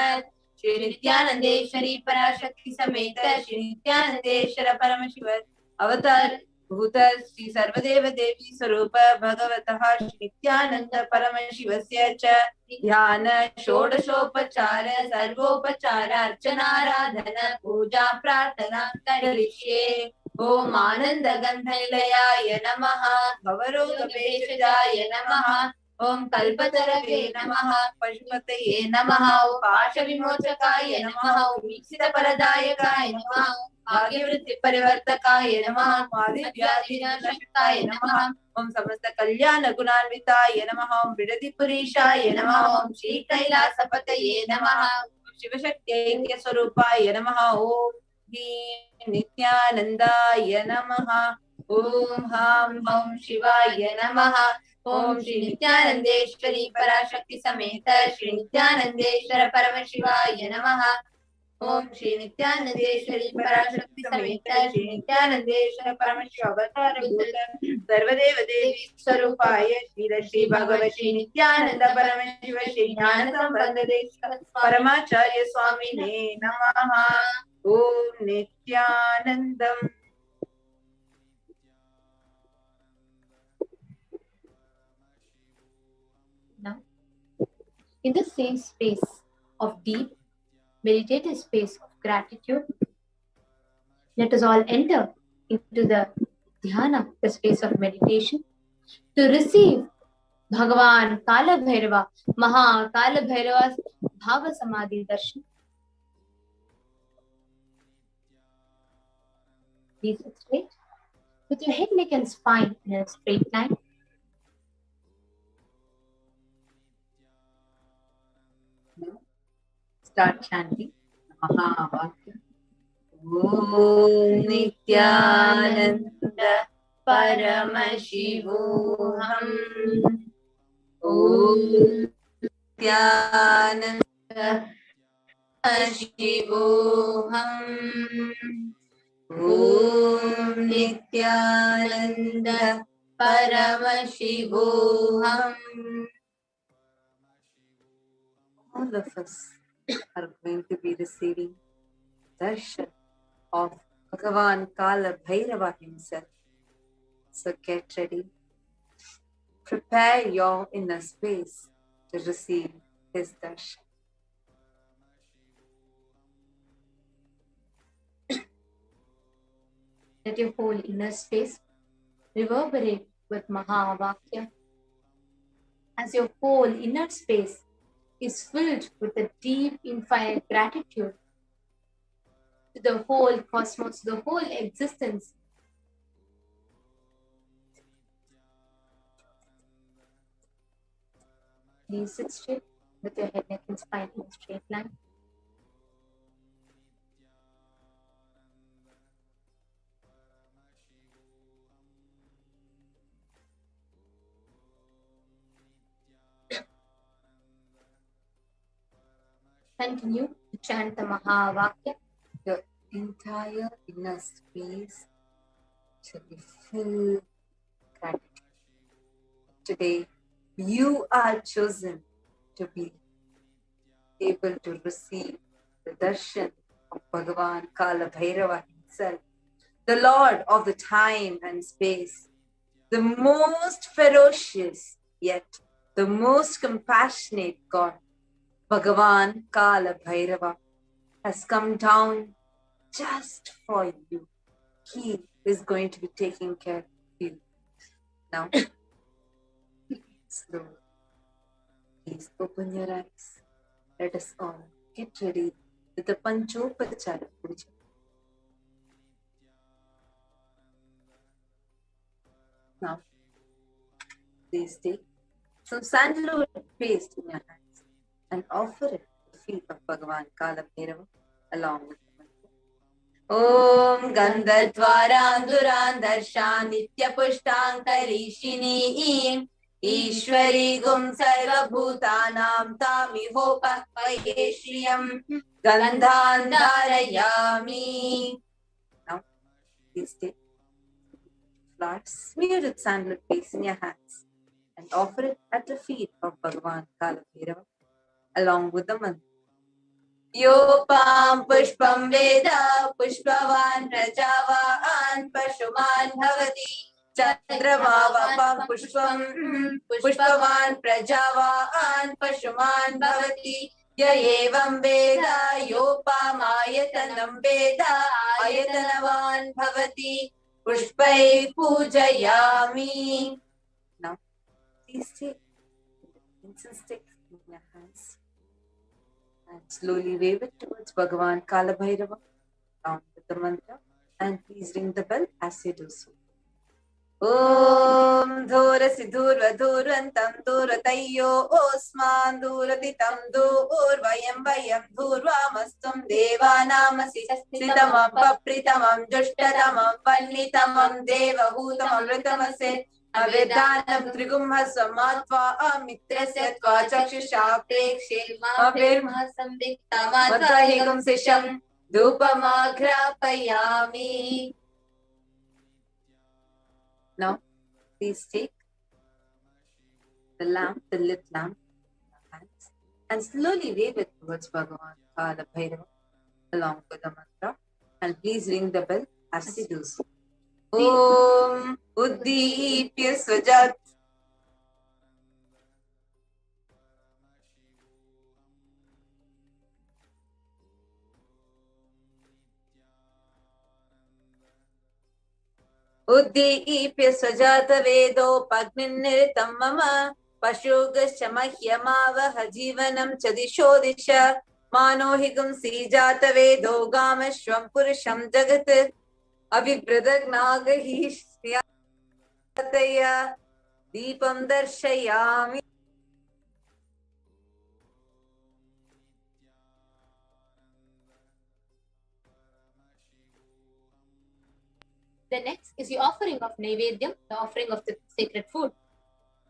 Shri Nithyanandeshwari Parashakti Sameta Shri Nithyanandeshwara Paramashiva Avatar Bhuta Shri Sarvadeva Devi Sarupa Bhagavataha Shri Nithyananda Paramashivasya Cha Dhyana Shodashopachara Sarvopachara Archana Radhana Puja Prarthana Karishye Om Ananda Gandhailaya Namaha Bhavaroga Veshajaya Namaha Om Kalpatarave Namaha Pashupataye Namaha Om Pasha Vimochakaya Namaha Om Miksita Paradayakaya Namaha Bhagyavritti Parivartakaya Namaha Madhivyadhinashakaya Namaha Om Samasta Kalyana Gunanvitaya Namaha Om Vidadi Purishaya Namaha Om Shri Kailasapataye Namaha Om Shivashakti Swarupaya Namaha Om Nithyanandaya Namaha Om Ham Ham Shivaya Namaha Om Shri Nithyanandeshwari Parashakti Sameta Shri Nithyanandeshwara Paramashivaya Namaha Om Shri Nithyanandeshwari Parashakti Sameta Shri Nithyanandeshwara Paramashiva Avatara Bhuta Sarvadeva Devi Swarupaya Shri Bhagavat Shri Nithyananda Paramashiva Shri Jnana Sambandade Paramacharya Swamine Namaha Om Nithyanandam. Now, in the same space of deep meditative space of gratitude, let us all enter into the dhyana, the space of meditation, to receive Bhagavan Kalabhairava, Maha Kalabhairava's Bhava Samadhi Darshan. Please sit straight, with your head, neck and spine in a straight line. Start chanting Mahavakya. Om Nithyananda Paramashivoham. Om Nithyananda Paramashivoham. Om Nithyananda Paramashivoham. All of us are going to be receiving darshan of Bhagavan Kalabhairava himself. So get ready. Prepare your inner space to receive his darshan. Let your whole inner space reverberate with Mahavakya. As your whole inner space is filled with a deep, infinite gratitude to the whole cosmos, the whole existence. Please sit straight with your head, neck, and spine in a straight line. Continue to chant the Mahavakya. Your entire inner space shall be filled with gratitude. Today, you are chosen to be able to receive the darshan of Bhagavan Kalabhairava himself, the Lord of the time and space, the most ferocious yet the most compassionate God. Bhagavan Kalabhairava has come down just for you. He is going to be taking care of you. Now, slowly, please open your eyes. Let us all get ready with the Panchopachara Puja. Now, please take some sandalwood paste in your hands and offer it at the feet of Bhagavan Kalabhairava along with the mantra. Om Gandhartvaranduran Darshan Nitya Pushtankarishini Ishwari Gum Sarva Bhutanam Tamiho Pakvayeshriyam Gandhandharayami. Now, please take flour smeared with sandalwood paste in your hands and offer it at the feet of Bhagavan Kalabhairava along with the mantra. Yopam pushpam veda pushpavan prajavan pashuman bhavati chandramavapam pushpam pushpavan prajavan pashuman bhavati yayevam veda yopam ayatanam veda ayatanavan bhavati pushpai pujayami. Now, please take the incense stick in your hands and slowly wave it towards Bhagavan Kalabhairava along with the mantra, and please ring the bell as you do so. Om Dhura Sidhurva Dhurantam Dhuratayyo Osman Dhuratitam Dhurvayam Vayam Dhurvamastum Devanamasi Sitamam Papritamam Jushtatamam Pannitamam Devahootamam Ritamase Avedanam Trigumhasam Matva Amitrasya Tva Chakshusha Prekshe Mabirmahasambhikta Matvahigam Sisham Dhupamagrapayami. Now, please take the lamp, the lit lamp in your hands and slowly wave it towards Bhagavan Kalabhairava along with the mantra, and please ring the bell as you do so. Om Uddipya Swajat. Uddipya Swajata Vedo Pagniniritam Mama Pashugascha Mahyamavaha Jivanam Chadisho Disha Manohigam Sijata Vedo Gamashvam Purusham Jagat Abhibradagnagahi Shriyataya Deepam Darshayami. The next is the offering of Naivedyam, the offering of the sacred food.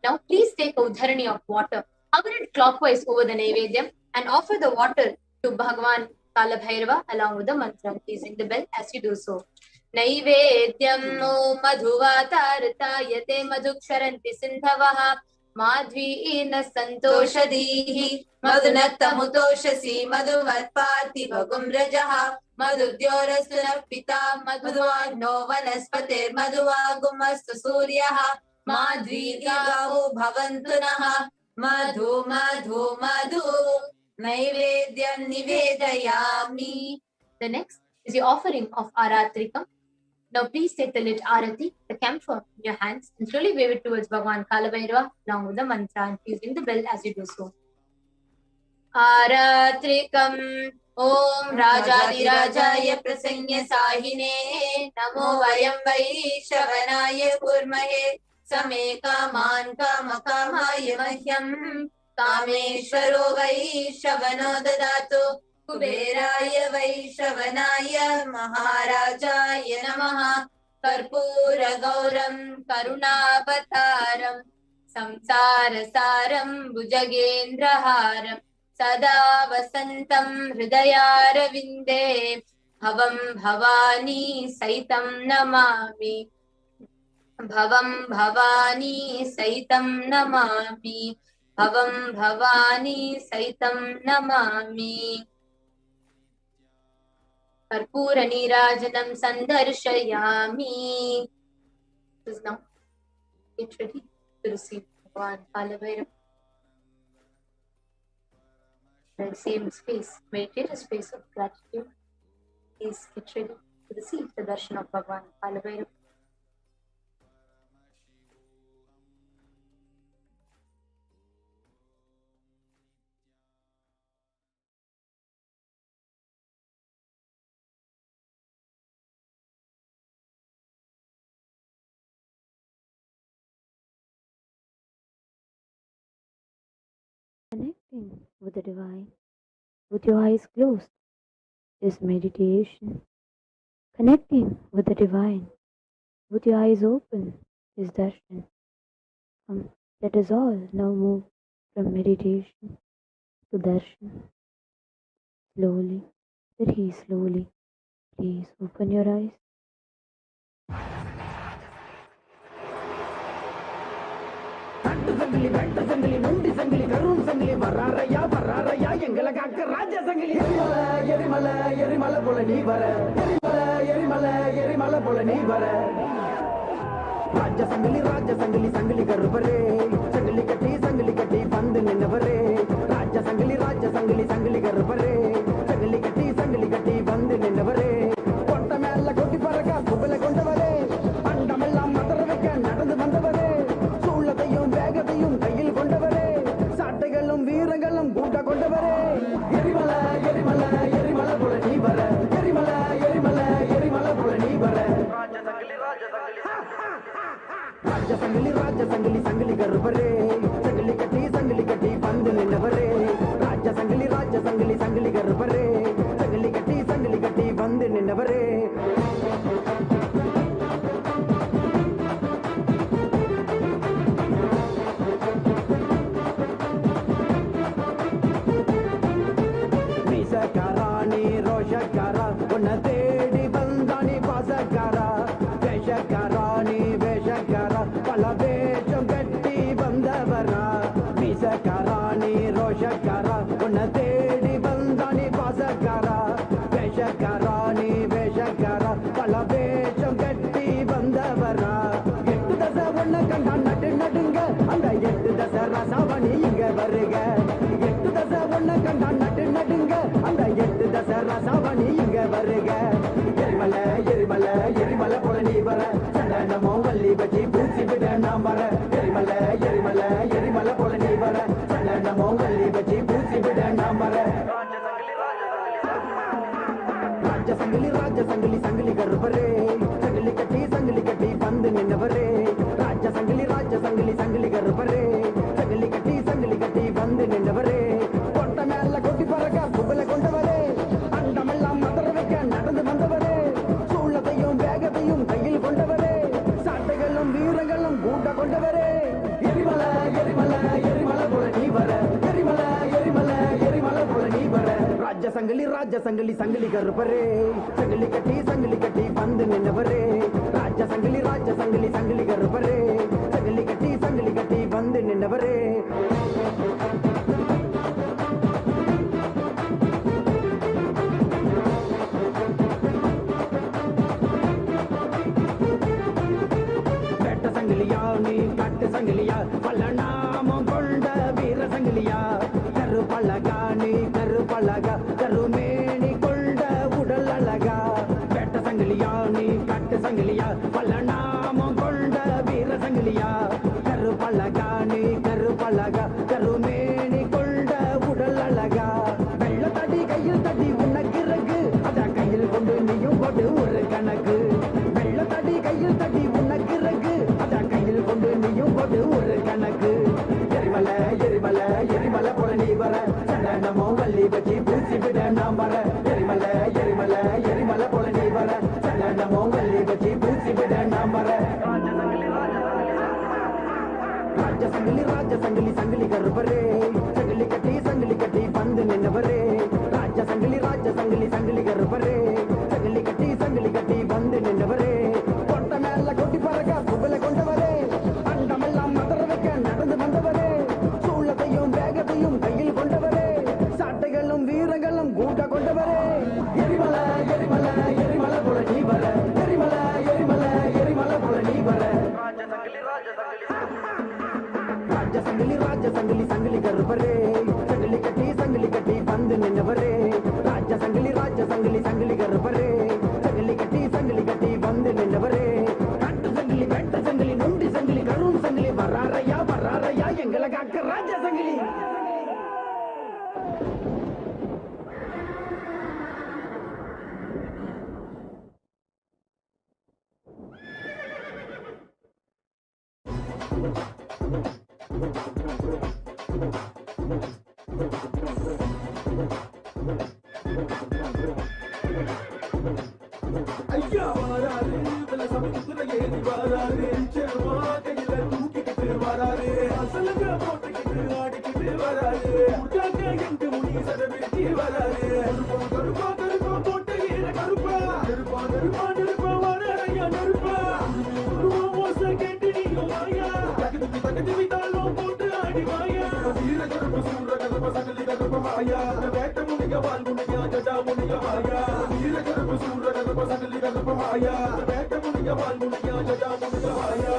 Now please take a udharani of water, cover it clockwise over the Naivedyam and offer the water to Bhagavan Kalabhairava along with the mantra. Please ring the bell as you do so. Naivedyam no madhuvatartayate madhuksharanti sindhavaha madhvina santoshadihi madhunaktamutoshasi madhuvatpati bhagum rajaha madhudyorasuna pita madhuvagno vanaspatir madhuvagumastu suryaha madhvigavo bhavantunaha madhu madhu madhu naivedyam nivedayami. The next is the offering of Aratrikam. Now please take the lit arati, the camphor, in your hands and slowly wave it towards Bhagavan Kalabhairava along with the mantra, and please ring the bell as you do so. Aratrikam Om Rajadirajaaya Prasanya Sahine Namo Vayam Vaishvanaya Kurmahe Same Kaman Kamakamaya Mahyam Kameshwaro Vaishvano Dadato Kuberaya Vaishvanaya Maharajaya Namaha Karpura Gauram Karunavataram Samsara Saram Bhujagendraharam Sada Vasantam Hridayaravinде Bhavam Bhavani Saitam Namami Bhavam Bhavani Saitam Namami Bhavam Bhavani Saitam Namami Karpura Nirajanam Sandarshayami. Please now get ready to receive Bhagavan Kalabhairava. Same space, meditative space of gratitude. Please get ready to receive the darshan of Bhagavan Kalabhairava. Connecting with the divine with your eyes closed is meditation. Connecting with the divine with your eyes open is darshan. Let us all now move from meditation to darshan. Slowly, very slowly, please open your eyes. சங்கிலி வெட்ட சங்கிலி நுண்டி சங்கிலி கரும் சங்கிலி வராரையா வராரையா எங்களை காக்க ராஜ சங்கிலி எரிமலை எரிமலை போல நீ வர எரிமலை எரிமலை போல நீ வர ராஜ சங்கிலி சங்கிலி கருப்பரே சங்கிலி கட்டி பந்து நின்னவரே ராஜ சங்கிலி சங்கிலி கருப்பரே சங்கிலி கட்டி பந்து நின்னவரே கொட்ட மேல கொட்டி பறக்க கும்பல கொண்டவரே அண்டமெல்லாம் மதர வைக்க நடந்து வந்தவரே வேகத்தையும் கையில் கொண்டவரே சாட்டைகளும் வீரங்களும் கூட்ட கொண்டவரே எரிமலை எரிமலை எரிமலை போல நீ வர எரிமலை எரிமலை எரிமலை போல நீ வர ராஜ சங்கிலி கருப்பரே சங்கிலி கட்டி பந்து நின்னவரே ராஜ சங்கிலி சங்கிலி கருப்பரே சங்கிலி கட்டி பந்து நின்னவரே உன்னை தேடி வந்தானி பாசக்காரா வேஷக்காராணி வேஷக்காரா பல வேஷம் கட்டி வந்தவரா மீசக்காராணி ரோஷக்காரா உன்னை தேடி வந்தானி பாசக்காரா வேஷக்காராணி வேஷக்காரா பல வேஷம் கட்டி வந்தவரா எட்டு தசை ஒன்ன கண்டா நடுங்க அந்த எட்டு தசை ரசாவணி இங்க வருக எட்டு தசை ஒன்ன கண்டா நடுங்க அந்த எட்டு தசை ரசாவணி இங்க வருக எரிமலை எரிமலை எரிமலை போல நீ வர சந்தனமோ வள்ளி வச்சி பூசி விட நாம் வர எரிமலை எரிமலை எரிமலை போல நீ வர சந்தனமோ வள்ளி வச்சி பூசி விட நாம் வர ராஜ சங்கிலி சங்கிலி கருப்பரே சங்கிலி கட்டி பந்து நின்னவரே ராஜ சங்கிலி சங்கிலி கருப்பரே சங்கிலி கட்டி பந்து நின்னவரே கொட்ட மேல கொட்டி பறக்க கும்பல கொண்டவரே அண்டமெல்லாம் மதர வைக்க நடந்து வந்தவரே சூழத்தையும் வேகத்தையும் கையில் கொண்டவரே சாட்டைகளும் வீரங்களும் கூட்ட கொண்டவரே எரிமலை எரிமலை எரிமலை போல நீ வர எரிமலை எரிமலை எரிமலை போல நீ வர ராஜ சங்கிலி சங்கிலி கருப்பரே சங்கிலி கட்டி பந்து நின்னவரே ராஜ சங்கிலி சங்கிலி கருப்பரே சங்கிலி கட்டி பந்து நின்னவரே நீ கட்டு சங்கிலியா பல நாமம் கொண்ட வீர சங்கிலியா கருப்பழகா கருமேனி கொண்ட உடல் அழகா வேட்ட சங்கிலியா நீ கட்டு சங்கிலியா நான் வர எரிமலை எரிமலை எரிமலை போல நீ வர சங்கன மோங்கல்லி வச்சு பூசி விட நான் வர ராஜசங்கிலி ராஜசங்கிலி சங்கிலி கருப்பரே சங்கிலி கட்டி வந்து நின்னவரே ராஜசங்கிலி ராஜசங்கிலி சங்கிலி கருப்பரே சங்கிலி கட்டி வந்து நின்னவரே கொண்ட மேல கொட்டி பறக்க புகழ கொண்டவரே அண்டமெல்லாம் மதற வைக்க நடந்து வந்தவரே சூழத்தையும் வேகத்தையும் கையில் கொண்டவரே சாட்டைகளும் வீரங்களும் கூட்ட கொண்டவரே எரிமலை எரிமலை எரிமலை போல நீ வர எரிமலை எரிமலை எரிமலை போல நீ வர ராஜசங்கிலி ராஜசங்கிலி சங்கிலி கருப்பரே சங்கிலி கட்டி வந்து நின்னவரே ராஜசங்கிலி ராஜசங்கிலி சங்கிலி கருப்பரே சங்கிலி கட்டி வந்து நின்னவரே கட்டு சங்கிலி வெட்ட சங்கிலி நொண்டி சங்கிலி கரும் சங்கிலி வராரையா எங்களை காக்க ராஜசங்கிலி ஐயா வாராரு வெள்ள சமத்துல ஏறி வாராரு செருவா கையில தூக்கிக்கிட்டு வராரு அசலுங்க போட்டுக்கிட்டு ஆடிக்கிட்டு வராரு உட்காக்க எங்க முனி சடவிட்டு வராரு கருப்பா போட்டு ஈர கருப்பா நெருப்பா வராரையா நெருப்பா மோச கேட்டு நீங்க வாயா தகுதி வித்தாலும் போட்டு ஆடி வாயா வீர கருப்ப சூர கருப்ப சகலி கருப்ப மாயா வேட்ட முனிக வால் முனியா ஜடா முனிக மாயா வீர கருப்ப சூர கருப்ப சகலி கருப்ப மாயா வேட்ட முனிக வால் முனியா ஜடா முனிக மாயா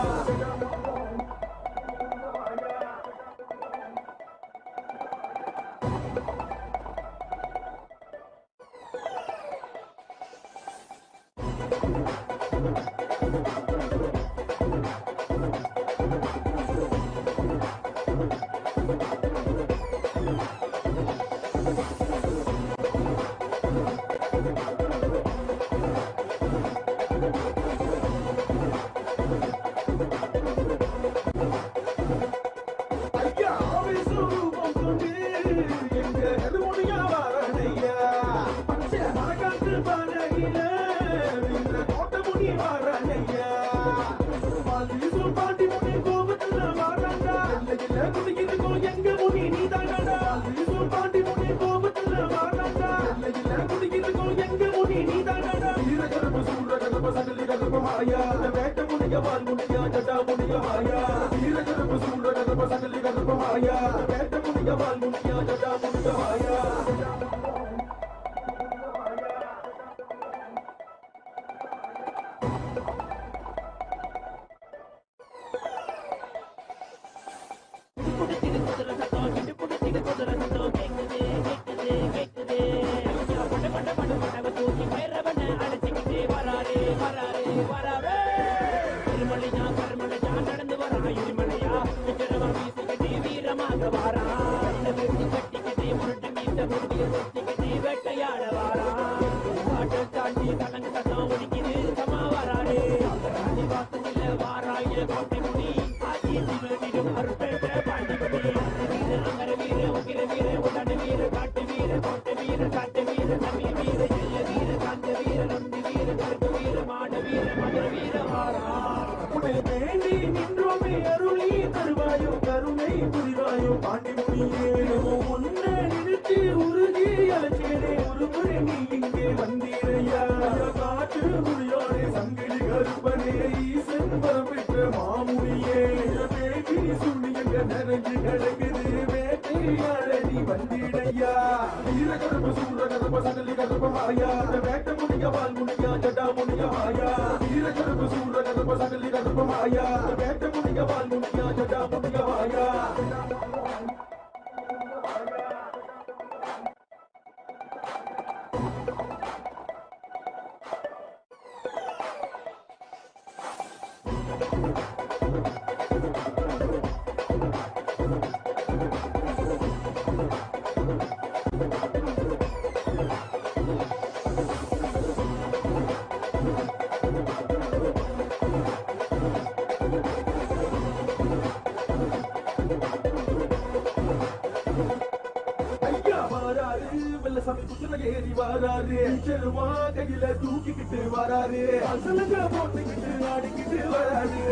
ஏறி வராரு செல்வா கையில தூக்கிக்கிட்டு வராரு அசலுங்க போட்டுக்கிட்டு ஆடிக்கிட்டு வராரு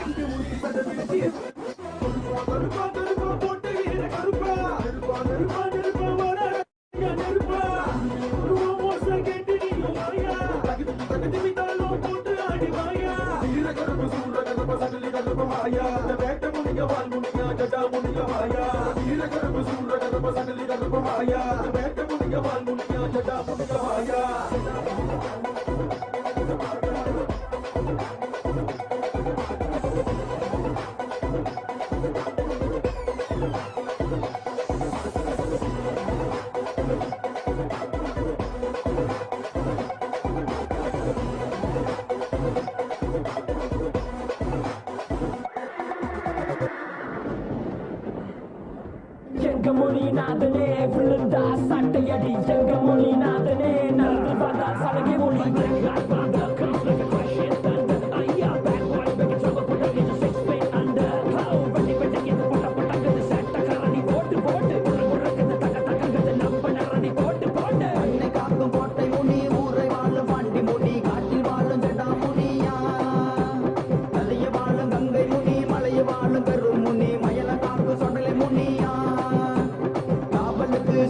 எங்க முடி சதவீதி கருப்பா கருப்பா போட்டு வீர கருப்பா கருப்பா கருப்பா கருப்பா வராரு நெருப்பா மோசம் கேட்டு நீங்க வாயா தகுதி விட்டாலும் போட்டு ஆடி வாயா வீர கருப்பு சூர கருப்ப சகலி கருப்ப மாயா வேட்ட முனிக வால் முனிக ஜடா முனிக மாயா வீர கருப்பு சூர கருப்ப சகலி கருப்ப மாயா வேட்ட முனிக வால் முனிக ஜடா முனிக மாயா எங்க மொழிநாதனே விழுந்தா சட்டையடி எங்க மொழிநாதனே நடந்து வந்தா சலகை மொழி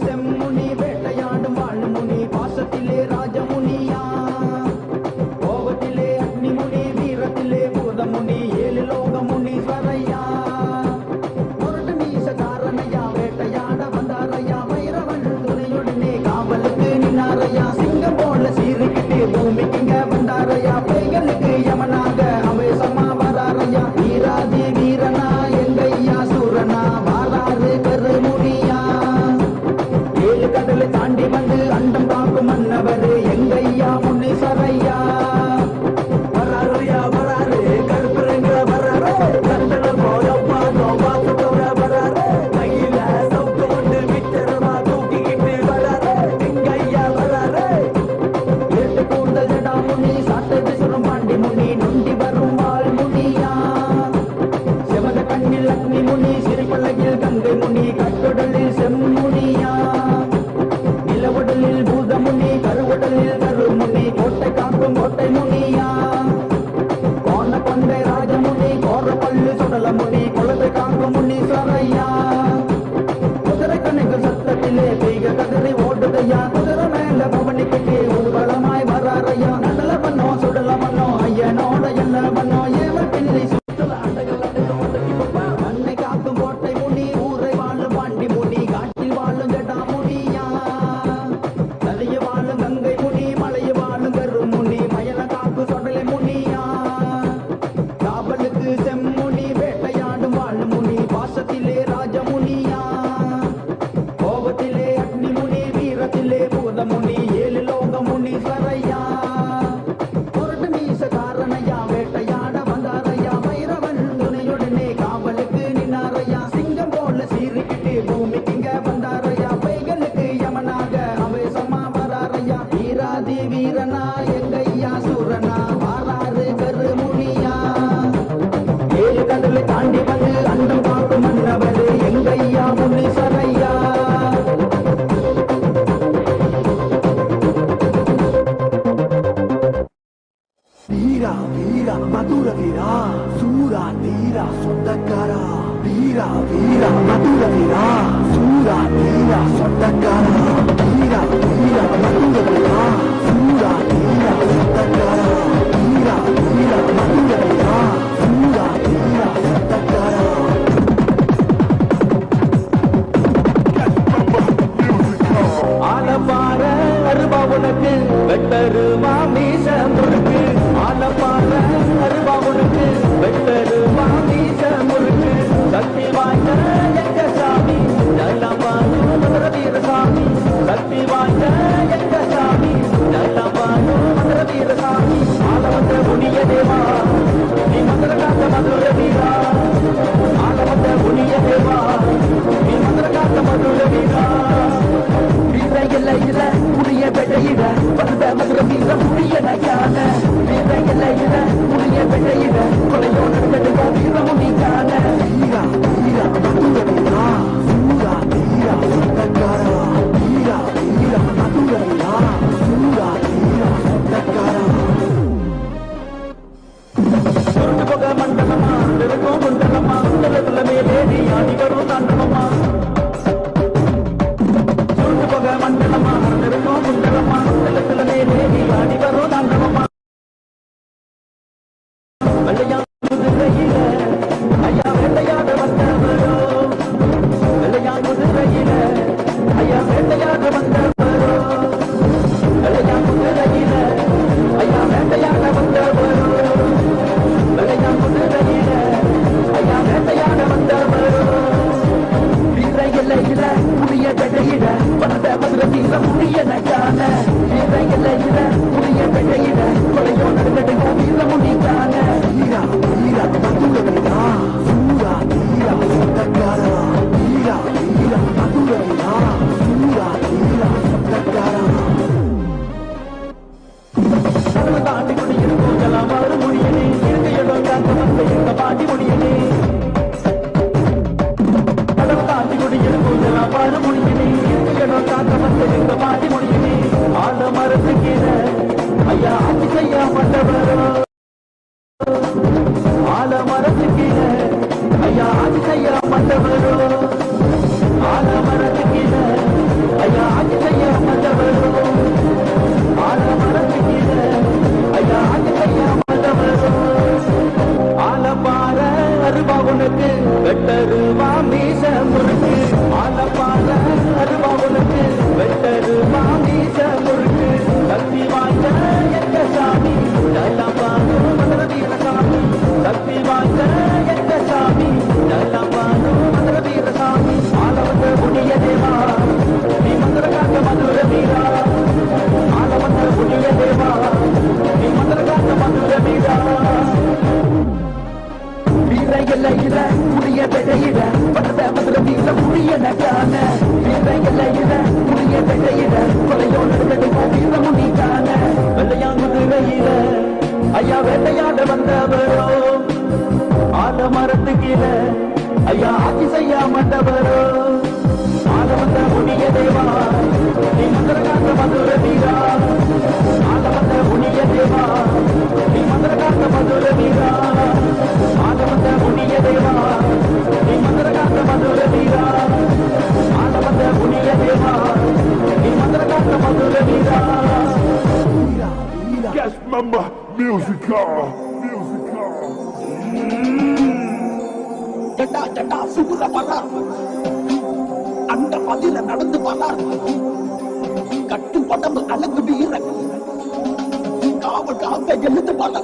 செம்முனி வேட்டையாடும் வாழ்முனி பாசத்திலே ராஜமுனியா கோபத்திலே அக்னிமுனி வீரத்திலே பூதமுனி ஏழு லோகமுனீஸ்வரையா முரட்டு மீசக்காரனையா வேட்டையாட வந்தாரையா வைரவன் துணையுடனே காவலுக்கு நின்னாரையா சிங்கம் போல சீறிக்கிட்டு பூமிக்குங்க வந்தாரையா பேய்களுக்கு யமனாக அவேசமா வராரையா வீராதி வீரனா எங்கையா சூரனா வாராறு கருமுனியா ஏழு கடலை தாண்டி வந்து அண்டம் காக்கும் மன்னவரு எங்கையா முன்னீஸ்வரையா வராருயா வராரு கருப்புரங்க வராரு கண்டன போல பாதம் வாசத்தோட வராரு கையில சவுக்கு கொண்டு மிச்சரமா தூக்கிக்கிட்டு வராரு எங்கையா வராரு ஏட்டு கூந்தல் ஜடா முனி சாட்டை விசுறும் பாண்டி முனி நொண்டி வரும் வாழ் முனியா செவத கண்ணில் அக்னி முனி சிறிப்பழகில் கங்கை முனி கட்டுடலில் செம்முனியா நிலவுடலில் பூதமுனி கருவுடலில் கருமுனி கோட்டை காக்கும் கோட்டை முனியா கோண கொண்டை ராஜமுனி கோர பல்லு சுடல முனி குலத்தை காக்கும் முனீஸ்வரையா குதிரை கணைகள் சத்தத்திலே பெய்க கதிரை ஓடுதையா குதிரை மேல பவனிக்கிட்டு ஊர்வலமாய் வராரையா நடல பண்ணோ சுடல பண்ணோ ஐயனோட என்ன பண்ணோ ஏவல் பிள்ளை சுத்தல அண்டகள் மண்ணை காக்கும் கோட்டை முனி ஊரை வாழும் பாண்டி முனி காட்டில் வாழும் ஜடா முனியா தலைய வாழும் கங்கை முனி மலைய வாழும் கருமுனி மயல காக்கு சொடலை முனியா காவலுக்கு செம்முனி வேட்டையாடும் வாழும் முனி பாசத்திலே ராஜமுனியா கோபத்திலே அக்னி முனி வீரத்திலே பூதமுனி ஏழு லோக முனீஸ்வரையா பொருட்டு மீசக்காரனையா வேட்டையாட வந்தாரையா வைரவன் துணையுடனே காவலுக்கு நின்னாரையா சிங்கம் போல சீறிக்கிட்டு பூமிக்குங்க வந்தாரையா பைகளுக்கு யமனாக அவேசமா வராரையா வீராதி வீரனா எங்கையா சூரனா வாராறு கருமுனியா ஏழு கடலை தாண்டி வந்து அண்டம் காக்கும் மன்னவரு எங்கையா முன்னீஸ்வரையா வீரா வீரா மதுர வீரா சூரா தீரா சொந்தக்காரா வீரா வீரா மதுர வீரா சூரா தீரா சொந்தக்காரா வீரா வீரா மதுர வீரா சூரா தீரா சொந்தக்காரா வீரா வீரா மதுர வீரா சூரா தீரா சொந்தக்காரா ஆலப்பாற அருபா உனக்கு வெட்டருமா மீச முறுக்கு ஆலப்பாற அருபா உனக்கு வெட்டருமா மீச முறுக்கு சக்தி வாய்ந்த எங்க சாமி நல்லபானு மதுர வீரசாமி சக்தி வாய்ந்த எங்க சாமி நல்லபானு மதுர வீரசாமி ஆலவந்த புனிய தேவா நீ மதுர காத்த மதுர வீரா ஆலவந்த புனிய தேவா நீ மதுர காத்த மதுர வீரா இல்ல புளிய வெட்டையிட வந்த மதுர வீர புளிய நையான இல்ல புளிய வெட்டையிட கொலையோட வெட்டையா வீரமுனிக்கான வீரா வீரா மதுர வீரா சூரா தீரா சொந்தக்காரா வீரா வீரா மதுர முடியனக்கான இறையில இட முடிய வெட்டையிட கொலையோ நடக்கட்டும் வீர முடிக்கான ஈரா ஈரா மதுரையா சூரா ஈரா சத்தக்காரா ஈரா ஈரா மதுரையா சூரா ஈரா சத்தக்காரா கடலை தாண்டி குடியிருக்கும் எல்லாம் மாறு முடியனே இருக்க இடம் காக்க வந்த எங்க பாண்டி முடியனே கடலை தாண்டி குடியிருக்கும் எல்லாம் மாறு முடியனே இருக்க இடம் காக்க வந்த எங்க பாண்டி முடியனே ஆல மரத்து கீழே ஐயா ஆட்சி செய்ய மாட்டவரோ ஆல மரத்து கீழே ஐயா ஆட்சி செய்ய மாட்டவரோ ஆல மரத்து கீழே ஐயா ஆட்சி செய்ய மாட்டவரோ ஆல மரத்து கீழே ஐயா ஆட்சி செய்ய மாட்டவரோ ஆல பாற அருவா உனக்கு வெட்டருவா மீச முறுக்கு ஆல பாற அருவா உனக்கு வெட்டருவா மீச முறுக்கு சக்தி வாய்ந்த எந்த சாமி எல்லாம் பாடும் மந்திர வீர சாமி சக்தி வாய்ந்த எந்த சாமி எல்லாம் பாடும் மந்திர வீர சாமி ஆல வந்த புண்ணிய தேவா நீ மந்திர காக்க மதுர வீரா ஆல வந்த புண்ணிய தேவா நீ மந்திர காக்க மதுர வீரா வீர எல்ல இட முடிய வெடையிட பட்டத மதுர வீர முடிய நகான வீர எல்ல இட முடிய வெடையிட கொலையோ நடக்கட்டும் வீர முடிக்கான வெள்ளையா மதுரையில ஐயா வேட்டையாட வந்தவரோ ஆல மரத்து கீழே ஐயா ஆட்சி செய்ய மாட்டவரோ ஆல வந்த புண்ணிய தேவா நீ மந்திர காக்க மதுர வீரா ஆல வந்த புண்ணிய தேவா நீ மந்திர காக்க மதுர வீரா ஆல வந்த புண்ணிய தேவா நீ மந்திர காக்க மதுர வீரா ஆல வந்த புண்ணிய தேவா நீ மந்திர காக்க மதுர வீரா Guest member musical. ஜட்டா ஜட்டா சுகுல பலா அந்த பதில நடந்து பலா கட்டு உடம்பு அழகு வீர காவல் காக்க எழுந்து பலா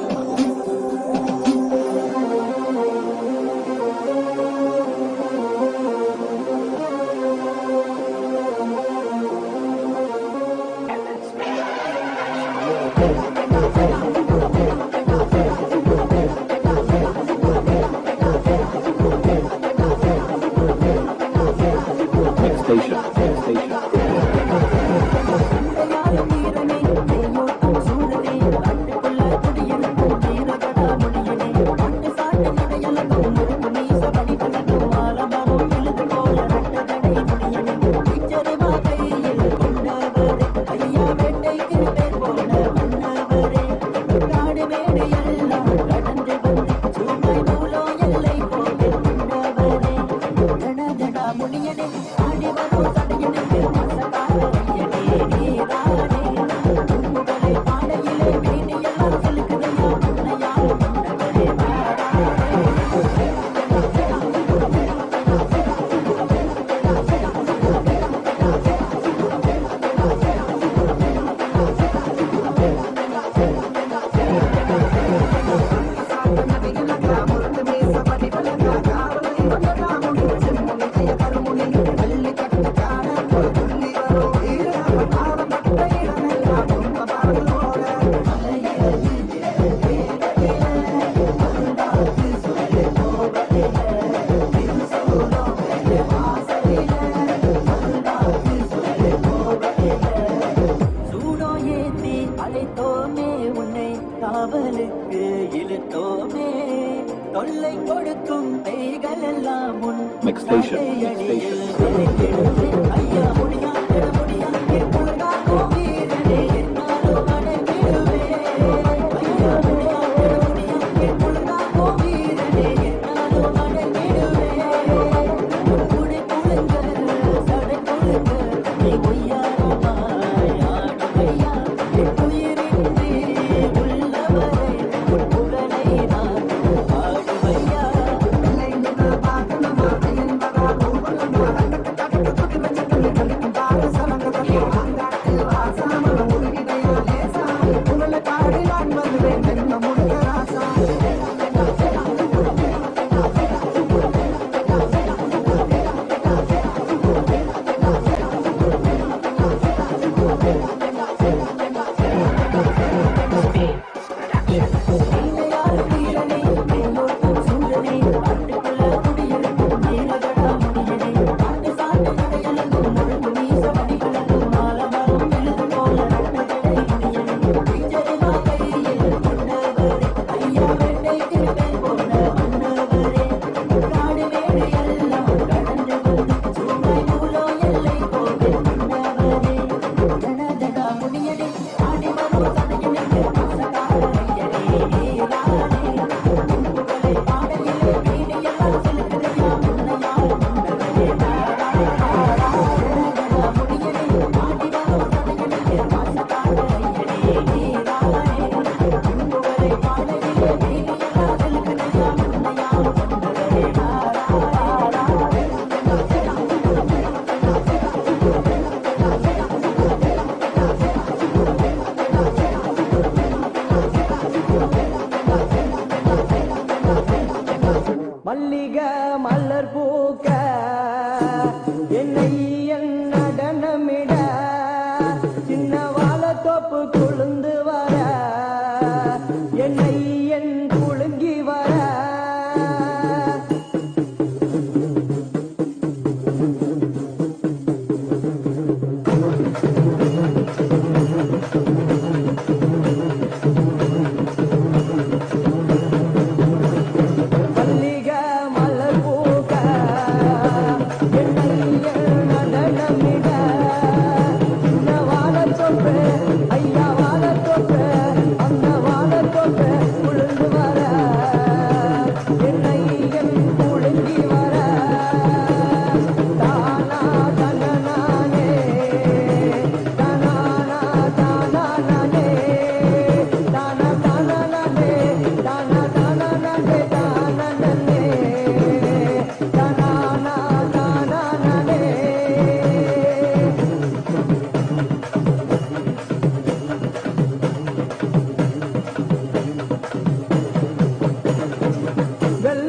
மல்லிகை மலர் பூக்க என்னை நடனமிட சின்ன வாழத்தோப்பு குளுந்து வர என்னை என் குலுங்கி வர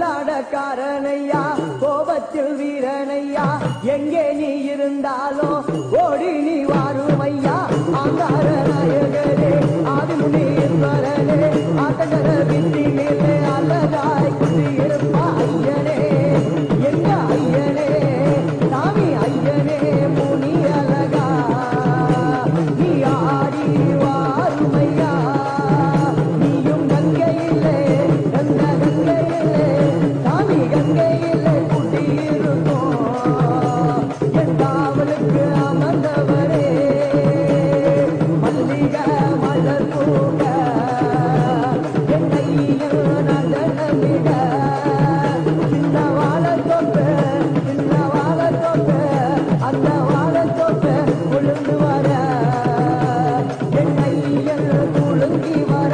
வெள்ளாடக்காரனையா கோபத்தில் வீரனையா எங்கே நீ இருந்தாலும் ஓடி நீ வாருமையா ஆங்கார நாயகரே ஆதிமுனீஸ்வரனே ஆட்டகர வித்தியிலே அழகாய் குடியிருப்பா ஐயனே எங்க ஐயனே சாமி ஐயனே முனி அழகா நீ ஆடி வாருமையா நீயும் கங்கையிலே எந்த கங்கையிலே சாமி கங்கையிலே குடியிருக்கும் என் காவலுக்கு அமர்ந்தவரே மல்லிகை மலர் பூக்க என்னை நடனமிட சின்ன வாழத்தோப்பு அந்த வாழத்தோப்பு குளுந்து வர என்னை குலுங்கி வர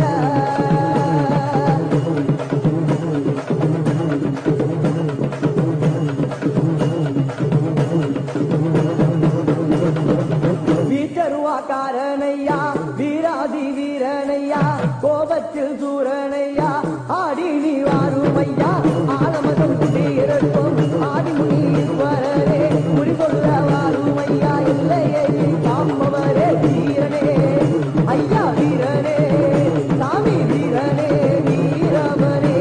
வீட்டருவாக்காரனையா வீராதி வீரனையா கோபத்தில் சூரனையா ஆடி நீ வாருமையா ஆலமதம் குடியிருக்கும் ஆதிமுனீஸ்வரரே குறி சொல்ல வாருமையா இல்லையே காப்பவரே வீரனே ஐயா வீரனே சாமி வீரனே வீரவனே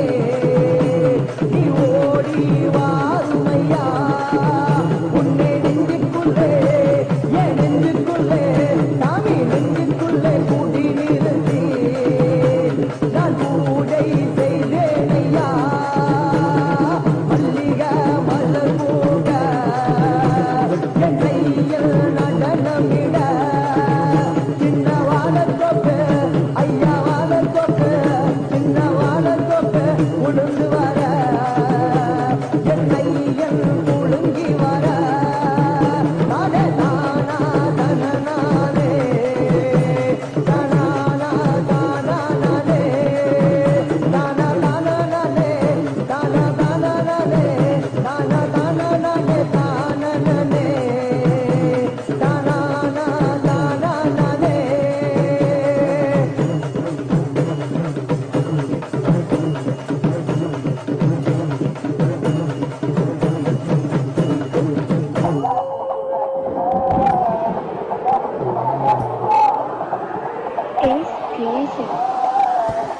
நீ ஓடி வாருமையா உன்னை நெஞ்சுக்குள்ளே என் நெஞ்சுக்குள்ளே சாமி நெஞ்சுக்குள்ளே கூடி நிறுத்தி நான் பூஜை செய்தேனையா மல்லிகை மலர் பூக்க என்னை நடனமிட சின்ன வாழத்தோப்பு ஐயா வாழத்தோப்பு சின்ன வாழத்தோப்பு உளுந்து வர என்னை குலுங்கி வர நானே நானா தனநானே தனானா தானானே தானா தானானே தானா தானானே தானா தானானே தானனே தானானா தானானே is creation.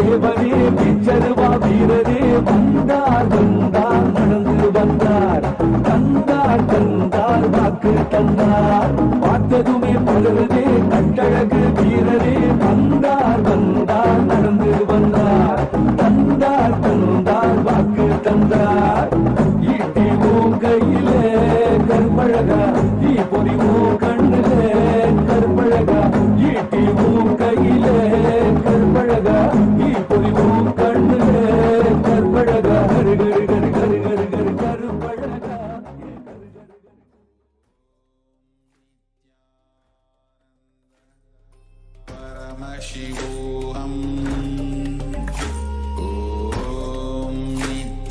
தேவனே பிச்சருவா வீரரே வந்தார் வந்தார் நடந்து வந்தார் தந்தார் தந்தார் வாக்கு தந்தார் பார்த்ததுமே பலருதே கட்டழகு வீரரே வந்தார் வந்தார் நடந்து வந்தார் தந்தார் தந்தார் வாக்கு தந்தார் ஈட்டி உன் கையிலே கற்பழகா ஈ பொறி உன் கண்ணிலே கற்பழகா ஈட்டி உன் கையிலே கற்பழகா ஈ பொறி உன் கண்ணிலே கற்பழகா கரு கரு கரு கரு கரு கரு கருப்பழகா परमशिवोऽहम् ॐ नित्यानन्द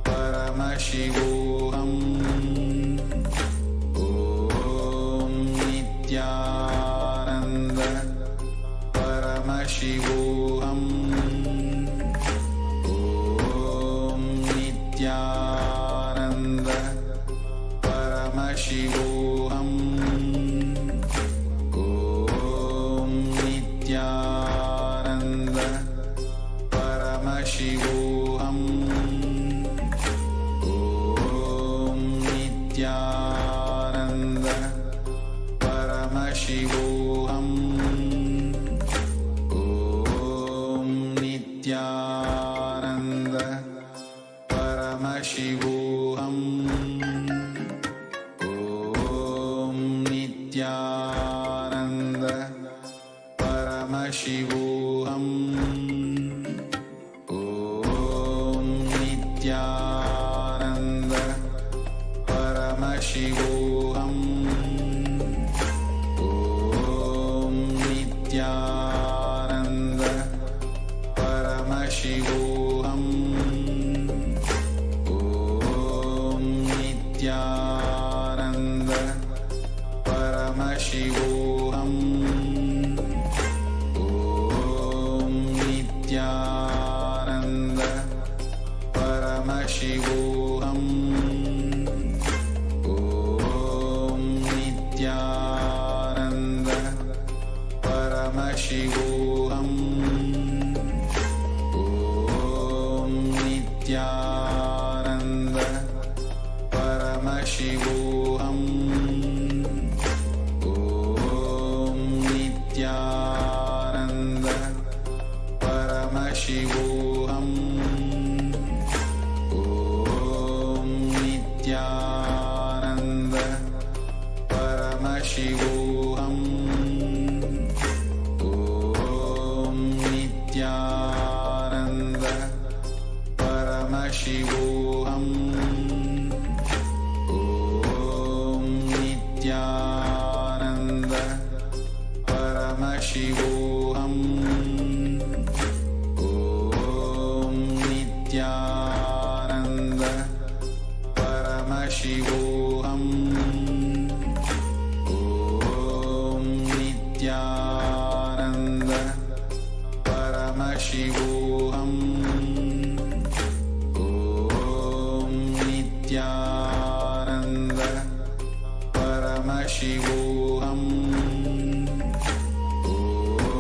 परमशिवोऽहम् ॐ नित्यानन्द परमशिवोऽहम् ॐ नित्यानन्द परमशिवोऽहम् नित्यानन्द परमशिवोऽहम् ॐ नित्यानन्द परमशिवोऽहम् ॐ नित्यानन्द परमशिवोऽहम् ॐ नित्यानन्द परमशिवोऽहम् ॐ नित्यानन्द परमशिवोऽहम् ॐ नित्यानन्द परमशिवोऽहम् ॐ नित्यानन्द परमशिवोऽहम् नित्यानन्द परमशिवोऽहम् ॐ नित्यानन्द परमशिवोऽहम् ॐ नित्यानन्द परमशिवोऽहम् ॐ नित्यानन्द परमशिवोऽहम् ॐ नित्यानन्द परमशिवोऽहम् ॐ नित्यानन्द परमशिवोऽहम् ॐ नित्यानन्द परमशिवोऽहम् ॐ नित्यानन्द परमशिवोऽहम् ॐ नित्यानन्द परमशिवोऽहम्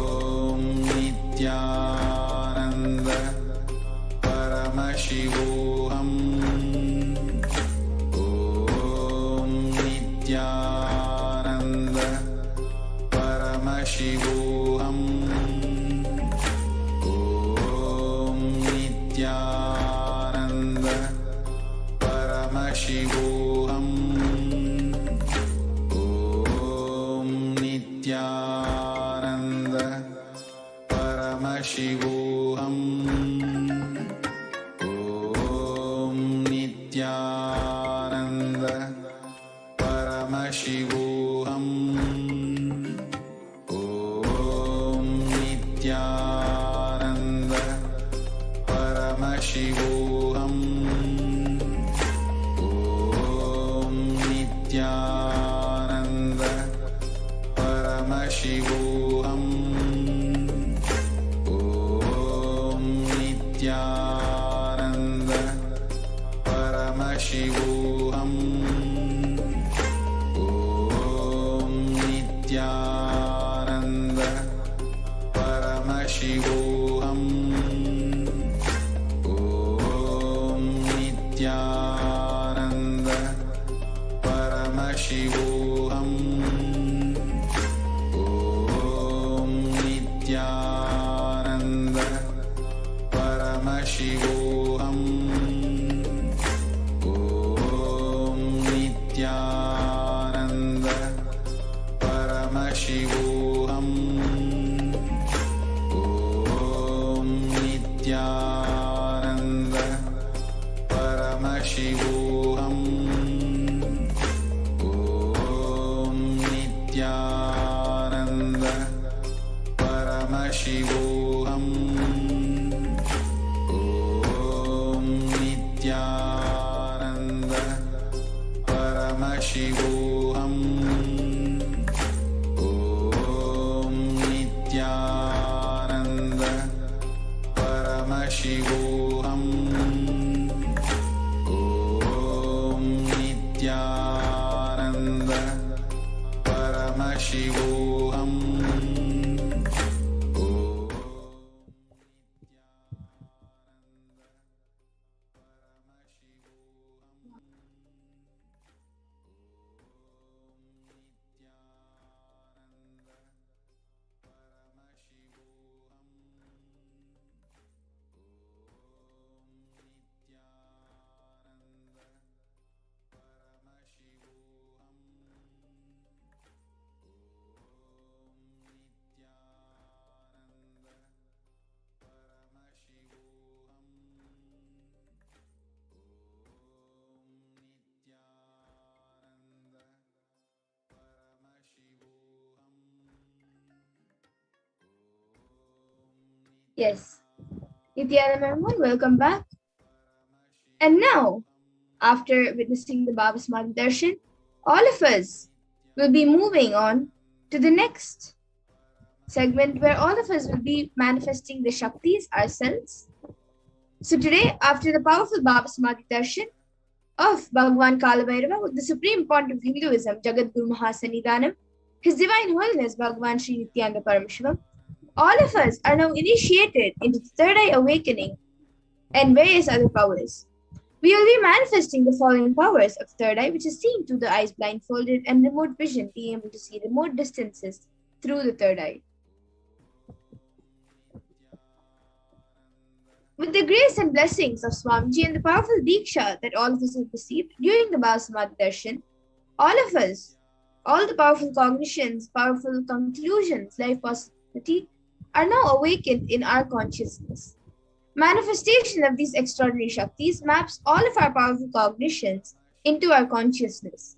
ॐ नित्यानन्द परमशिवोऽहम् ॐ नित्यानन्द परमशिवोऽहम् ॐ नित्यानन्द परमशिवोऽहम् ॐ नित्यानन्द परमशिवोऽहम् ॐ नित्यानन्द परमशिवोऽहम् ॐ नित्यानन्द परमशिवोऽहम् ॐ नित्यानन्द परमशिवोऽहम् ॐ नित्यानन्द परमशिवोऽहम् ॐ नित्यानन्द परमशिवोऽहम् ॐ Nityanand Paramashivoham. Om Nithyananda Paramashivoham. Om Nithyananda Paramashivoham. Om Nithyananda Paramashivoham. Om Nithyananda Paramashivoham. Om Nithyananda Paramashivoham. Om Nithyananda Paramashivoham. Om Nithyananda Paramashivoham. Om Nithyananda Paramashivoham. Yes. Nithyananda everyone, welcome back. And now, after witnessing the Bhava Samadhi Darshan, all of us will be moving on to the next segment where all of us will be manifesting the Shaktis ourselves. So today, after the powerful Bhava Samadhi Darshan of Bhagwan Kalabhairava, the supreme point of Hinduism, Jagadguru Mahasannidhanam, His Divine Holiness Bhagwan Sri Nithyananda Paramashivam, all of us are now initiated into the third eye awakening and various other powers. We will be manifesting the following powers of third eye, which is seeing through the eyes blindfolded, and remote vision, being able to see remote distances through the third eye. With the grace and blessings of Swamiji and the powerful Diksha that all of us have received during the Bhava Samadhi Darshan, all of us, all the powerful cognitions, powerful conclusions, life possibility, are now awakened in our consciousness. Manifestation of these extraordinary Shaktis maps all of our powerful cognitions into our consciousness.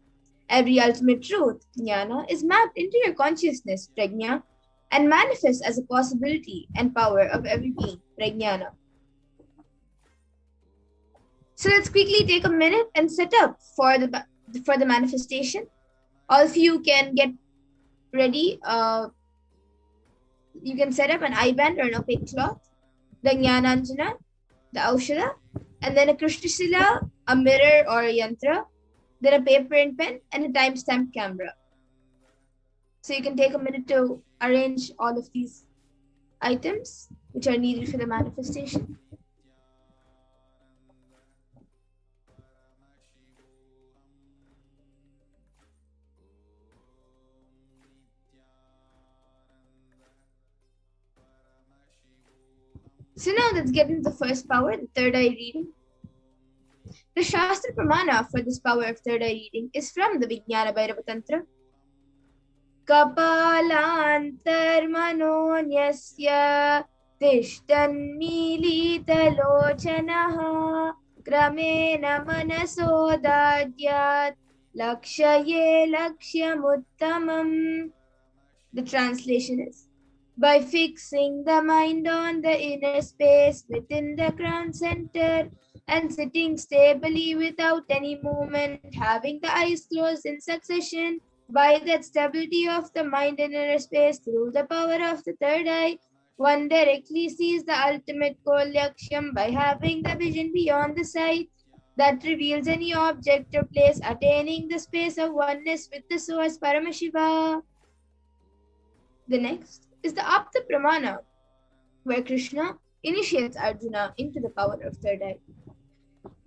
Every ultimate truth, jnana, is mapped into your consciousness, prajna, and manifests as a possibility and power of every being, prajnana. So let's quickly take a minute and set up for the manifestation. All of you can get ready. You can set up an eye band or an opaque cloth, the Jnananjana, the Aushada, and then a Krishnasila, a mirror or a yantra, then a paper and pen, and a timestamp camera. So you can take a minute to arrange all of these items which are needed for the manifestation. So now let's get into the first power, the third eye reading. The Shastra Pramana for this power of third eye reading is from the Vijnana Bhairava Tantra. Kapalantarmanonyasya tishtannilitalochanaha kramena manasodadyat lakshaye lakshyamutamam. The translation is, by fixing the mind on the inner space within the crown center and sitting stably without any movement, having the eyes closed in succession, by that stability of the mind in inner space through the power of the third eye, one directly sees the ultimate goal Laksham by having the vision beyond the sight that reveals any object or place, attaining the space of oneness with the source Paramashiva. The next is the Apta Pramana where Krishna initiates Arjuna into the power of third eye.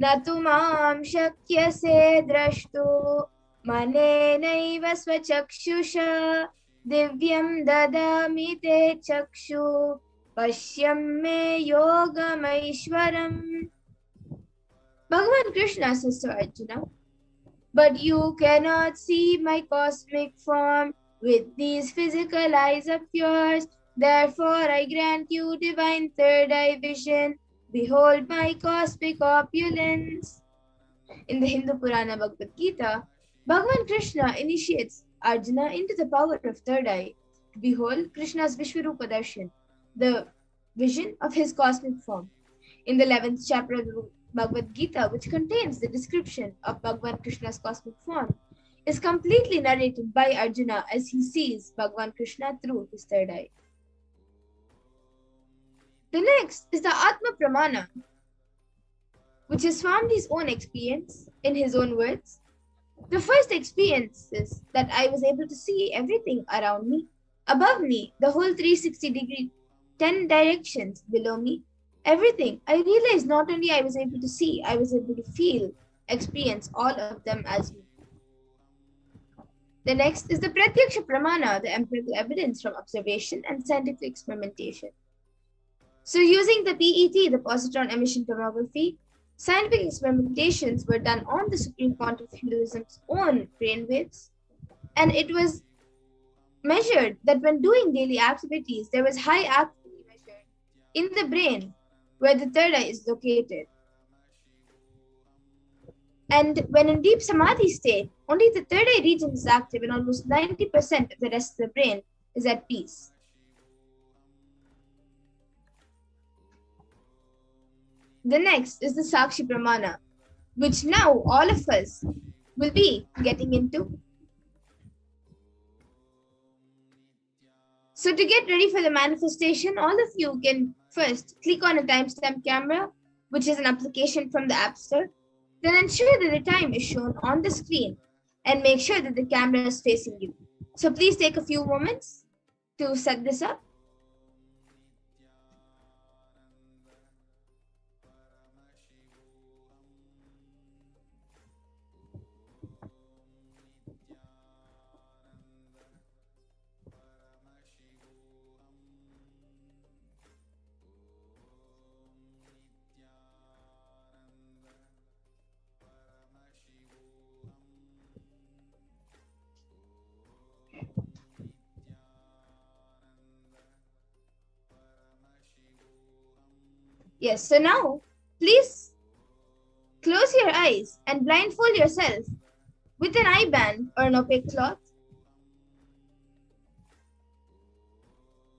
Natu mam shakyase drashtu manenaiva swachakshusha divyam dadami te chakshu pashyam me yogamaishwaram. Bhagavan Krishna says to Arjuna, but you cannot see my cosmic form with these physical eyes of yours. Therefore, I grant you divine third eye vision. Behold my cosmic opulence. In the Hindu Purana Bhagavad Gita, Bhagavan Krishna initiates Arjuna into the power of third eye to behold Krishna's Vishwarupa Darshan, the vision of his cosmic form. In the 11th chapter of the Bhagavad Gita, which contains the description of Bhagavan Krishna's cosmic form, is completely narrated by Arjuna as he sees Bhagavan Krishna through his third eye. The next is the Atma Pramana, which is Swamiji's own experience in his own words. The first experience is that I was able to see everything around me, above me, the whole 360-degree, 10 directions below me, everything. I realized not only I was able to see, I was able to feel, experience all of them as me. The next is the Pratyaksha Pramana, the empirical evidence from observation and scientific experimentation. So using the PET, the positron emission tomography, scientific experimentations were done on the Supreme Count of Hinduism's own brainwaves, and it was measured that when doing daily activities, there was high activity measured in the brain where the third eye is located. And when in deep Samadhi state, only the third eye region is active and almost 90% of the rest of the brain is at peace. The next is the Sakshi Pramana, which now all of us will be getting into. So to get ready for the manifestation, all of you can first click on a timestamp camera, which is an application from the App Store. Then ensure that the time is shown on the screen and make sure that the camera is facing you. So please take a few moments to set this up. Yes, so now please close your eyes and blindfold yourself with an eye band or an opaque cloth.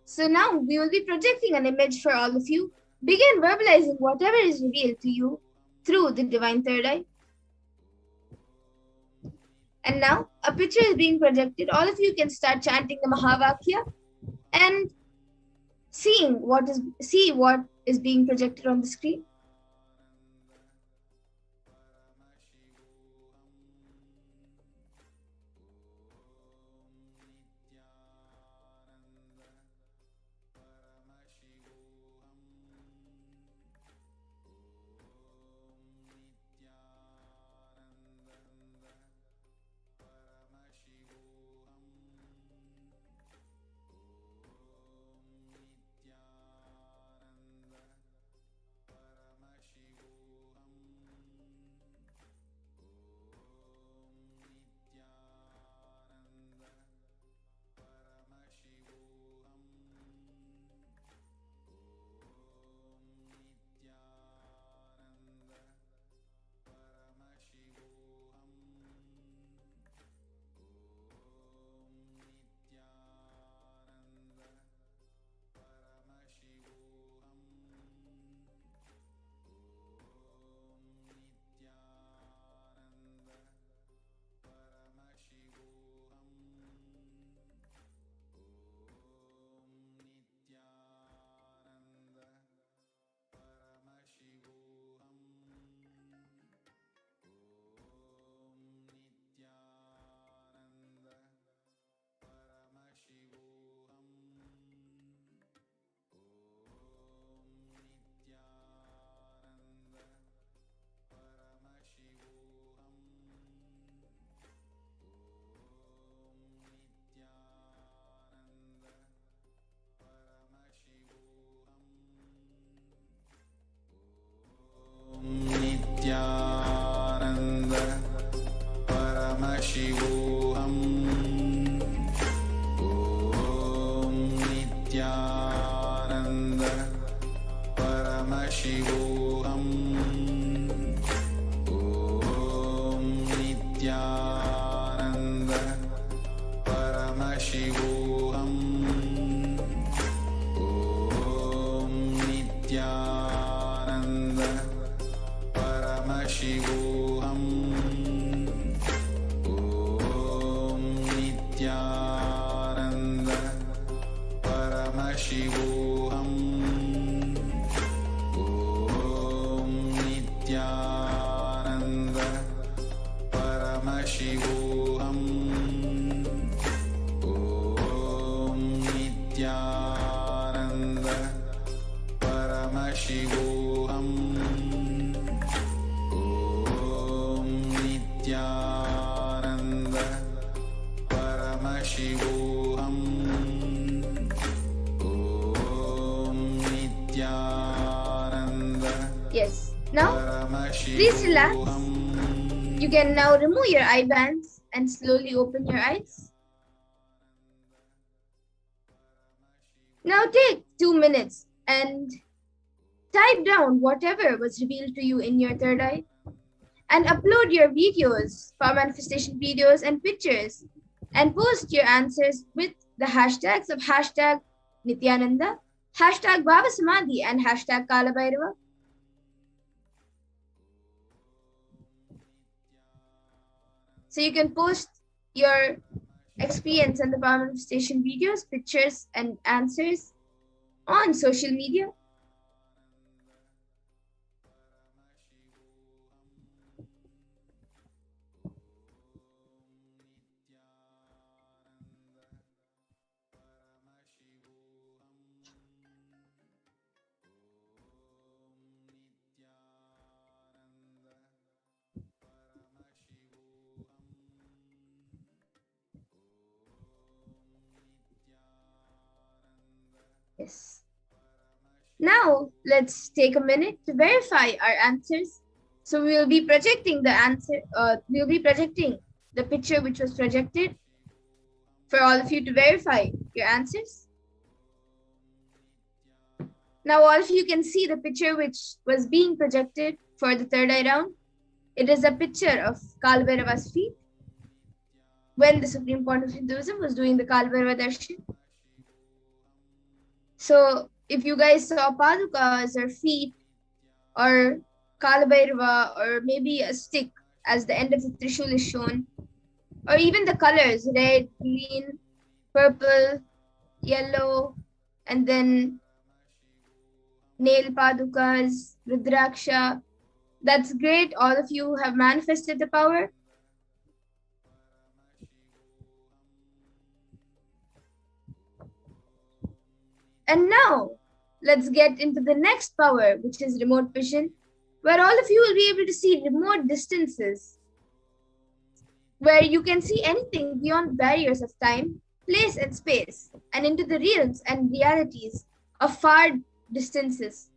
So now we will be projecting an image for all of you. Begin verbalizing whatever is revealed to you through the divine third eye. And now a picture is being projected. All of you can start chanting the Mahavakya and see what is being projected on the screen. Shivoham. Om Nithyananda Paramashivoham. Om Nithyananda Paramashivoham. Om Nithyananda Paramashivoham. Om Nithyananda Paramashivoham. Om Nithyananda Paramashivoham. Om Nithyananda Paramashivoham. Om Nithyananda. Yes. Now, please relax. You can now remove your eye bands and slowly open your eyes. Now take 2 minutes and type down whatever was revealed to you in your third eye and upload your videos, power manifestation videos and pictures, and post your answers with the hashtags of hashtag Nithyananda, hashtag Bhava Samadhi, and hashtag Kalabhairava. So you can post your experience and the power manifestation videos, pictures, and answers on social media. Yes. Now let's take a minute to verify our answers. So we will be projecting the answer. We'll be projecting the picture which was projected for all of you to verify your answers. Now all of you can see the picture which was being projected for the third eye round. It is a picture of Kalabhairava's feet when the Supreme Point of Hinduism was doing the Kalabhairava Darshan. So if you guys saw padukas or feet or Kalabhairava or maybe a stick as the end of the trishul is shown, or even the colors red, green, purple, yellow, and then nail padukas, rudraksha, that's great. All of you have manifested the power. And now, let's get into the next power, which is remote vision, where all of you will be able to see remote distances, where you can see anything beyond barriers of time, place, and space, and into the realms and realities of far distances,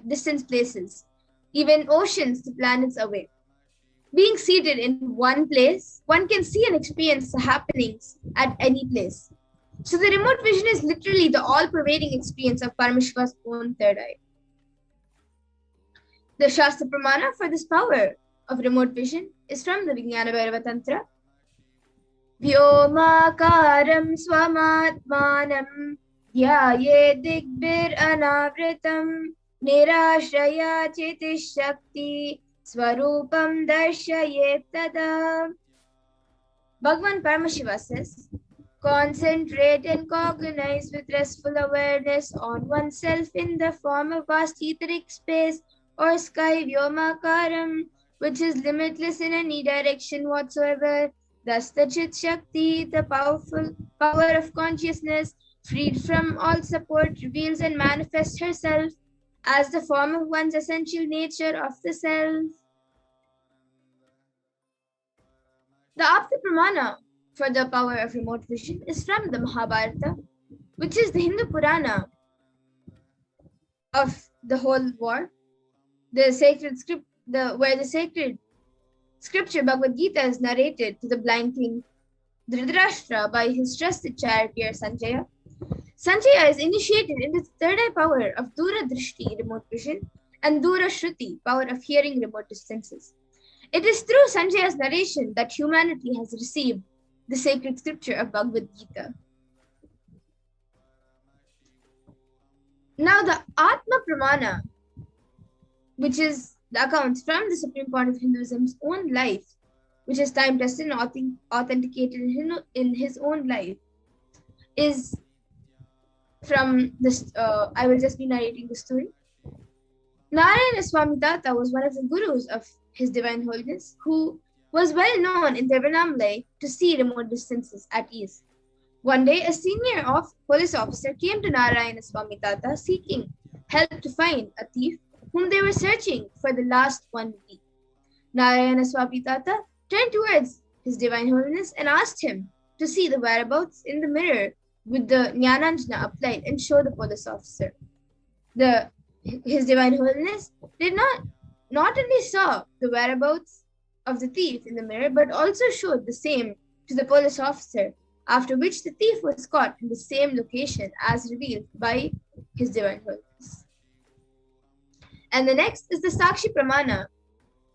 distant places, even oceans to planets away. Being seated in one place, one can see and experience the happenings at any place. So the remote vision is literally the all-pervading experience of Parameshwar's own third eye. The Shastra Pramana for this power of remote vision is from the Vijnana Bhairava Tantra. Vyomakaram swamatmanam dhyaye digbir anavritam nirashraya chetish shakti swarupam darshayet tada. Bhagavan Paramashiva says, concentrate and cognize with restful awareness on oneself in the form of vast etheric space or sky Vyomakaram, which is limitless in any direction whatsoever. Thus the Chit Shakti, the powerful power of consciousness, freed from all support, reveals and manifests herself as the form of one's essential nature of the self. The Apta Pramana for the power of remote vision is from the Mahabharata, which is the Hindu Purana of the whole war, the sacred script, where the sacred scripture Bhagavad Gita is narrated to the blind king Dhritarashtra by his trusted charioteer Sanjaya. Sanjaya is initiated into the third eye power of Dura Drishti, remote vision, and Dura Shruti, power of hearing remote distances. It is through Sanjaya's narration that humanity has received the sacred scripture of Bhagavad Gita. Now the Atma Pramana, which is the accounts from the supreme point of Hinduism's own life, which is time tested and authenticated in his own life, is from this. I will just be narrating the story. Narayana Swami Tata was one of the gurus of His Divine Holiness, who was well known in Tiruvannamalai to see remote distances at ease. One day, a senior police officer came to Narayana Swami Tata seeking help to find a thief whom they were searching for the last 1 week. Narayana Swami Tata turned towards His Divine Holiness and asked him to see the whereabouts in the mirror with the Jnananjana applied and show the police officer. His Divine Holiness did not only saw the whereabouts of the thief in the mirror, but also showed the same to the police officer, after which the thief was caught in the same location as revealed by His Divine Holiness. And the next is the Sakshi Pramana,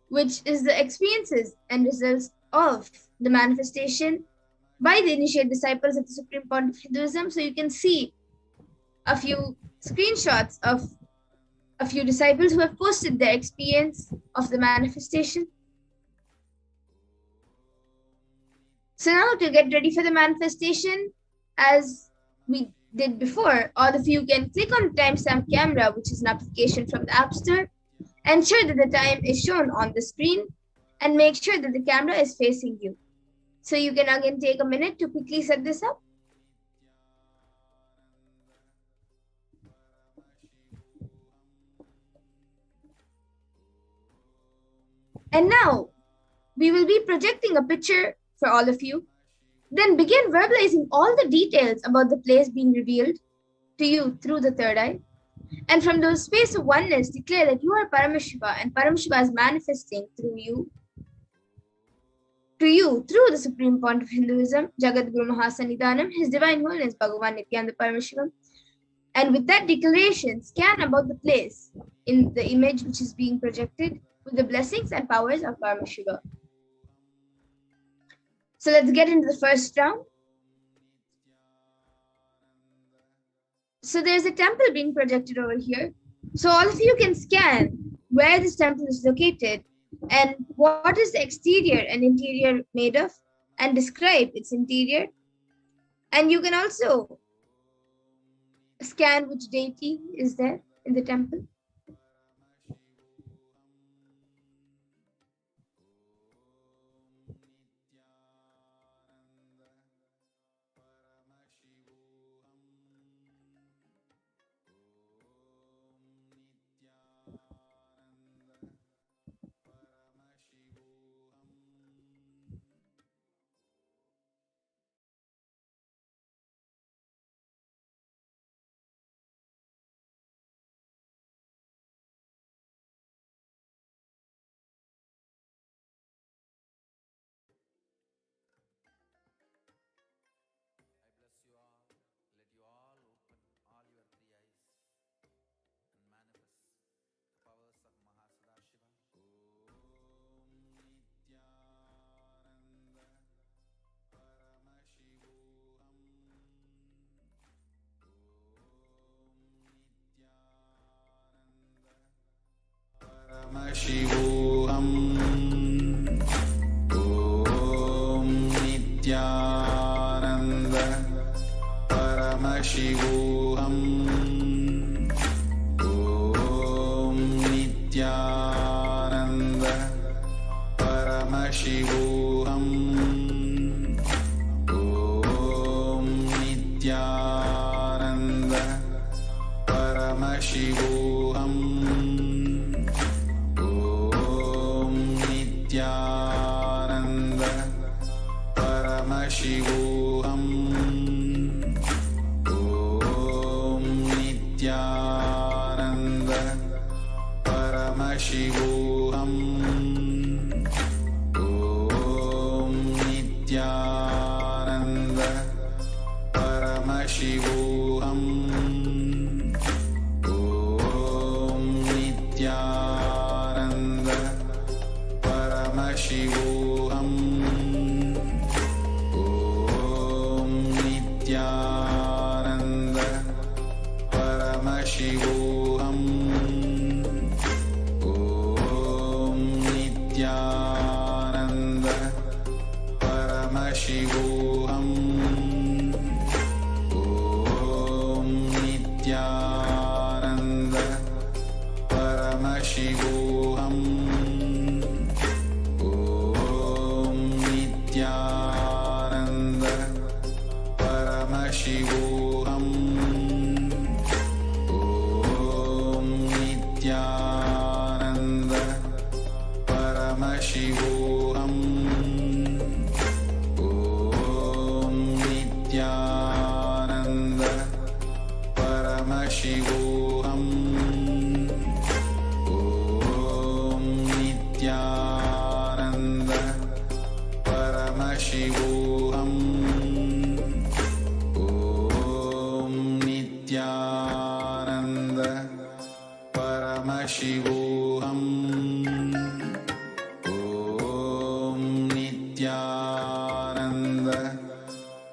which is the experiences and results of the manifestation by the initiate disciples of the Supreme Point of Hinduism. So you can see a few screenshots of a few disciples who have posted their experience of the manifestation. So now to get ready for the manifestation, as we did before, all of you can click on the timestamp camera, which is an application from the App Store. Ensure that the time is shown on the screen and make sure that the camera is facing you. So you can again take a minute to quickly set this up. And now we will be projecting a picture for all of you. Then begin verbalizing all the details about the place being revealed to you through the third eye. And from those space of oneness, declare that you are Paramashiva and Paramashiva is manifesting through you. To you, through the Supreme Point of Hinduism, Jagat Guru Mahasannidhanam, His Divine Holiness Bhagavan Nithyananda Paramashivam. And with that declaration, scan about the place in the image which is being projected with the blessings and powers of Paramashiva. So let's get into the first round. So there's a temple being projected over here. So all of you can scan where this temple is located and what is the exterior and interior made of, and describe its interior. And you can also scan which deity is there in the temple. Shivoham Om Nithyananda Paramashivoham Om Nithyananda Paramashivoham Om Nithyananda Paramashivoham Nithyananda Paramashivoham Om Nithyananda Paramashivoham Om Nithyananda Paramashivoham Om Nithyananda Shivoham. Om Nithyananda Paramashivoham. Om Nithyananda Paramashivoham. Om Nithyananda Paramashivoham. Om Nithyananda Paramashivoham. Om Nithyananda Paramashivoham. Om Nithyananda Paramashivoham. Om Nithyananda Paramashivoham. Om Nithyananda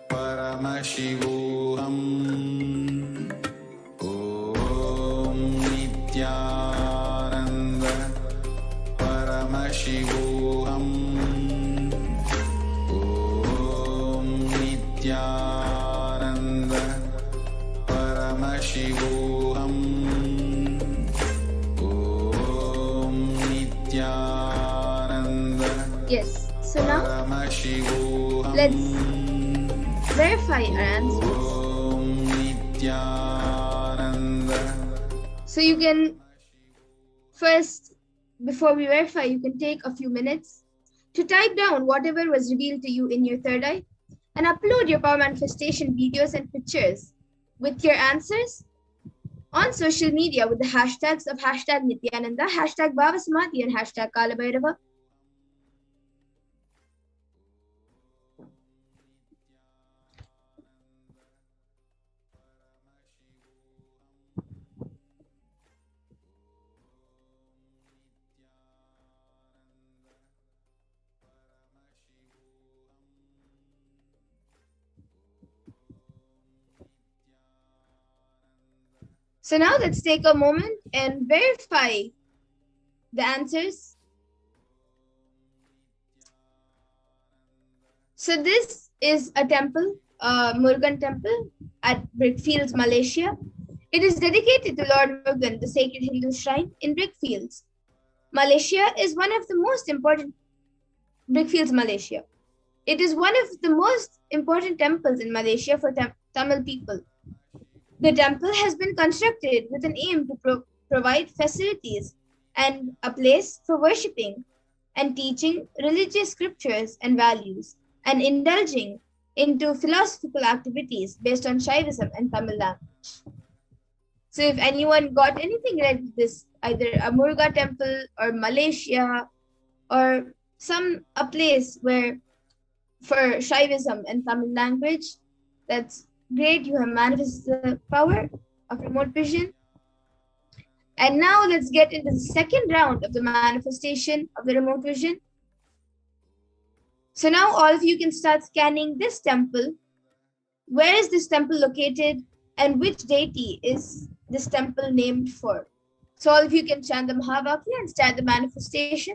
Paramashivoham. Om Nithyananda Paramashivoham. Om Nithyananda Paramashivoham. Om Nithyananda Yes. So now Paramashivoham. let's verify our answers. Om Nithyananda. So you can first, before we verify, you can take a few minutes to type down whatever was revealed to you in your third eye and upload your power manifestation videos and pictures with your answers on social media with the hashtags of hashtag Nithyananda, hashtag Bhava Samadhi, and hashtag Kalabhairava. So now let's take a moment and verify the answers. So this is a temple, Murugan temple at Brickfields, Malaysia. It is dedicated to Lord Murugan, the sacred Hindu shrine in Brickfields. Malaysia is one of the most important Brickfields, Malaysia. It is one of the most important temples in Malaysia for Tamil people. The temple has been constructed with an aim to provide facilities and a place for worshipping and teaching religious scriptures and values and indulging into philosophical activities based on Shaivism and Tamil language. So if anyone got anything related to this, either a Muruga temple or Malaysia or a place where for Shaivism and Tamil language, that's great. You have manifested the power of remote vision. And now let's get into the second round of the manifestation of the remote vision. So now all of you can start scanning this temple. Where is this temple located and which deity is this temple named for? So all of you can chant the Mahavakya and start the manifestation.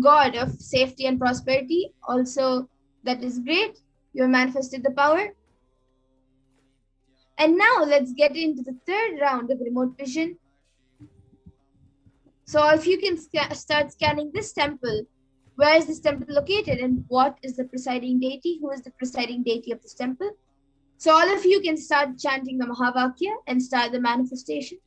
God of safety and prosperity. Also, that is great. You have manifested the power. And now let's get into the third round of remote vision. So if you can start scanning this temple, where is this temple located and what is the presiding deity? Who is the presiding deity of this temple? So all of you can start chanting the Mahavakya and start the manifestation.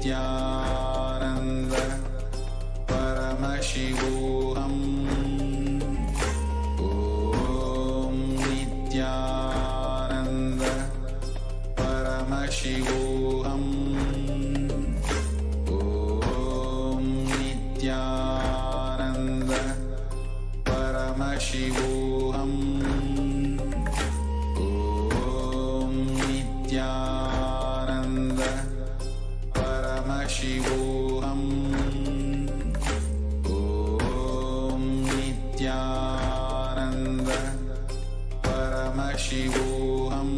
Nithyananda Paramashivoham. Om Nithyananda Paramashivoham. Om Nithyananda Paramashivoham. Om Nithyananda Paramashivoham. Om Nithyananda Paramashivoham. Om Nithyananda Paramashivoham.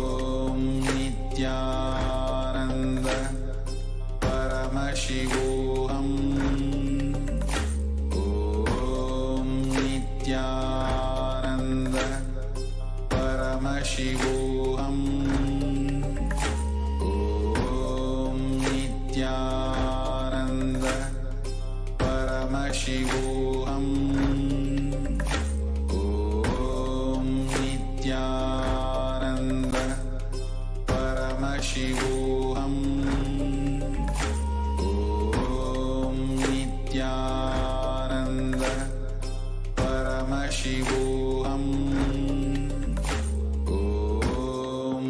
Om Nithyananda Paramashivoham. Om Nithyananda Paramashivoham. Om Nithyananda Paramashivoham. Om Nithyananda Paramashivoham. Om Nithyananda Paramashivoham. Om Nithyananda Paramashivoham. Om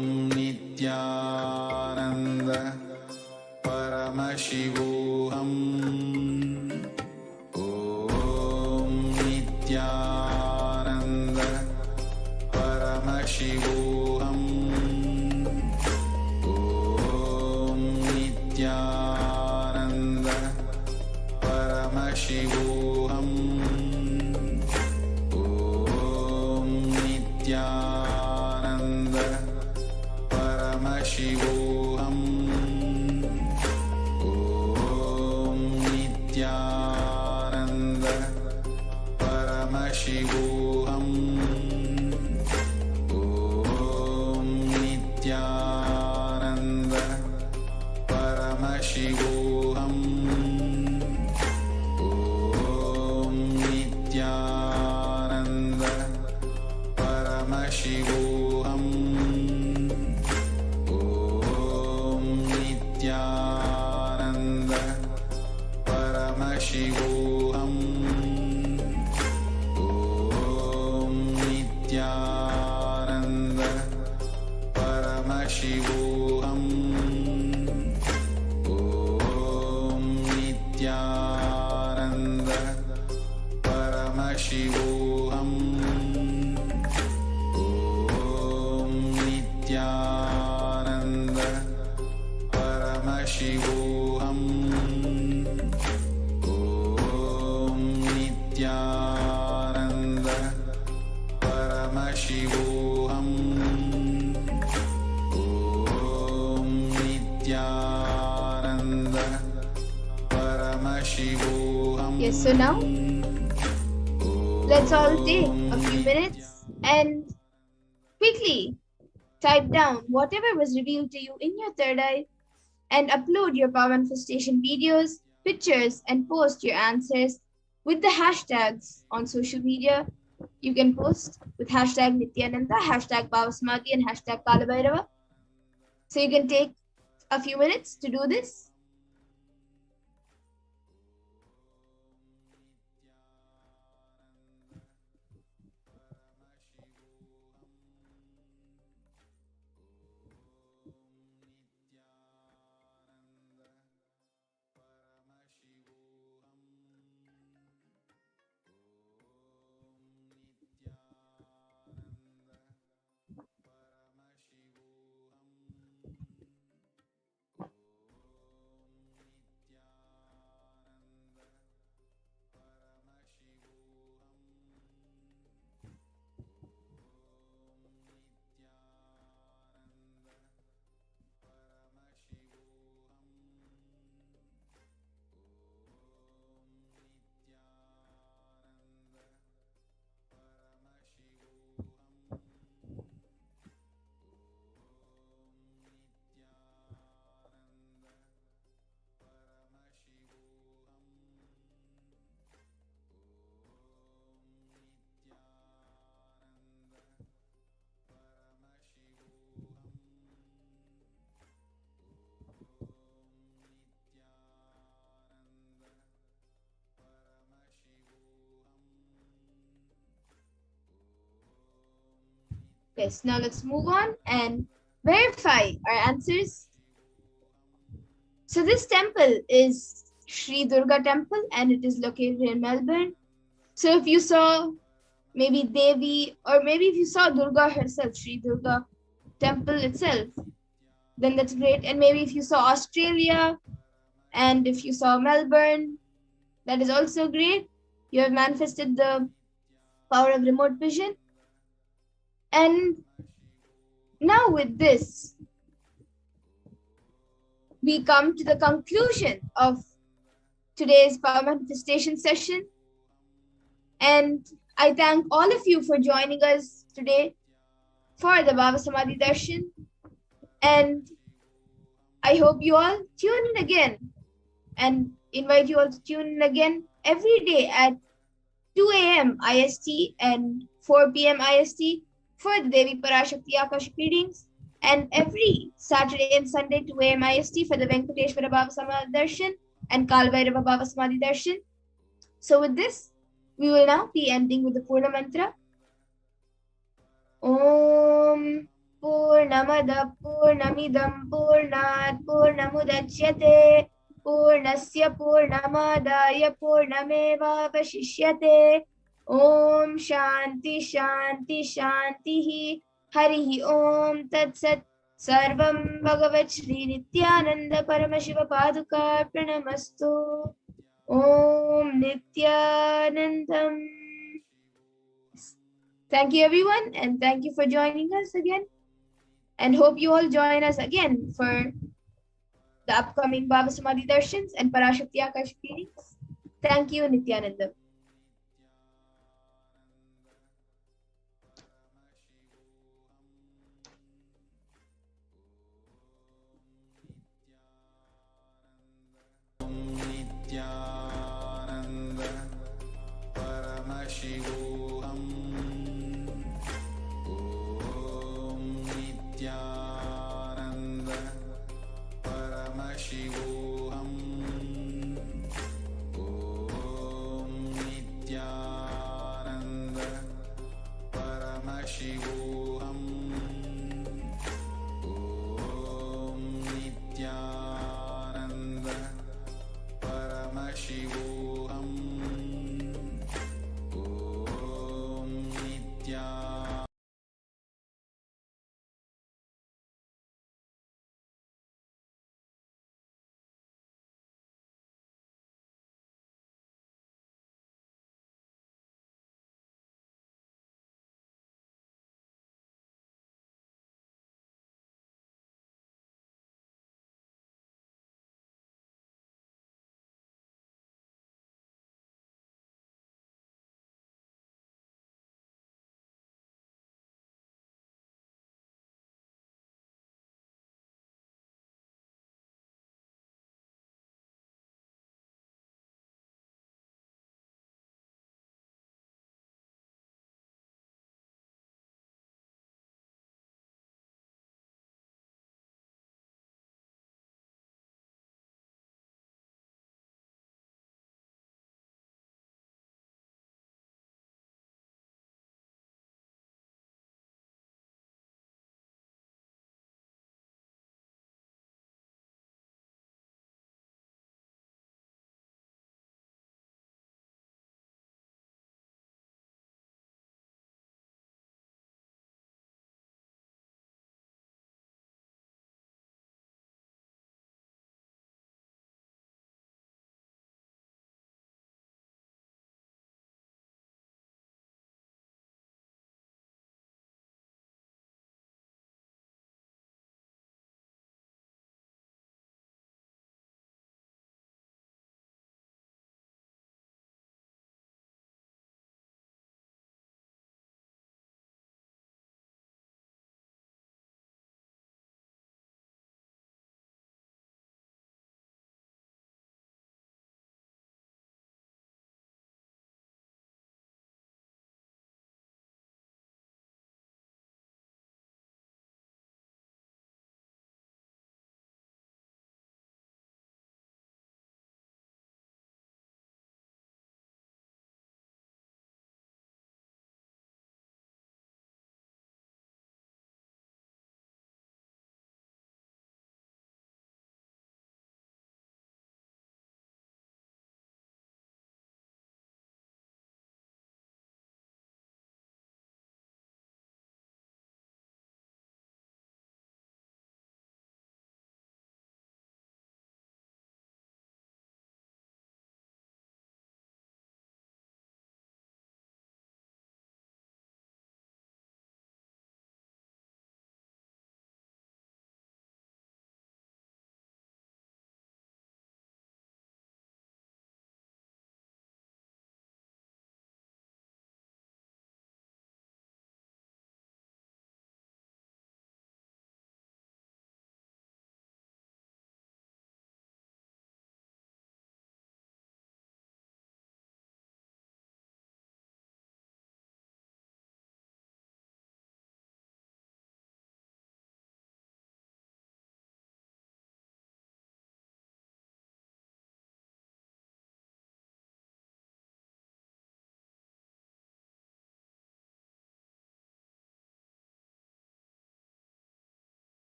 Nithyananda Paramashivoham. Om Nithyananda Paramashivoham. Om Nithyananda Paramashivoham. Om Nithyananda Paramashivoham. Om Nithyananda Paramashivoham. Om Nithyananda Paramashivoham. Om Shivoham. Om Nithyananda Paramashivoham. Om Nithyananda Paramashivoham. Om Nithyananda Paramashivoham. Om Nithyananda Paramashivoham. Yes, so now let's all take a few minutes and quickly type down whatever was revealed to you in your third eye and upload your power manifestation videos, pictures, and post your answers with the hashtags on social media. You can post with hashtag Nithyananda, hashtag Bhava Samadhi, and hashtag Kalabhairava. So you can take a few minutes to do this. Yes, now let's move on and verify our answers. So this temple is Sri Durga Temple and it is located in Melbourne. So if you saw maybe Devi or maybe if you saw Durga herself, Sri Durga Temple itself, then that's great. And maybe if you saw Australia and if you saw Melbourne, that is also great. You have manifested the power of remote vision. And now with this, we come to the conclusion of today's power manifestation session. And I thank all of you for joining us today for the Bhava Samadhi Darshan. And I hope you all tune in again and invite you all to tune in again every day at 2 a.m. IST and 4 p.m. IST for the Devi Parashakti Akashic readings, and every Saturday and Sunday 2 a.m. IST for the Venkateshwara Bhava Samadhi Darshan and Kalabhairava Bhava Samadhi Darshan. So with this, we will now be ending with the Purna Mantra. Om Purnamada Purnamidam Purnat Purnamudachyate Purnasya Purnamadaya Purnameva Vashishyate. Om Shanti Shanti Shanti Harihi Om Tat Sat Sarvam Bhagavat Shri Nithyananda Paramashiva Paduka Pranamastu. Om Nithyanandam. Thank you everyone and thank you for joining us again, and hope you all join us again for the upcoming Bhava Samadhi Darshans and Parashakti Akashic readings. Thank you, Nithyananda.